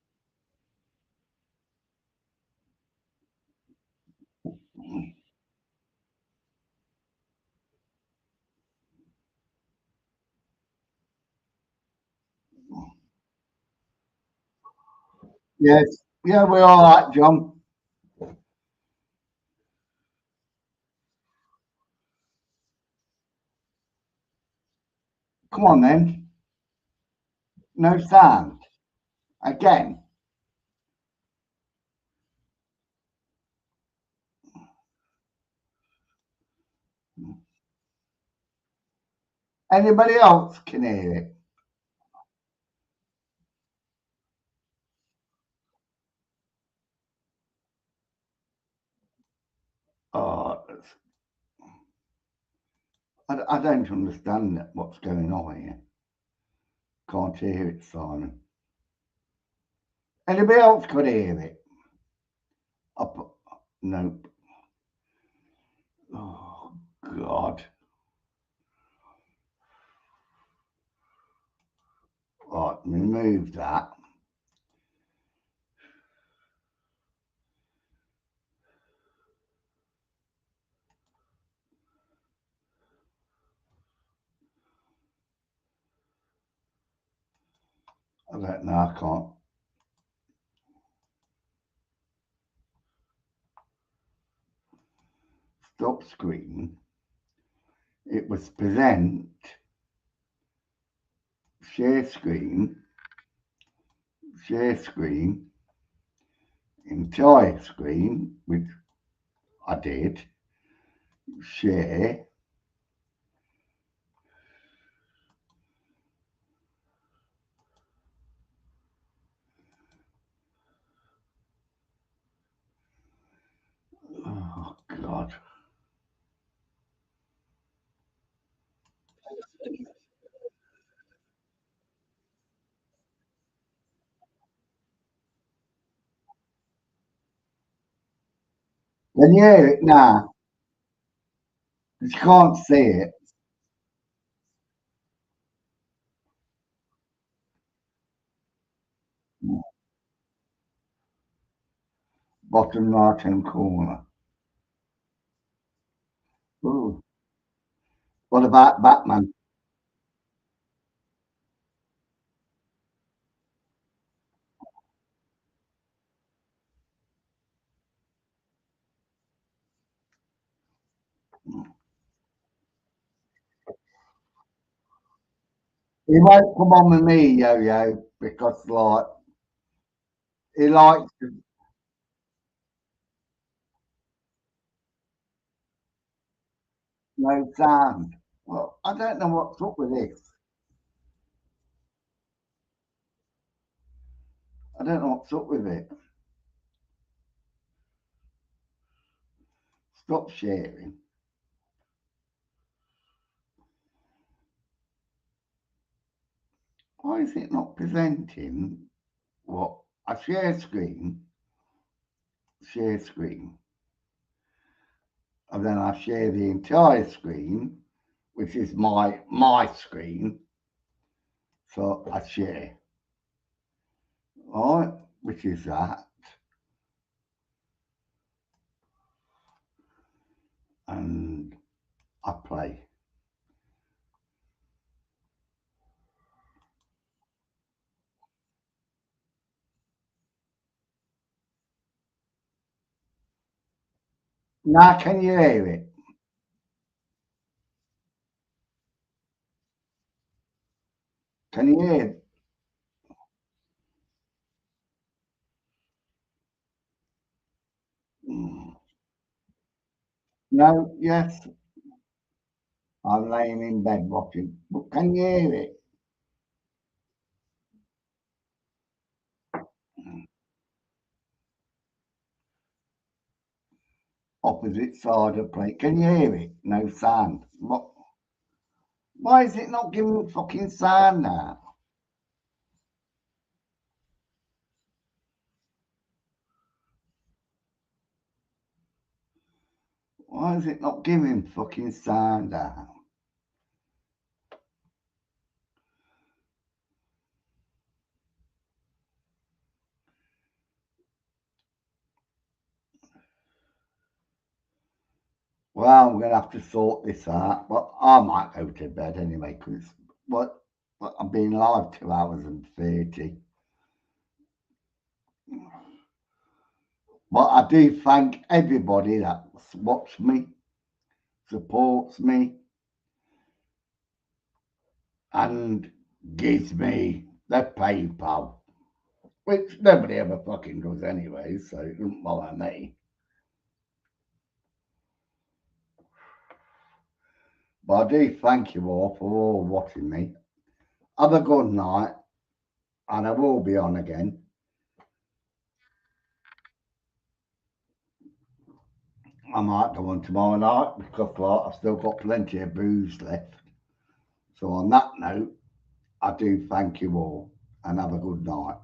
A: Yes. Yeah, we're all right, John. Come on then. No sound. Again. Anybody else can hear it? Oh, I don't understand what's going on here. Can't hear it, Simon. Anybody else could hear it? Nope. Oh, God. Right, remove that. I don't know, I can't. Stop screen. It was present, share screen, entire screen, which I did, share, oh God. Can you hear it now? You can't see it. Bottom right hand corner. Ooh. What about Batman? He won't come on with me, Yo-Yo, because like he likes no sound. Well, I don't know what's up with this. I don't know what's up with it. Stop sharing. Why is it not presenting what I share screen, and then I share the entire screen, which is my screen. So I share, right, which is that, and I play. Now can you hear it? Can you hear it? No, yes, I'm laying in bed watching. But can you hear it? Opposite side of plate. Can you hear it? No sound. What? Why is it not giving fucking sound now? Why is it not giving fucking sound now? Well, I'm gonna have to sort this out. But I might go to bed anyway, because what I've been live 2 hours and 30. But I do thank everybody that watched me, supports me, and gives me the PayPal, which nobody ever fucking does anyway, so it doesn't bother me. But I do thank you all for all watching me. Have a good night, and I will be on again. I might go on tomorrow night because like, I've still got plenty of booze left. So on that note, I do thank you all and have a good night.